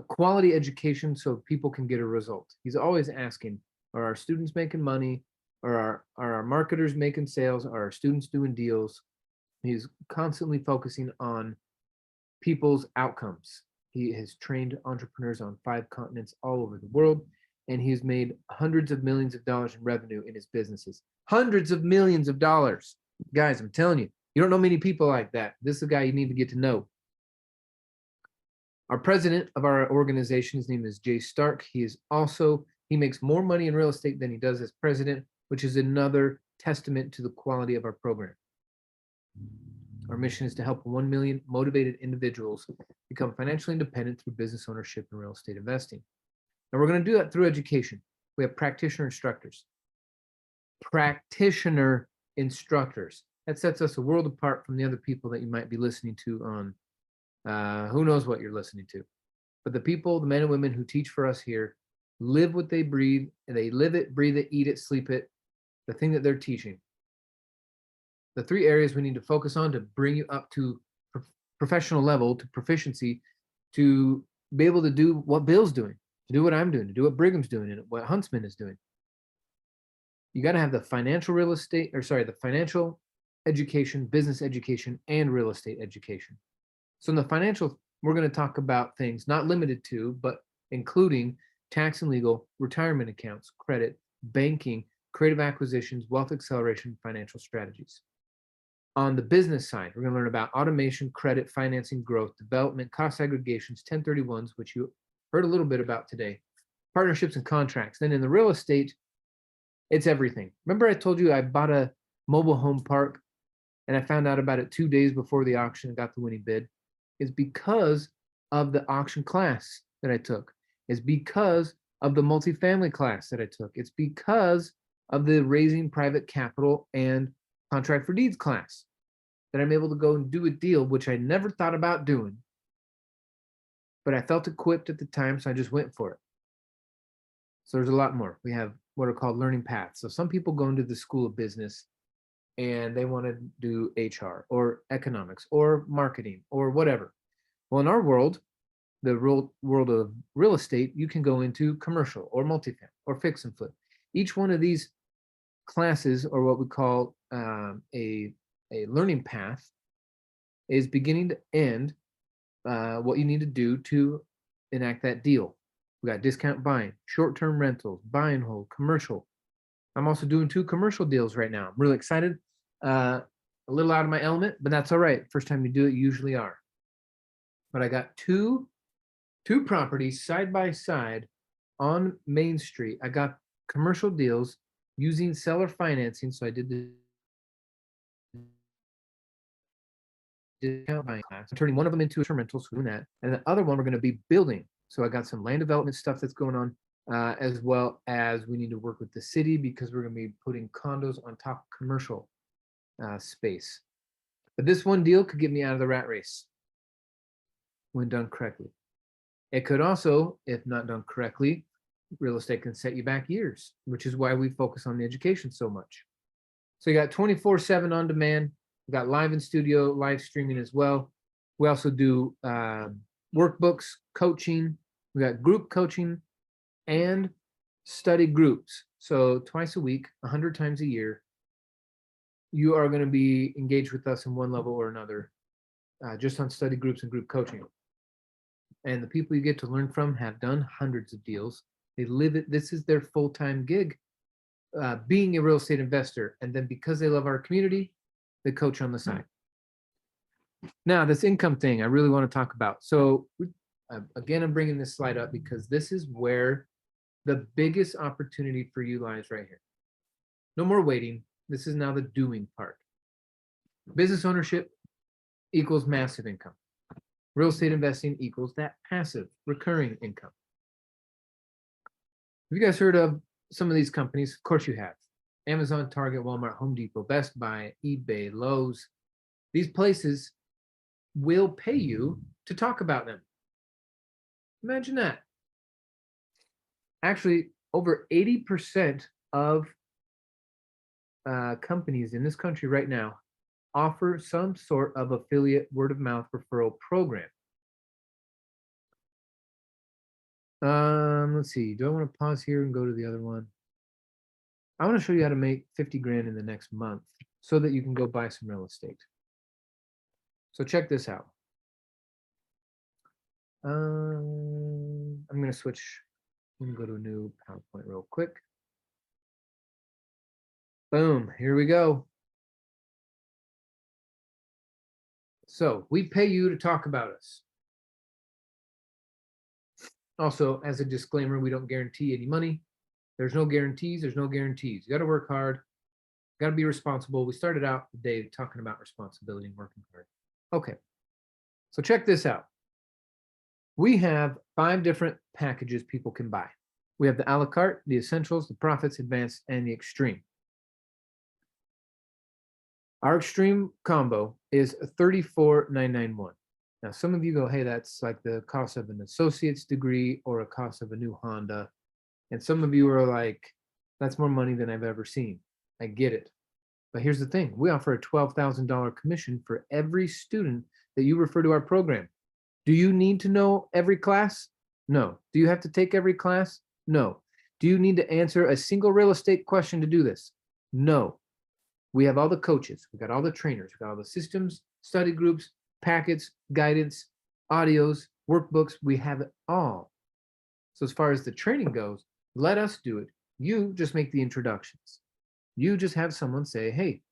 quality education so people can get a result. He's always asking, are our students making money? Are our marketers making sales? Are our students doing deals? He's constantly focusing on people's outcomes. He has trained entrepreneurs on 5 continents all over the world, and he's made hundreds of millions of dollars in revenue in his businesses. Hundreds of millions of dollars. Guys, I'm telling you, you don't know many people like that. This is a guy you need to get to know. Our president of our organization, his name is Jay Stark. He makes more money in real estate than he does as president, which is another testament to the quality of our program. Our mission is to help 1 million motivated individuals become financially independent through business ownership and real estate investing. And we're going to do that through education. We have practitioner instructors. Practitioner instructors. That sets us a world apart from the other people that you might be listening to on who knows what you're listening to. But the people, the men and women who teach for us here, live what they breathe, and they live it, breathe it, eat it, sleep it, the thing that they're teaching. The 3 areas we need to focus on to bring you up to professional level, to proficiency, to be able to do what Bill's doing, to do what I'm doing, to do what Brigham's doing, and what Huntsman is doing. You got to have the financial education, business education, and real estate education. So in the financial, we're going to talk about things not limited to, but including tax and legal, retirement accounts, credit, banking, creative acquisitions, wealth acceleration, financial strategies. On the business side, we're going to learn about automation, credit, financing, growth, development, cost aggregations, 1031s, which you heard a little bit about today, partnerships and contracts. Then in the real estate, it's everything. Remember I told you I bought a mobile home park and I found out about it 2 days before the auction and got the winning bid? It's because of the auction class that I took. It's because of the multifamily class that I took. It's because of the raising private capital and contract for deeds class that I'm able to go and do a deal, which I never thought about doing, but I felt equipped at the time, so I just went for it. So there's a lot more. We have what are called learning paths. So some people go into the school of business and they want to do HR or economics or marketing or whatever. Well, in our world, the world of real estate, you can go into commercial or multifamily or fix and flip. Each one of these classes, or what we call a learning path, is beginning to end what you need to do to enact that deal. We got discount buying, short-term rentals, buy and hold, commercial. I'm also doing 2 commercial deals right now. I'm really excited. A little out of my element, but that's all right. First time you do it, you usually are. But I got two properties side by side on Main Street. I got commercial deals using seller financing. So I did the discount buying class. I'm turning one of them into a rental, so doing that. And the other one we're going to be building. So I got some land development stuff that's going on, as well as we need to work with the city because we're going to be putting condos on top of commercial space. But this one deal could get me out of the rat race when done correctly. It could also, if not done correctly, real estate can set you back years, which is why we focus on the education so much. So you got 24/7 on demand. We got live in studio, live streaming as well. We also do workbooks, coaching. We got group coaching and study groups. So twice a week, 100 times a year, you are going to be engaged with us in one level or another, just on study groups and group coaching. And the people you get to learn from have done hundreds of deals. They live it. This is their full-time gig, being a real estate investor. And then because they love our community, they coach on the side. Now, this income thing I really want to talk about. So again, I'm bringing this slide up because this is where the biggest opportunity for you lies right here. No more waiting. This is now the doing part. Business ownership equals massive income. Real estate investing equals that passive recurring income. Have you guys heard of some of these companies? Of course you have. Amazon, Target, Walmart, Home Depot, Best Buy, eBay, Lowe's. These places will pay you to talk about them. Imagine that. Actually, over 80% of companies in this country right now offer some sort of affiliate word of mouth referral program. Let's see. Do I want to pause here and go to the other one? I want to show you how to make 50 grand in the next month so that you can go buy some real estate. So check this out. I'm going to switch. I'm going to go to a new PowerPoint real quick. Boom, here we go. So we pay you to talk about us. Also, as a disclaimer, we don't guarantee any money. There's no guarantees. There's no guarantees. You got to work hard. Got to be responsible. We started out the day talking about responsibility and working hard. Okay, so check this out. We have 5 different packages people can buy. We have the a la carte, the essentials, the profits, advanced, and the extreme. Our extreme combo is $34,991. Now, some of you go, hey, that's like the cost of an associate's degree or a cost of a new Honda. And some of you are like, that's more money than I've ever seen. I get it. But here's the thing. We offer a $12,000 commission for every student that you refer to our program. Do you need to know every class? No. Do you have to take every class? No. Do you need to answer a single real estate question to do this? No. We have all the coaches. We got all the trainers. We got all the systems, study groups, packets, guidance, audios, workbooks. We have it all. So as far as the training goes, let us do it. You just make the introductions. You just have someone say, hey,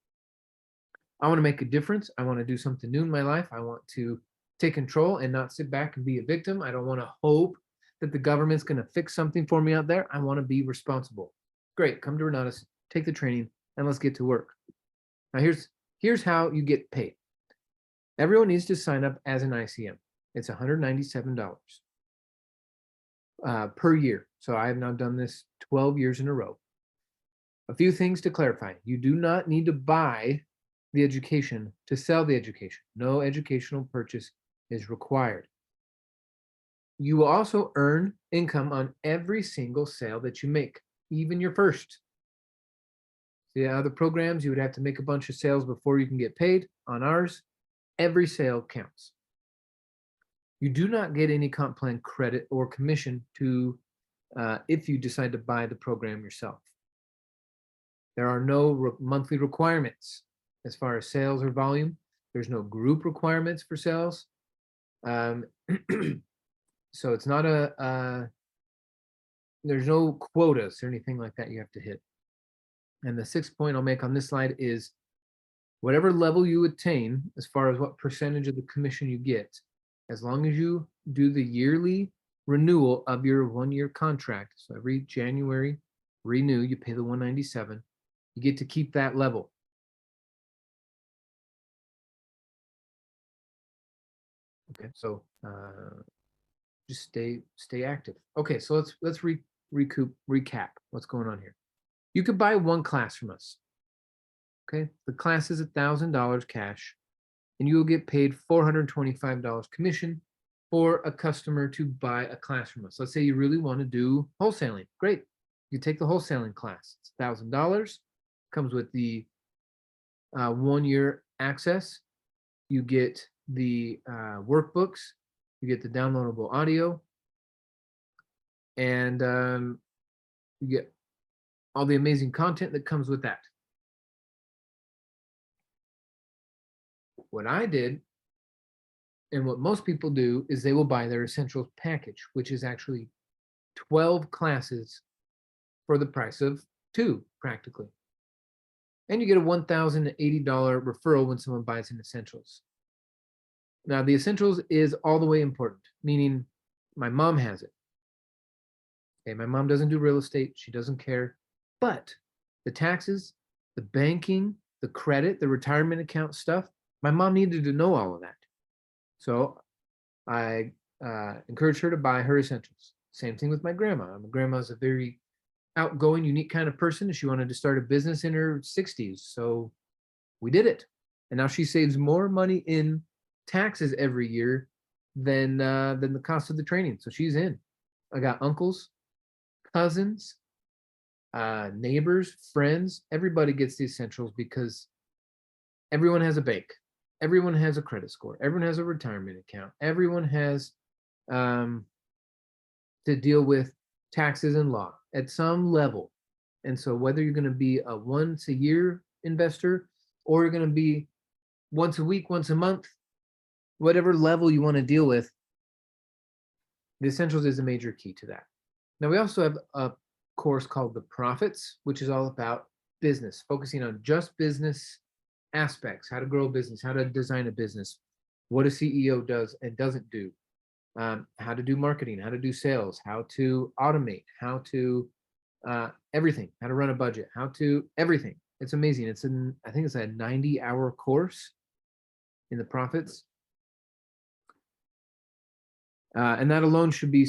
I want to make a difference. I want to do something new in my life. I want to take control and not sit back and be a victim. I don't want to hope that the government's going to fix something for me out there. I want to be responsible. Great. Come to Renatus, take the training, and let's get to work. Now, here's how you get paid. Everyone needs to sign up as an ICM. It's $197 per year. So I have now done this 12 years in a row. A few things to clarify. You do not need to buy the education to sell the education. No educational purchase is required. You will also earn income on every single sale that you make, even your first. The other programs, you would have to make a bunch of sales before you can get paid. On ours, every sale counts. You do not get any comp plan credit or commission to if you decide to buy the program yourself. There are no monthly requirements as far as sales or volume. There's no group requirements for sales. So it's not there's no quotas or anything like that you have to hit. And the 6th point I'll make on this slide is whatever level you attain, as far as what percentage of the commission you get, as long as you do the yearly renewal of your 1-year contract. So every January, renew, you pay the $197. You get to keep that level. Okay, so just stay active. Okay, so let's recap what's going on here. You could buy 1 class from us. Okay, the class is $1,000 cash, and you will get paid $425 commission for a customer to buy a class from us. Let's say you really want to do wholesaling. Great, you take the wholesaling class. It's $1,000. Comes with the 1-year access. You get the workbooks. You get the downloadable audio, and you get all the amazing content that comes with that. What I did, and what most people do, is they will buy their essentials package, which is actually 12 classes for the price of 2, practically. And you get a $1,080 referral when someone buys an essentials. Now, the essentials is all the way important, meaning my mom has it. Okay, my mom doesn't do real estate. She doesn't care. But the taxes, the banking, the credit, the retirement account stuff, my mom needed to know all of that. So I encouraged her to buy her essentials. Same thing with my grandma. My grandma's a very outgoing, unique kind of person. She wanted to start a business in her 60s. So we did it. And now she saves more money in taxes every year than the cost of the training. So she's in. I got uncles, cousins, neighbors, friends. Everybody gets the essentials because everyone has a bank. Everyone has a credit score. Everyone has a retirement account. Everyone has to deal with taxes and law at some level. And so whether you're going to be a once a year investor or you're going to be once a week, once a month, whatever level you want to deal with, the essentials is a major key to that. Now, we also have a course called The Profits, which is all about business, focusing on just business aspects, how to grow a business, how to design a business, what a CEO does and doesn't do, how to do marketing, how to do sales, how to automate, how to everything, how to run a budget, how to everything. It's amazing. I think it's a 90-hour course in The Profits. And that alone should be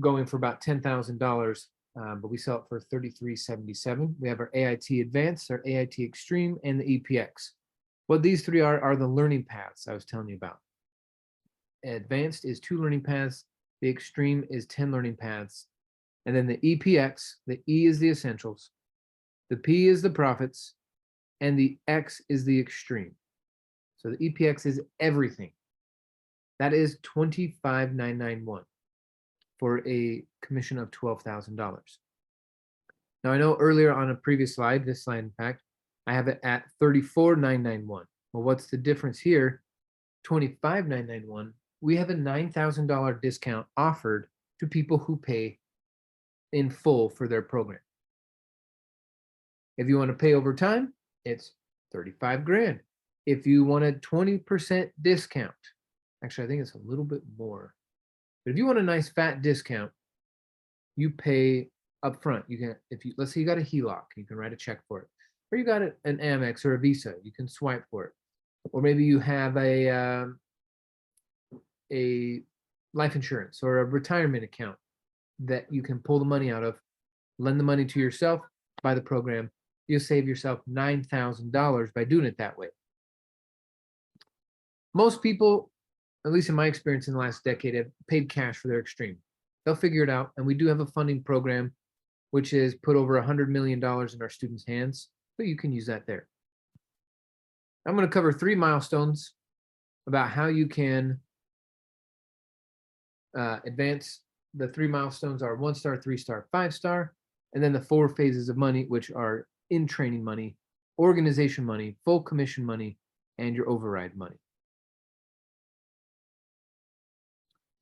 going for about $10,000, but we sell it for $33.77. We have our AIT Advanced, our AIT Extreme, and the EPX. What these three are the learning paths I was telling you about. Advanced is 2 learning paths. The Extreme is 10 learning paths. And then the EPX, the E is the essentials, the P is the profits, and the X is the extreme. So the EPX is everything. That is $25,991 for a commission of $12,000. Now, I know earlier on a previous slide, this slide, in fact, I have it at $34,991. Well, what's the difference here? $25,991. We have a $9,000 discount offered to people who pay in full for their program. If you want to pay over time, it's 35 grand. If you want a 20% discount, actually, I think it's a little bit more. But if you want a nice fat discount, you pay up front. You can, let's say you got a HELOC, you can write a check for it. Or you got an Amex or a Visa, you can swipe for it. Or maybe you have a life insurance or a retirement account that you can pull the money out of, lend the money to yourself, buy the program. You'll save yourself $9,000 by doing it that way. Most people, at least in my experience in the last decade, have paid cash for their extreme. They'll figure it out. And we do have a funding program, which is put over $100 million in our students' hands, but you can use that there. I'm going to cover 3 milestones about how you can advance. The 3 milestones are 1-star, 3-star, 5-star, and then the 4 phases of money, which are in training money, organization money, full commission money, and your override money.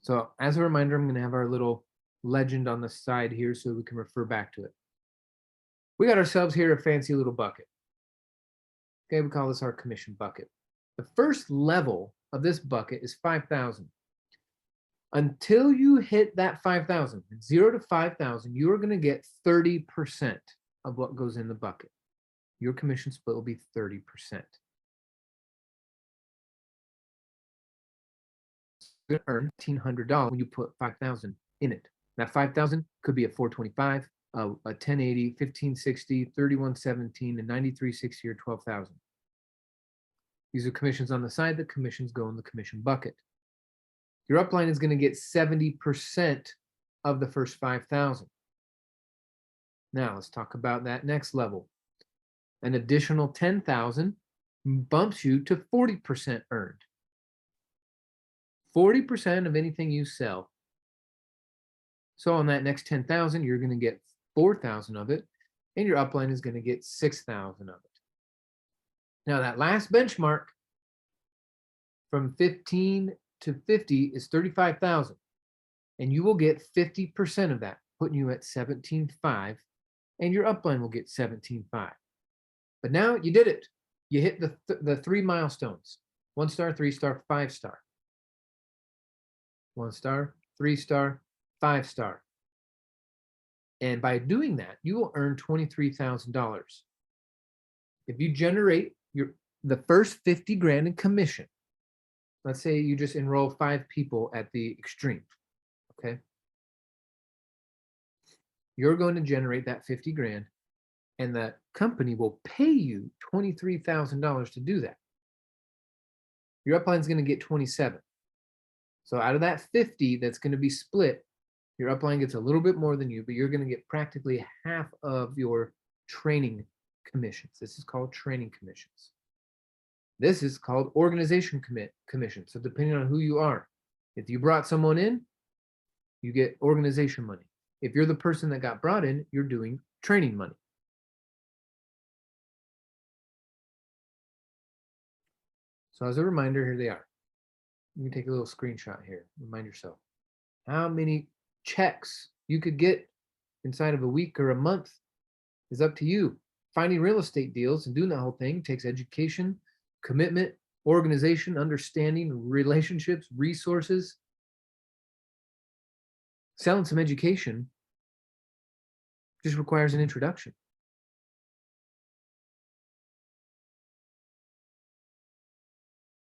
So as a reminder, I'm going to have our little legend on the side here so we can refer back to it. We got ourselves here a fancy little bucket. Okay, we call this our commission bucket. The first level of this bucket is 5,000. Until you hit that 5,000, 0 to 5,000, you are going to get 30% of what goes in the bucket. Your commission split will be 30%. You're going to earn $1,500 when you put 5,000 in it. That 5,000 could be a 425, a 1080, 1560, 3117, and 9360 or 12,000. These are commissions on the side. The commissions go in the commission bucket. Your upline is going to get 70% of the first 5,000. Now let's talk about that next level. An additional 10,000 bumps you to 40% earned. 40% of anything you sell. So on that next 10,000, you're going to get 4,000 of it, and your upline is going to get 6,000 of it. Now that last benchmark from 15 to 50 is 35,000, and you will get 50% of that, putting you at 17,500, and your upline will get 17,500. But now you did it. You hit the 3 milestones: 1-star, 3-star, 5-star. 1-star, 3-star, 5-star. And by doing that, you will earn $23,000. If you generate the first 50 grand in commission, let's say you just enroll 5 people at the extreme, okay? You're going to generate that 50 grand, and the company will pay you $23,000 to do that. Your upline is going to get 27. So out of that 50 that's going to be split, your upline gets a little bit more than you, but you're going to get practically half of your training commissions. This is called training commissions. This is called organization commission. So depending on who you are, if you brought someone in, you get organization money. If you're the person that got brought in, you're doing training money. So as a reminder, here they are. You can take a little screenshot here. Remind yourself how many checks you could get inside of a week or a month is up to you. Finding real estate deals and doing that whole thing takes education, commitment, organization, understanding, relationships, resources. Selling some education just requires an introduction.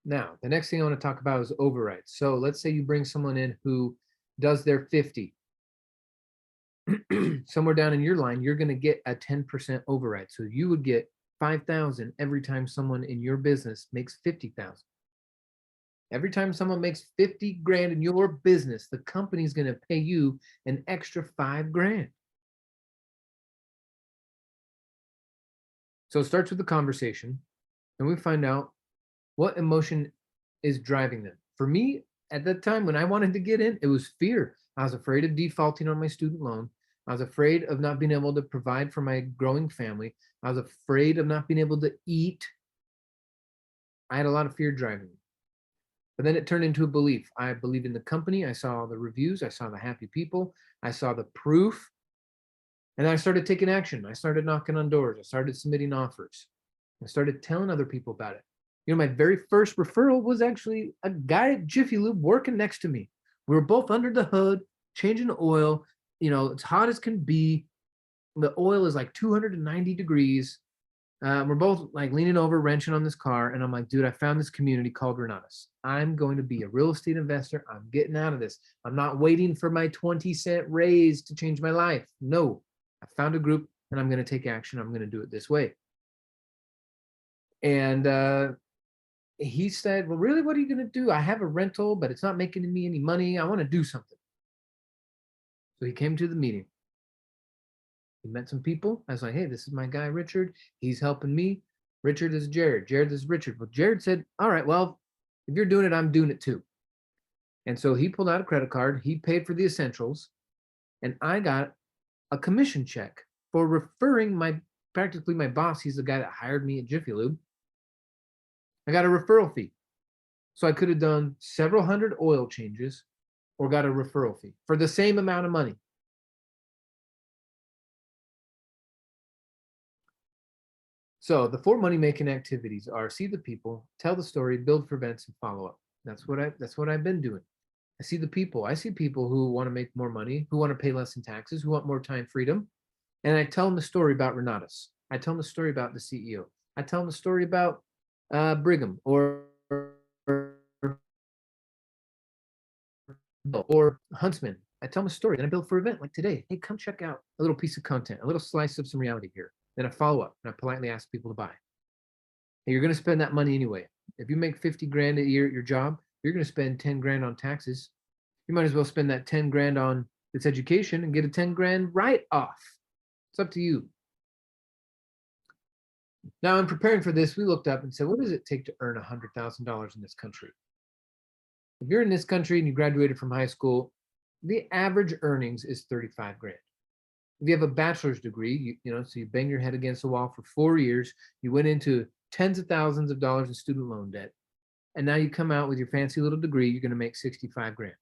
Now, the next thing I want to talk about is overrides. So let's say you bring someone in who does their 50. Somewhere down in your line, you're going to get a 10% override. So you would get 5,000 every time someone in your business makes 50,000. Every time someone makes 50 grand in your business, the company's going to pay you an extra 5 grand. So it starts with the conversation, and we find out what emotion is driving them. For me, at that time when I wanted to get in, it was fear. I was afraid of defaulting on my student loan. I was afraid of not being able to provide for my growing family. I was afraid of not being able to eat. I had a lot of fear driving me. But then it turned into a belief. I believed in the company. I saw the reviews. I saw the happy people. I saw the proof. And I started taking action. I started knocking on doors. I started submitting offers. I started telling other people about it. You know, my very first referral was actually a guy at Jiffy Lube working next to me. We were both under the hood, changing oil. You know, it's hot as can be. The oil is like 290 degrees. We're both like leaning over, wrenching on this car. And I'm like, dude, I found this community called Renatus. I'm going to be a real estate investor. I'm getting out of this. I'm not waiting for my 20-cent raise to change my life. No, I found a group and I'm going to take action. I'm going to do it this way. And he said, well, really, what are you going to do? I have a rental, but it's not making me any money. I want to do something. So he came to the meeting. He met some people. I was like, hey, this is my guy, Richard. He's helping me. Richard is Jared. Jared is Richard. Well, Jared said, all right, well, if you're doing it, I'm doing it too. And so he pulled out a credit card. He paid for the essentials. And I got a commission check for referring practically my boss. He's the guy that hired me at Jiffy Lube. I got a referral fee. So I could have done several hundred oil changes or got a referral fee for the same amount of money. So the 4 money-making activities are see the people, tell the story, build for events, and follow up. That's what I've been doing. I see the people. I see people who want to make more money, who want to pay less in taxes, who want more time freedom. And I tell them the story about Renatus. I tell them the story about the CEO. I tell them the story about Brigham or Huntsman. I tell them a story. Then I build for an event like today. Hey, come check out a little piece of content, a little slice of some reality here. Then I follow up and I politely ask people to buy. Hey, you're going to spend that money anyway. If you make 50 grand a year at your job, you're going to spend 10 grand on taxes. You might as well spend that 10 grand on this education and get a 10 grand write-off. It's up to you. Now, in preparing for this, we looked up and said, what does it take to earn $100,000 in this country? If you're in this country and you graduated from high school, the average earnings is 35 grand. If you have a bachelor's degree, so you bang your head against the wall for 4 years, you went into tens of thousands of dollars in student loan debt, and now you come out with your fancy little degree, you're going to make 65 grand.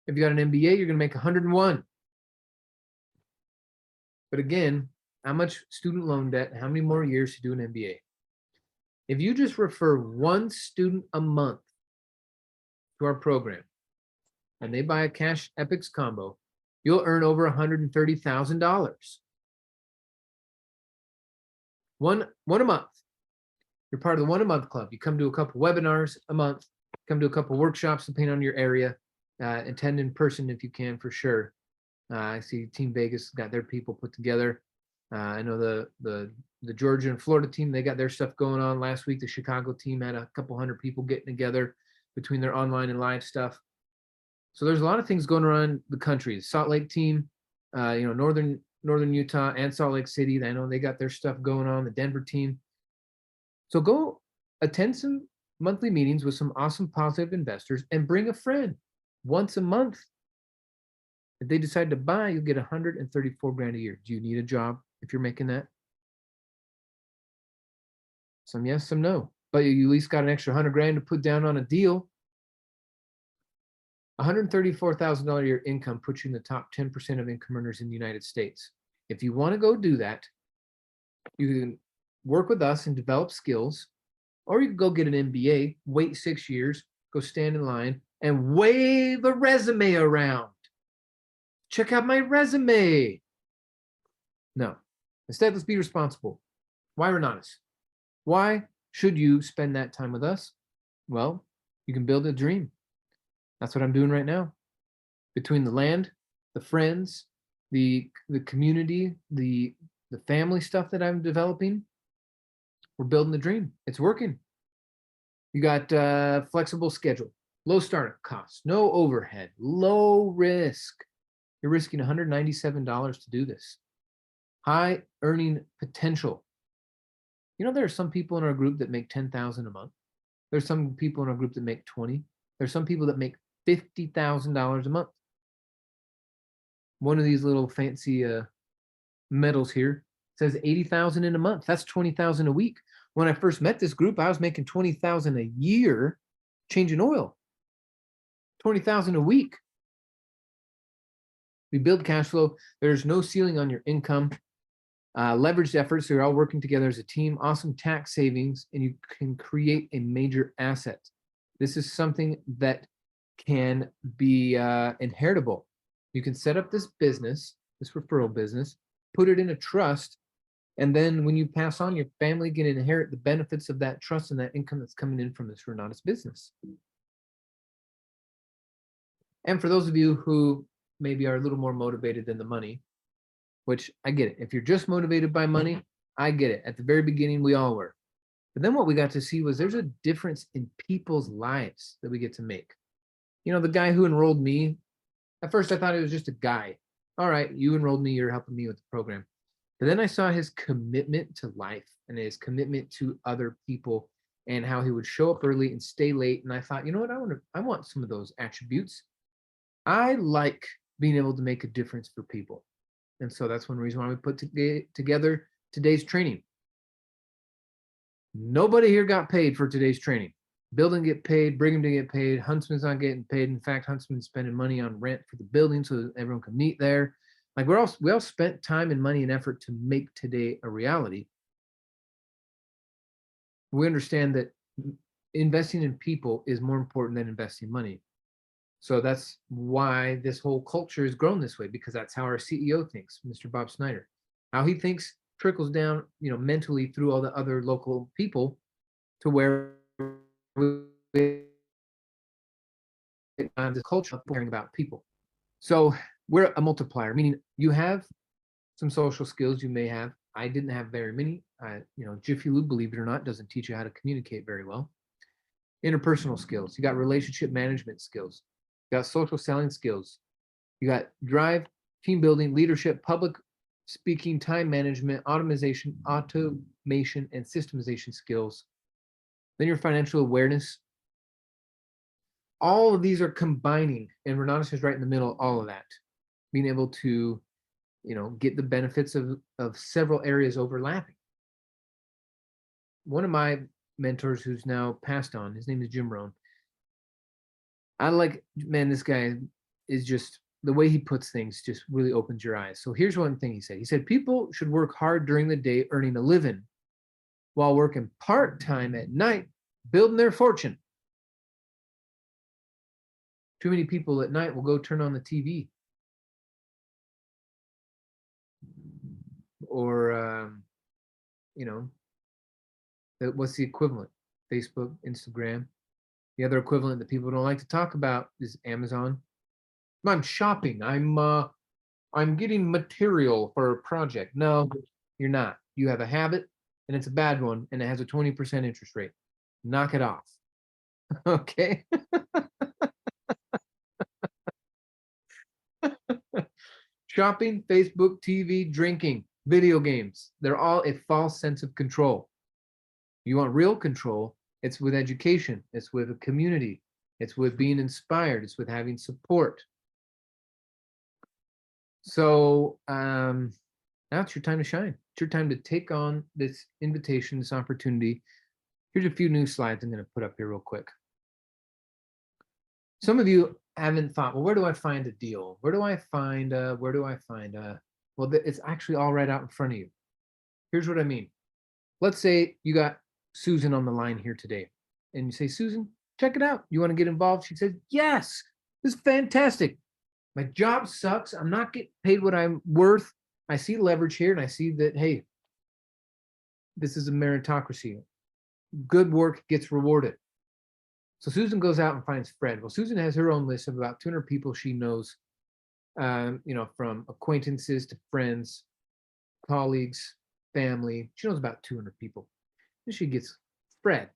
If you got an MBA, you're going to make 101. But again, how much student loan debt, how many more years to do an MBA? If you just refer one student a month to our program and they buy a Cash Epics combo, you'll earn over $130,000. One a month. You're part of the 1 a month club. You come to a couple webinars a month, come to a couple workshops depending on your area, attend in person if you can for sure. I see Team Vegas got their people put together. I know the Georgia and Florida team, they got their stuff going on last week. The Chicago team had a couple hundred people getting together between their online and live stuff. So there's a lot of things going around the country. The Salt Lake team, northern Utah and Salt Lake City, I know they got their stuff going on. The Denver team. So go attend some monthly meetings with some awesome positive investors and bring a friend once a month. If they decide to buy, you'll get 134 grand a year. Do you need a job if you're making that? Some yes, some no. But you at least got an extra 100 grand to put down on a deal. $134,000 a year income puts you in the top 10% of income earners in the United States. If you want to go do that, you can work with us and develop skills, or you can go get an MBA, wait 6 years, go stand in line and wave a resume around. Check out my resume. No, instead, let's be responsible. Why we're honest? Why should you spend that time with us? Well, you can build a dream. That's what I'm doing right now. Between the land, the friends, the community, the family stuff that I'm developing, we're building the dream. It's working. You got flexible schedule, low startup costs, no overhead, low risk. You're risking $197 to do this. High earning potential. You know, there are some people in our group that make $10,000 a month. There's some people in our group that make 20. There's some people that make $50,000 a month. One of these little fancy medals here says 80,000 in a month. That's 20,000 a week. When I first met this group, I was making 20,000 a year changing oil. 20,000 a week. We build cash flow. There's no ceiling on your income. Leveraged efforts, so you're all working together as a team, awesome tax savings, and you can create a major asset. This is something that can be inheritable. You can set up this business, this referral business, put it in a trust, and then when you pass on, your family can inherit the benefits of that trust and that income that's coming in from this Renatus business. And for those of you who maybe are a little more motivated than the money, which I get it. If you're just motivated by money, I get it. At the very beginning, we all were. But then what we got to see was there's a difference in people's lives that we get to make. You know, the guy who enrolled me, at first I thought it was just a guy. All right, you enrolled me, you're helping me with the program. But then I saw his commitment to life and his commitment to other people and how he would show up early and stay late. And I thought, you know what, I want some of those attributes. I like being able to make a difference for people. And so that's one reason why we put together today's training. Nobody here got paid for today's training. Bill didn't get paid, Brigham didn't get paid, Huntsman's not getting paid. In fact, Huntsman's spending money on rent for the building so that everyone can meet there. Like we all spent time and money and effort to make today a reality. We understand that investing in people is more important than investing money. So that's why this whole culture has grown this way, because that's how our CEO thinks, Mr. Bob Snyder. How he thinks trickles down, you know, mentally through all the other local people to where we have this culture of caring about people. So we're a multiplier, meaning you have some social skills you may have. I didn't have very many. You know, Jiffy Lube, believe it or not, doesn't teach you how to communicate very well. Interpersonal skills. You got relationship management skills. You got social selling skills. You got drive, team building, leadership, public speaking, time management, automation, and systemization skills. Then your financial awareness. All of these are combining, and Renatus is right in the middle of all of that. Being able to, you know, get the benefits of several areas overlapping. One of my mentors who's now passed on, his name is Jim Rohn. I like, man, this guy is just, the way he puts things just really opens your eyes. So here's one thing he said. He said, people should work hard during the day earning a living while working part-time at night, building their fortune. Too many people at night will go turn on the TV. Or, you know, what's the equivalent? Facebook, Instagram. The other equivalent that people don't like to talk about is Amazon. I'm shopping. I'm getting material for a project. No, you're not. You have a habit, and it's a bad one, and it has a 20% interest rate. Knock it off. Okay. Shopping, Facebook, TV, drinking, video games. They're all a false sense of control. You want real control, it's with education, it's with a community, it's with being inspired, it's with having support. So now it's your time to shine. It's your time to take on this invitation, this opportunity. Here's a few new slides I'm going to put up here real quick. Some of you haven't thought, well, where do I find a deal? Where do I find well, it's actually all right out in front of you. Here's what I mean. Let's say you got Susan on the line here today, and you say, Susan, check it out. You want to get involved? She says, yes, this is fantastic. My job sucks. I'm not getting paid what I'm worth. I see leverage here, and I see that, hey, this is a meritocracy. Good work gets rewarded. So Susan goes out and finds Fred. Well, Susan has her own list of about 200 people she knows, from acquaintances to friends, colleagues, family. She knows about 200 people. And she gets Fred.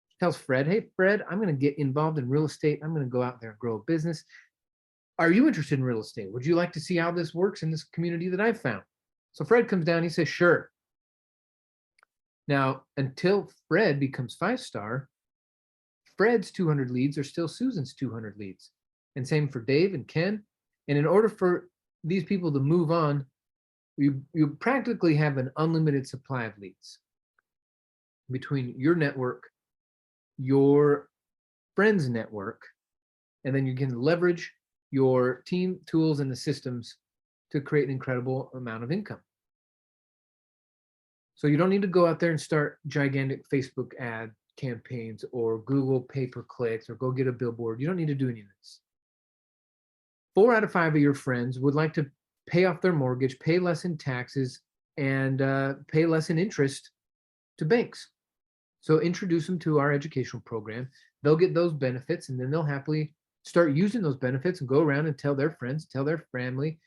She tells Fred, hey, Fred, I'm going to get involved in real estate. I'm going to go out there and grow a business. Are you interested in real estate? Would you like to see how this works in this community that I've found? So Fred comes down. He says, sure. Now, until Fred becomes 5-star, Fred's 200 leads are still Susan's 200 leads. And same for Dave and Ken. And in order for these people to move on, you practically have an unlimited supply of leads between your network, your friends' network, and then you can leverage your team, tools, and the systems to create an incredible amount of income. So you don't need to go out there and start gigantic Facebook ad campaigns or Google pay-per-clicks or go get a billboard. You don't need to do any of this. 4 out of 5 of your friends would like to pay off their mortgage, pay less in taxes, and pay less in interest to banks. So introduce them to our educational program. They'll get those benefits, and then they'll happily start using those benefits and go around and tell their friends, tell their family.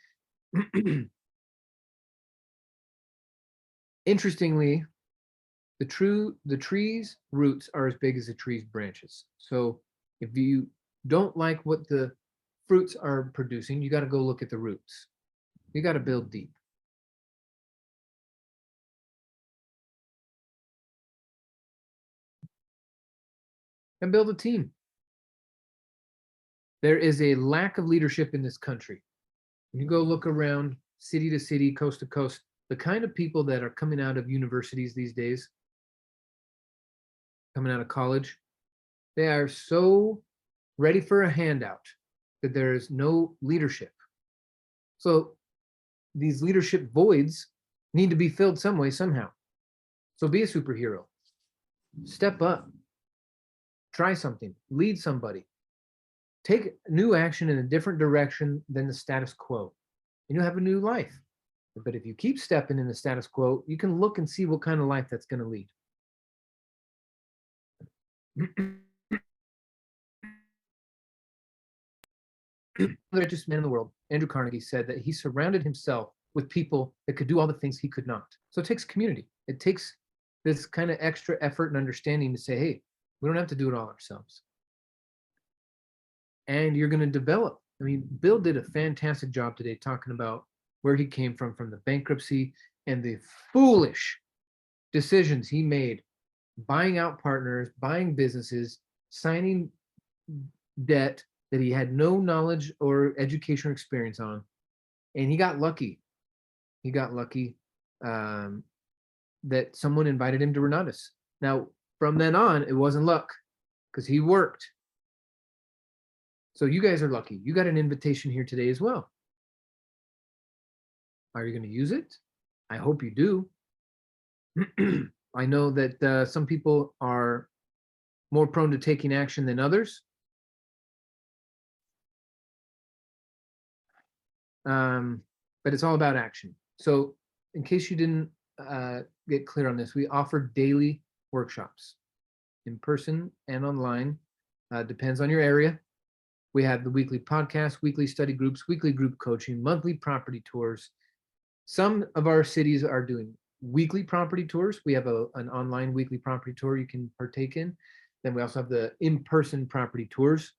Interestingly, the tree's roots are as big as the tree's branches. So if you don't like what the fruits are producing, you got to go look at the roots. You got to build deep. And build a team. There is a lack of leadership in this country. When you go look around city to city, coast to coast, the kind of people that are coming out of universities these days, coming out of college, they are so ready for a handout that there is no leadership. So these leadership voids need to be filled some way, somehow. So be a superhero. Step up. Try something. Lead somebody. Take new action in a different direction than the status quo, and you'll have a new life. But if you keep stepping in the status quo, you can look and see what kind of life that's going to lead. The richest man in the world, Andrew Carnegie, said that he surrounded himself with people that could do all the things he could not. So it takes community. It takes this kind of extra effort and understanding to say, hey, we don't have to do it all ourselves. And you're going to develop. I mean, Bill did a fantastic job today talking about where he came from the bankruptcy and the foolish decisions he made, buying out partners, buying businesses, signing debt that he had no knowledge or education or experience on. And he got lucky. He got lucky that someone invited him to Renatus. Now, from then on, it wasn't luck because he worked. So you guys are lucky. You got an invitation here today as well. Are you going to use it? I hope you do. I know that some people are more prone to taking action than others. But it's all about action. So in case you didn't get clear on this, we offer daily workshops in person and online. Depends on your area. We have the weekly podcast, weekly study groups, weekly group coaching, monthly property tours. Some of our cities are doing weekly property tours. We have an online weekly property tour you can partake in. Then we also have the in-person property tours,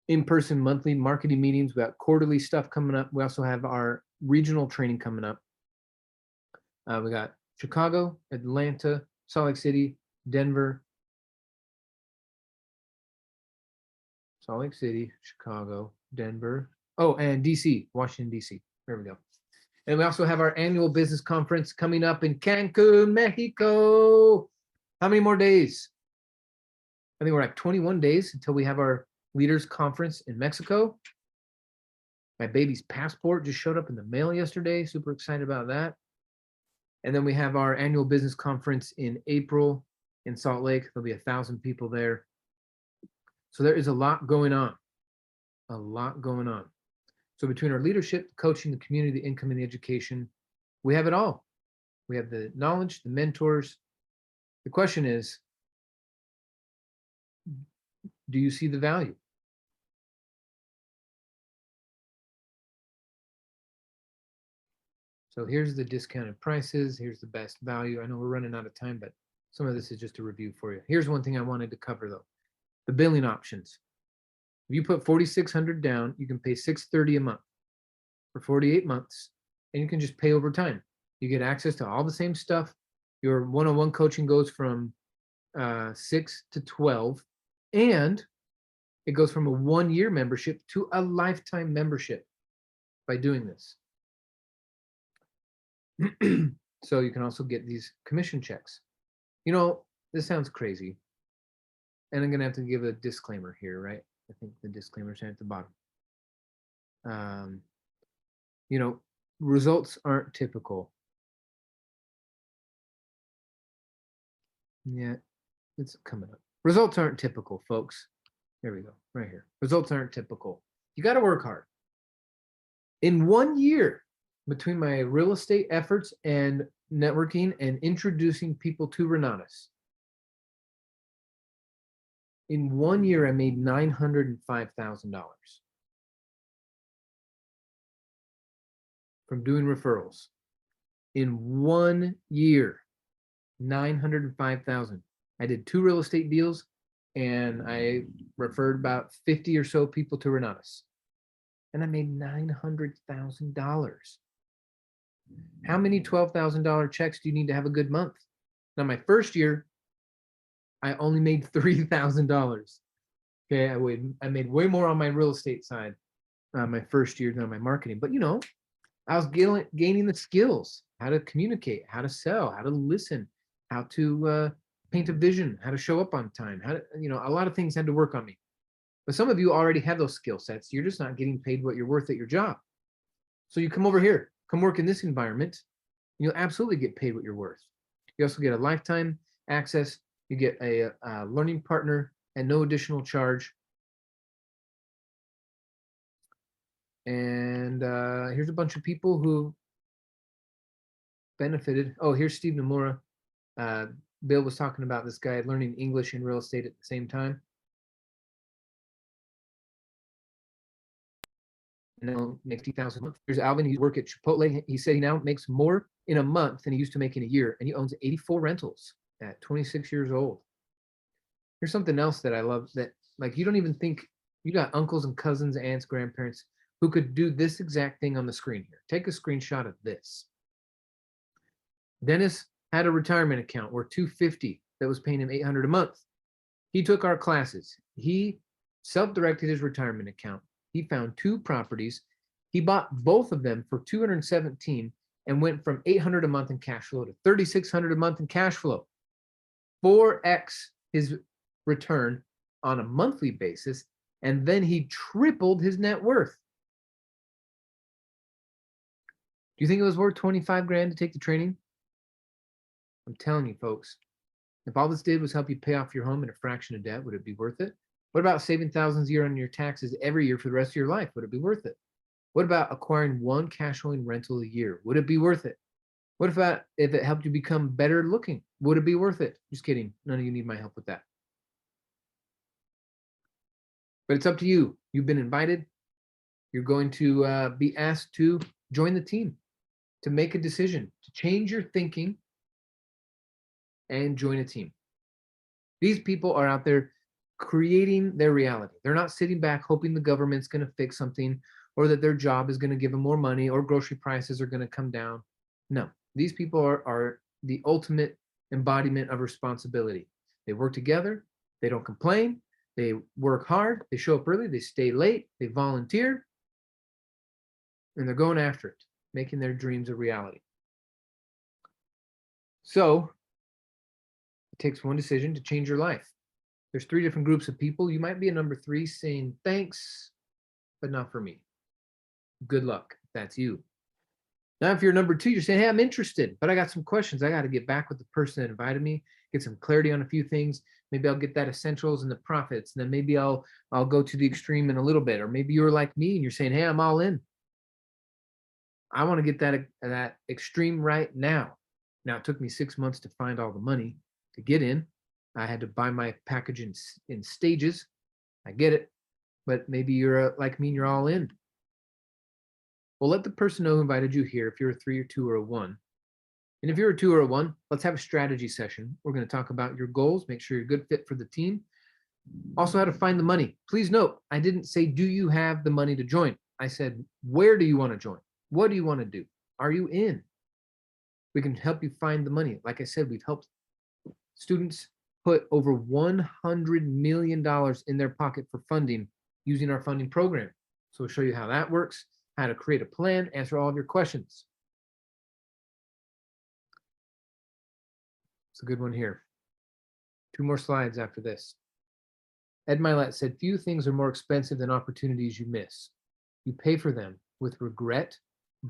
in-person monthly marketing meetings. We got quarterly stuff coming up. We also have our regional training coming up. We got Chicago, Atlanta, Salt Lake City, Denver, Salt Lake City, Chicago, Denver. Oh, and DC, Washington, DC. There we go. And we also have our annual business conference coming up in Cancun, Mexico. How many more days? I think we're at 21 days until we have our leaders conference in Mexico. My baby's passport just showed up in the mail yesterday. Super excited about that. And then we have our annual business conference in April in Salt Lake. There'll be 1,000 people there. So there is a lot going on. A lot going on. So between our leadership, the coaching, the community, the income, and the education, we have it all. We have the knowledge, the mentors. The question is, do you see the value? So here's the discounted prices. Here's the best value. I know we're running out of time, but some of this is just a review for you. Here's one thing I wanted to cover though. The billing options. If you put $4,600 down, you can pay $630 a month for 48 months, and you can just pay over time. You get access to all the same stuff. Your one-on-one coaching goes from 6 to 12, and it goes from a 1-year membership to a lifetime membership by doing this. So you can also get these commission checks. You know, this sounds crazy, and I'm gonna have to give a disclaimer here, right? I think the disclaimer's at the bottom. You know, results aren't typical. Yeah, it's coming up. Results aren't typical, folks. There we go, right here. Results aren't typical. You got to work hard. In 1 year, between my real estate efforts and networking and introducing people to Renatus, in 1 year, I made $905,000 from doing referrals. In 1 year, 905,000. I did 2 real estate deals, and I referred about 50 or so people to Renatus, and I made $900,000. How many $12,000 checks do you need to have a good month? Now, my first year, I only made $3,000. Okay, I made way more on my real estate side my first year than on my marketing. But you know, I was gaining the skills, how to communicate, how to sell, how to listen, how to paint a vision, how to show up on time, how to, you know, a lot of things had to work on me. But some of you already have those skill sets. You're just not getting paid what you're worth at your job. So you come over here, come work in this environment, you'll absolutely get paid what you're worth. You also get a lifetime access. You get a learning partner at no additional charge. And here's a bunch of people who benefited. Oh, here's Steve Nomura. Bill was talking about this guy learning English and real estate at the same time. And now makes $50,000 a month. Here's Alvin. He's work at Chipotle. He said he now makes more in a month than he used to make in a year, and he owns 84 rentals at 26 years old. Here's something else that I love, that like you don't even think, you got uncles and cousins, aunts, grandparents who could do this exact thing on the screen here. Take a screenshot of this. Dennis had a retirement account worth $250 that was paying him $800 a month. He took our classes. He self-directed his retirement account. He found 2 properties. He bought both of them for $217 and went from $800 a month in cash flow to $3,600 a month in cash flow. 4x his return on a monthly basis, and then he tripled his net worth. Do you think it was worth 25 grand to take the training? I'm telling you, folks, if all this did was help you pay off your home and a fraction of debt, would it be worth it? What about saving thousands a year on your taxes every year for the rest of your life? Would it be worth it? What about acquiring 1 cash flowing rental a year? Would it be worth it? What about if it helped you become better looking? Would it be worth it? Just kidding. None of you need my help with that. But it's up to you. You've been invited. You're going to be asked to join the team, to make a decision, to change your thinking and join a team. These people are out there creating their reality. They're not sitting back hoping the government's going to fix something, or that their job is going to give them more money, or grocery prices are going to come down. No, these people are the ultimate embodiment of responsibility. They work together. They don't complain. They work hard. They show up early. They stay late. They volunteer. And they're going after it, making their dreams a reality. So it takes one decision to change your life. There's 3 different groups of people. You might be a number 3 saying, thanks, but not for me. Good luck. That's you. Now, if you're number 2, you're saying, hey, I'm interested, but I got some questions. I got to get back with the person that invited me, get some clarity on a few things. Maybe I'll get that essentials and the profits. And then maybe I'll go to the extreme in a little bit. Or maybe you're like me and you're saying, hey, I'm all in. I want to get that extreme right now. Now, it took me 6 months to find all the money to get in. I had to buy my package in stages. I get it. But maybe you're like me and you're all in. Well, let the person know who invited you here if you're a 3 or 2 or a 1. And if you're a 2 or a 1, let's have a strategy session. We're going to talk about your goals, make sure you're a good fit for the team. Also, how to find the money. Please note, I didn't say, do you have the money to join? I said, where do you want to join? What do you want to do? Are you in? We can help you find the money. Like I said, we've helped students put over $100 million in their pocket for funding using our funding program. So we'll show you how that works, how to create a plan, answer all of your questions. It's a good one here. 2 more slides after this. Ed Milet said, few things are more expensive than opportunities you miss. You pay for them with regret,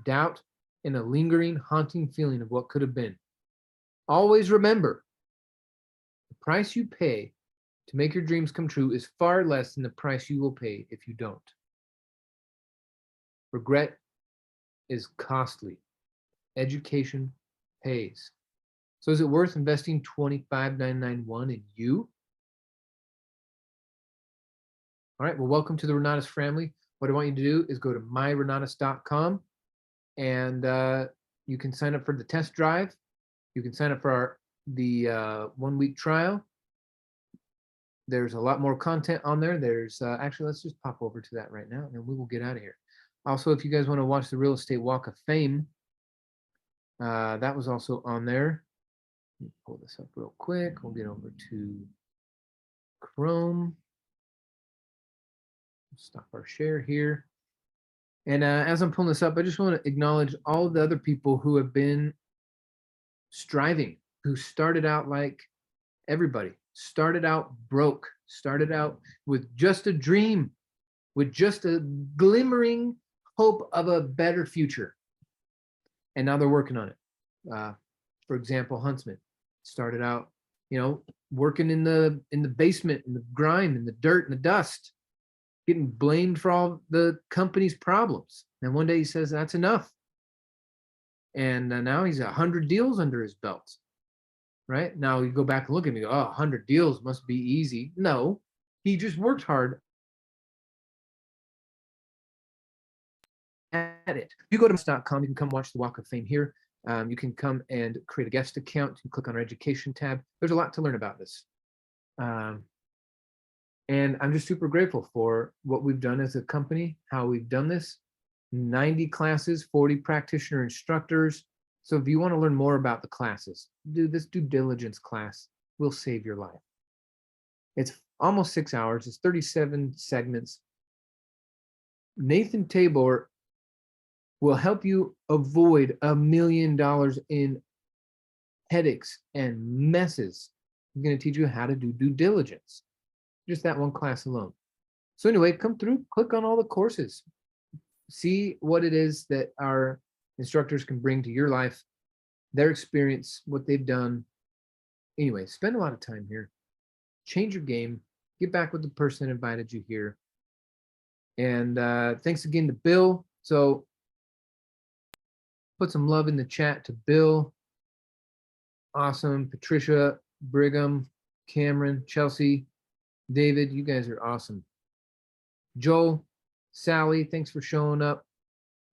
doubt, and a lingering, haunting feeling of what could have been. Always remember, the price you pay to make your dreams come true is far less than the price you will pay if you don't. Regret is costly. Education pays. So is it worth investing $25,991 in you? All right, well, welcome to the Renatus family. What I want you to do is go to myrenatus.com and you can sign up for the test drive. You can sign up for the 1-week trial. There's a lot more content on there. There's actually, let's just pop over to that right now and then we will get out of here. Also, if you guys want to watch the Real Estate Walk of Fame, that was also on there. Let me pull this up real quick. We'll get over to Chrome. Stop our share here. And as I'm pulling this up, I just want to acknowledge all of the other people who have been striving, who started out like everybody, started out broke, started out with just a dream, with just a glimmering hope of a better future. And now they're working on it. For example, Huntsman started out, working in the basement, in the grime, in the dirt, and the dust, getting blamed for all the company's problems. And one day he says, that's enough. And now he's 100 deals under his belt, right? Now you go back and look at me, oh, 100 deals must be easy. No, he just worked hard at it. If you go to .com, you can come watch the Walk of Fame here. You can come and create a guest account. You can click on our education tab. There's a lot to learn about this. And I'm just super grateful for what we've done as a company, how we've done this. 90 classes, 40 practitioner instructors. So if you want to learn more about the classes, do this due diligence class. Will save your life. It's almost 6 hours. It's 37 segments. Nathan Tabor will help you avoid $1 million in headaches and messes. He's going to teach you how to do due diligence. Just that one class alone. So anyway, come through, click on all the courses. See what it is that our instructors can bring to your life, their experience, what they've done. Anyway, spend a lot of time here. Change your game. Get back with the person that invited you here. And thanks again to Bill. So put some love in the chat to Bill. Awesome. Patricia, Brigham, Cameron, Chelsea, David, you guys are awesome. Joel, Sally, thanks for showing up.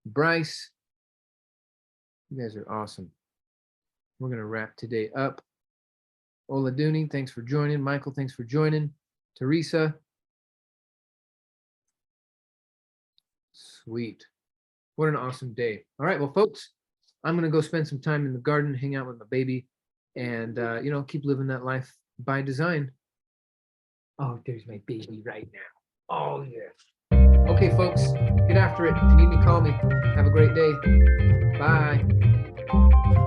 Bryce, you guys are awesome. We're going to wrap today up. Ola Dooney, thanks for joining. Michael, thanks for joining. Teresa. Sweet. What an awesome day. All right, well, folks, I'm going to go spend some time in the garden, hang out with my baby, and, keep living that life by design. Oh, there's my baby right now. Oh, yeah. Okay, folks, get after it. If you need me, call me. Have a great day. Bye.